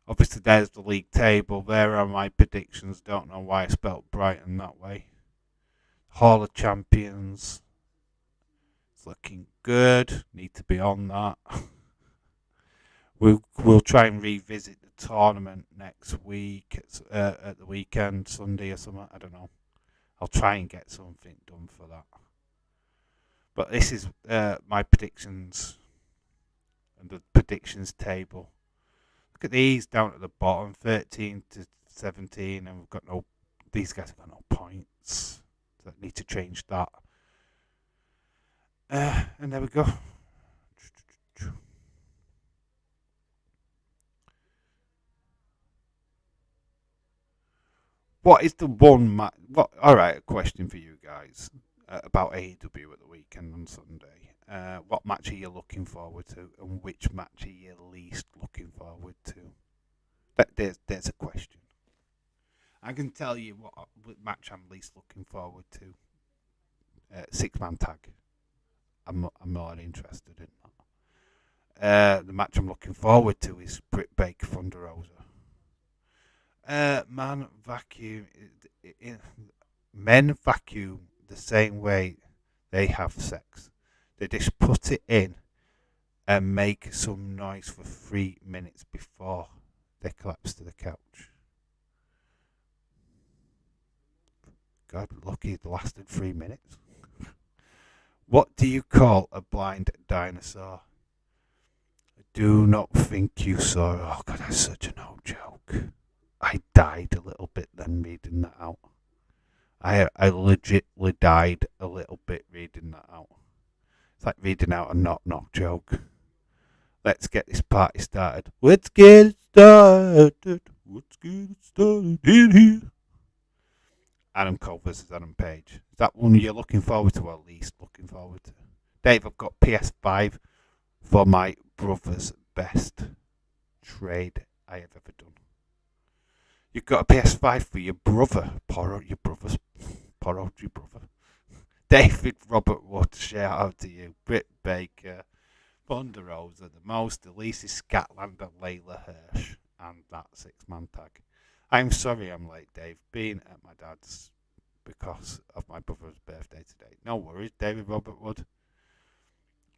Obviously, there's the league table. There are my predictions. Don't know why I spelt Brighton that way. Hall of Champions. It's looking good. Need to be on that. We'll try and revisit the tournament next week at the weekend, Sunday or something. I don't know. I'll try and get something done for that. But this is my predictions and the predictions table. Look at these down at the bottom, 13 to 17, and these guys have got no points. So I need to change that. And there we go. What is the one match? Alright, a question for you guys about AEW at the weekend on Sunday. What match are you looking forward to, and which match are you least looking forward to? There's a question. I can tell you what match I'm least looking forward to. 6-man tag. I'm not interested in that. The match I'm looking forward to is Britt Baker Thunder Rosa. Men vacuum the same way they have sex. They just put it in and make some noise for 3 minutes before they collapse to the couch. God, lucky it lasted 3 minutes. What do you call a blind dinosaur? I do not think you saw. Oh God, that's such an old joke. I died a little bit then reading that out. I legitimately died a little bit reading that out. It's like reading out a knock-knock joke. Let's get this party started. Let's get it started. Let's get it started in here. Adam Cole versus Adam Page. Is that one you're looking forward to, or at least looking forward to? Dave, I've got PS5 for my brother's best trade I have ever done. You've got a PS5 for your brother. Poor old your brother. David Robert Wood, shout out to you. Britt Baker, Thunder Rosa, the most, Elise Scatlander, LEYLA, HIRSCH, and that 6-man tag. I'm sorry I'm late, Dave. Being at my dad's because of my brother's birthday today. No worries, David Robert Wood.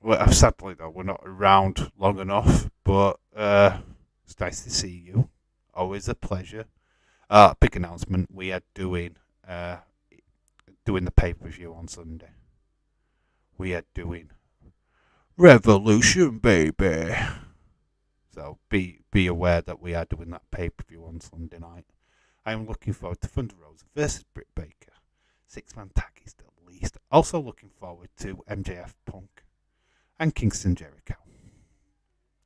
Well, sadly though, we're not around long enough, but it's nice to see you. Always a pleasure. Big announcement: we are doing the pay-per-view on Sunday. We are doing Revolution, baby. So be aware that we are doing that pay-per-view on Sunday night. I am looking forward to Thunder Rosa versus Britt Baker. 6-man tag is the least. Also looking forward to MJF Punk and Kingston Jericho.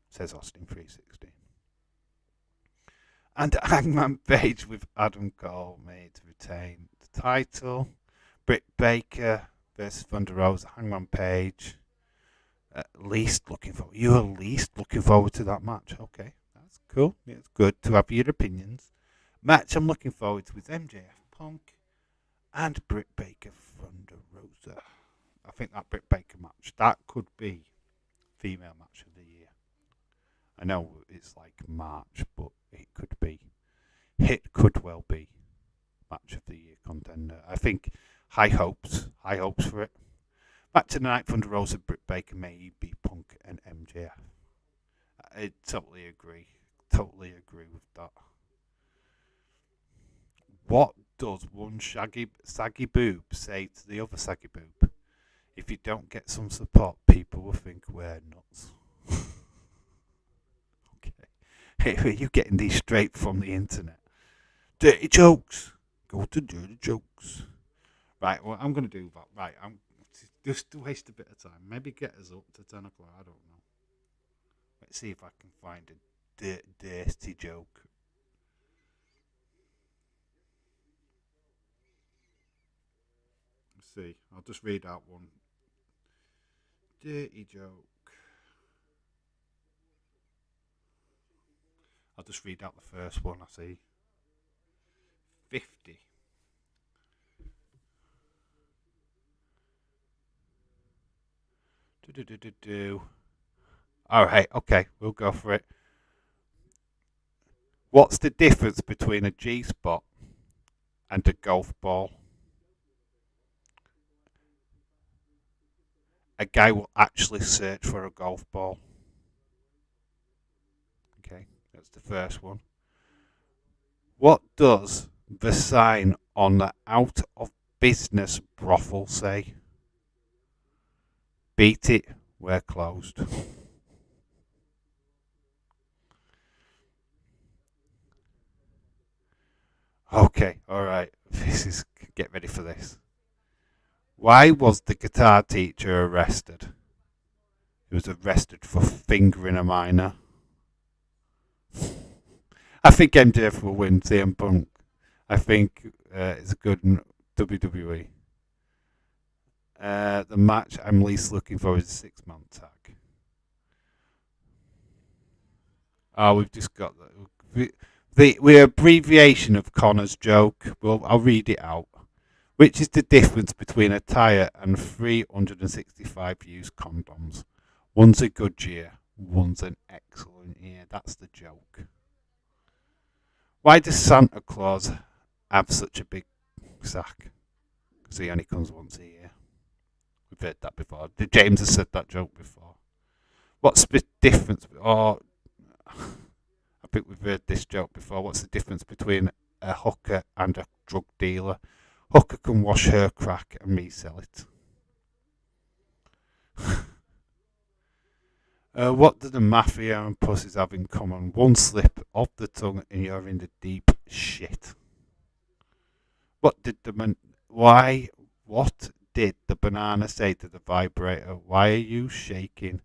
Says Austin 316. And Hangman Page with Adam Cole made to retain the title. Britt Baker versus Thunder Rosa. Hangman Page. You're least looking forward to that match. Okay, that's cool. It's good to have your opinions. Match I'm looking forward to with MJF Punk and Britt Baker Thunder Rosa. I think that Britt Baker match, that could be female match of the year. I know it's like March, but it could well be match of the year contender. I think high hopes for it. Match of the night, Thunder Rosa, Britt Baker, maybe Punk and MJF. I totally agree with that. What does one saggy boob say to the other saggy boob? If you don't get some support, people will think we're nuts. Okay. Hey, are you getting these straight from the internet? Dirty jokes. Go to dirty jokes. Right, well, I'm going to do that. Right, I'm just to waste a bit of time. Maybe get us up to 10 o'clock. I don't know. Let's see if I can find a dirty joke. Let's see. I'll just read out one. Dirty joke. I'll just read out the first one. I see. 50. Alright, okay, we'll go for it. What's the difference between a G-spot and a golf ball? A guy will actually search for a golf ball. Okay, that's the first one. What does the sign on the out of business brothel say? Beat it, we're closed. Okay, alright. Get ready for this. Why was the guitar teacher arrested? He was arrested for fingering a minor. I think MJF will win CM Punk. I think it's a good WWE. The match I'm least looking for is a 6-man tag. Oh, we've just got the abbreviation of Connor's joke. Well, I'll read it out. Which is the difference between a tyre and 365 used condoms? One's a good year, one's an excellent year. That's the joke. Why does Santa Claus have such a big sack? Because he only comes once a year. We've heard that before. James has said that joke before. What's the difference? I think we've heard this joke before. What's the difference between a hooker and a drug dealer? Hooker can wash her crack and resell it. What do the mafia and pussies have in common? One slip of the tongue and you're in the deep shit. What did the banana say to the vibrator? Why are you shaking?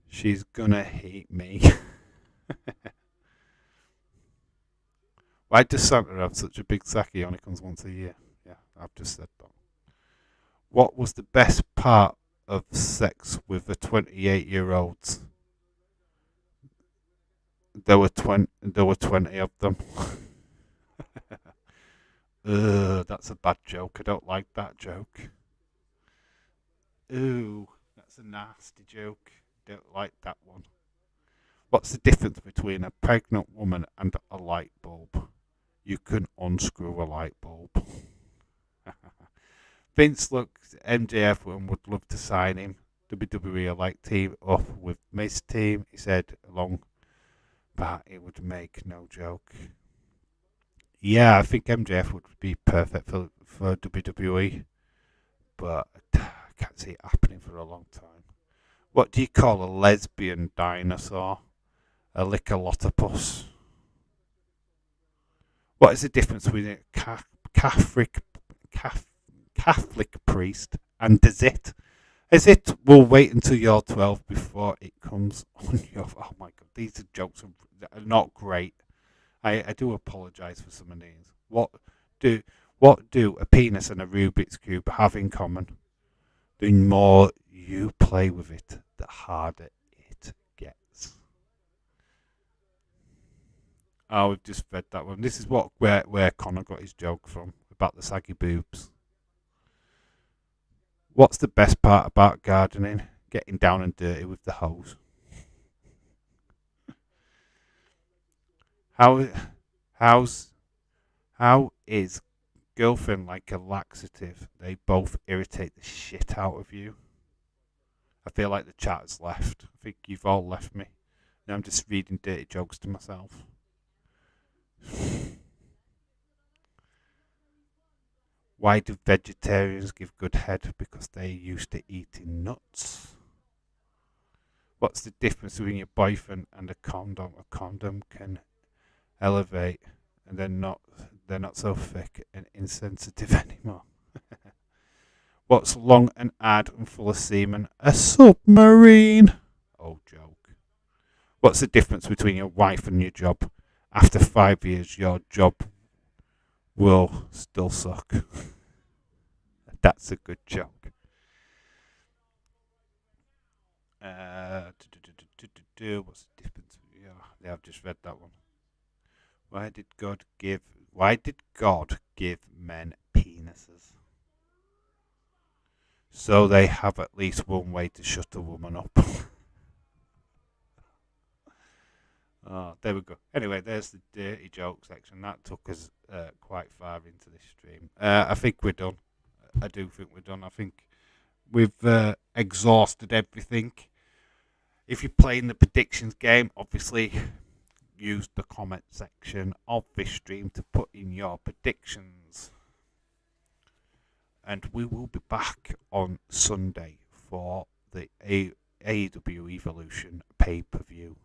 She's gonna hate me. Why does Santa have such a big sack? He only comes once a year. Yeah, I've just said that. What was the best part of sex with the 28-year-olds? There were 20 of them. Ugh, that's a bad joke. I don't like that joke. Ooh, that's a nasty joke. Don't like that one. What's the difference between a pregnant woman and a light bulb? You can unscrew a light bulb. Vince looks MJF and would love to sign him. WWE are like team up with Miz team. He said along that it would make no joke. Yeah, I think MJF would be perfect for WWE, but I can't see it happening for a long time. What do you call a lesbian dinosaur? A lickalotopus. What is the difference between a Catholic priest and a zit? A zit will wait until you're 12 before it comes on your... Oh my god, these jokes are not great. I do apologise for some of these. What do a penis and a Rubik's Cube have in common? The more you play with it, the harder it gets. Oh, we've just read that one. This is where Connor got his joke from, about the saggy boobs. What's the best part about gardening? Getting down and dirty with the hose. How is girlfriend like a laxative? They both irritate the shit out of you. I feel like the chat has left. I think you've all left me. Now I'm just reading dirty jokes to myself. Why do vegetarians give good head? Because they're used to eating nuts. What's the difference between your boyfriend and a condom? A condom can elevate, and they're not so thick and insensitive anymore. What's long and hard and full of semen? A submarine. Oh, joke. What's the difference between your wife and your job? After 5 years, your job will still suck. That's a good joke. What's the difference? Yeah, I've just read that one. Why did God give men penises? So they have at least one way to shut a woman up. Oh, there we go. Anyway, there's the dirty joke section. That took us quite far into this stream. I think we're done. I do think we're done. I think we've exhausted everything. If you're playing the predictions game, obviously use the comment section of this stream to put in your predictions. And we will be back on Sunday for the AEW Evolution pay-per-view,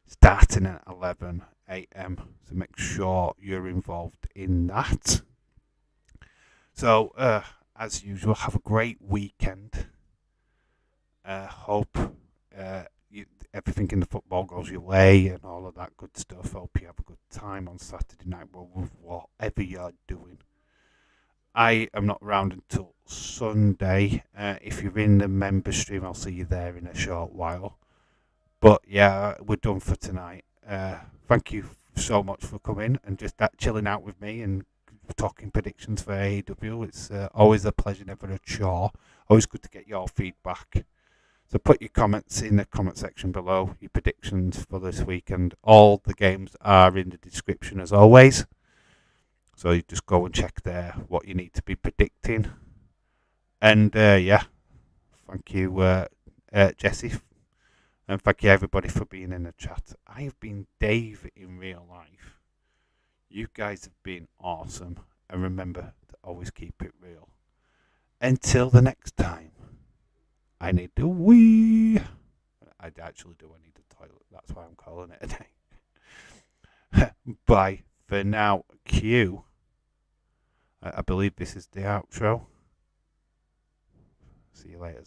starting at 11 a.m. So make sure you're involved in that. So, as usual, have a great weekend. Hope everything in the football goes your way and all of that good stuff. Hope you have a good time on Saturday night with whatever you're doing. I am not around until Sunday. If you're in the member stream, I'll see you there in a short while. But yeah, we're done for tonight. Thank you so much for coming and just chilling out with me and talking predictions for AEW. It's always a pleasure, never a chore. Always good to get your feedback. So put your comments in the comment section below, your predictions for this weekend. All the games are in the description as always. So you just go and check there what you need to be predicting. And yeah, thank you, Jesse. And thank you everybody for being in the chat. I have been Dave in real life. You guys have been awesome. And remember to always keep it real. Until the next time, I need to wee. I actually do. I need a toilet. That's why I'm calling it a day. Bye for now. Q. I believe this is the outro. See you later.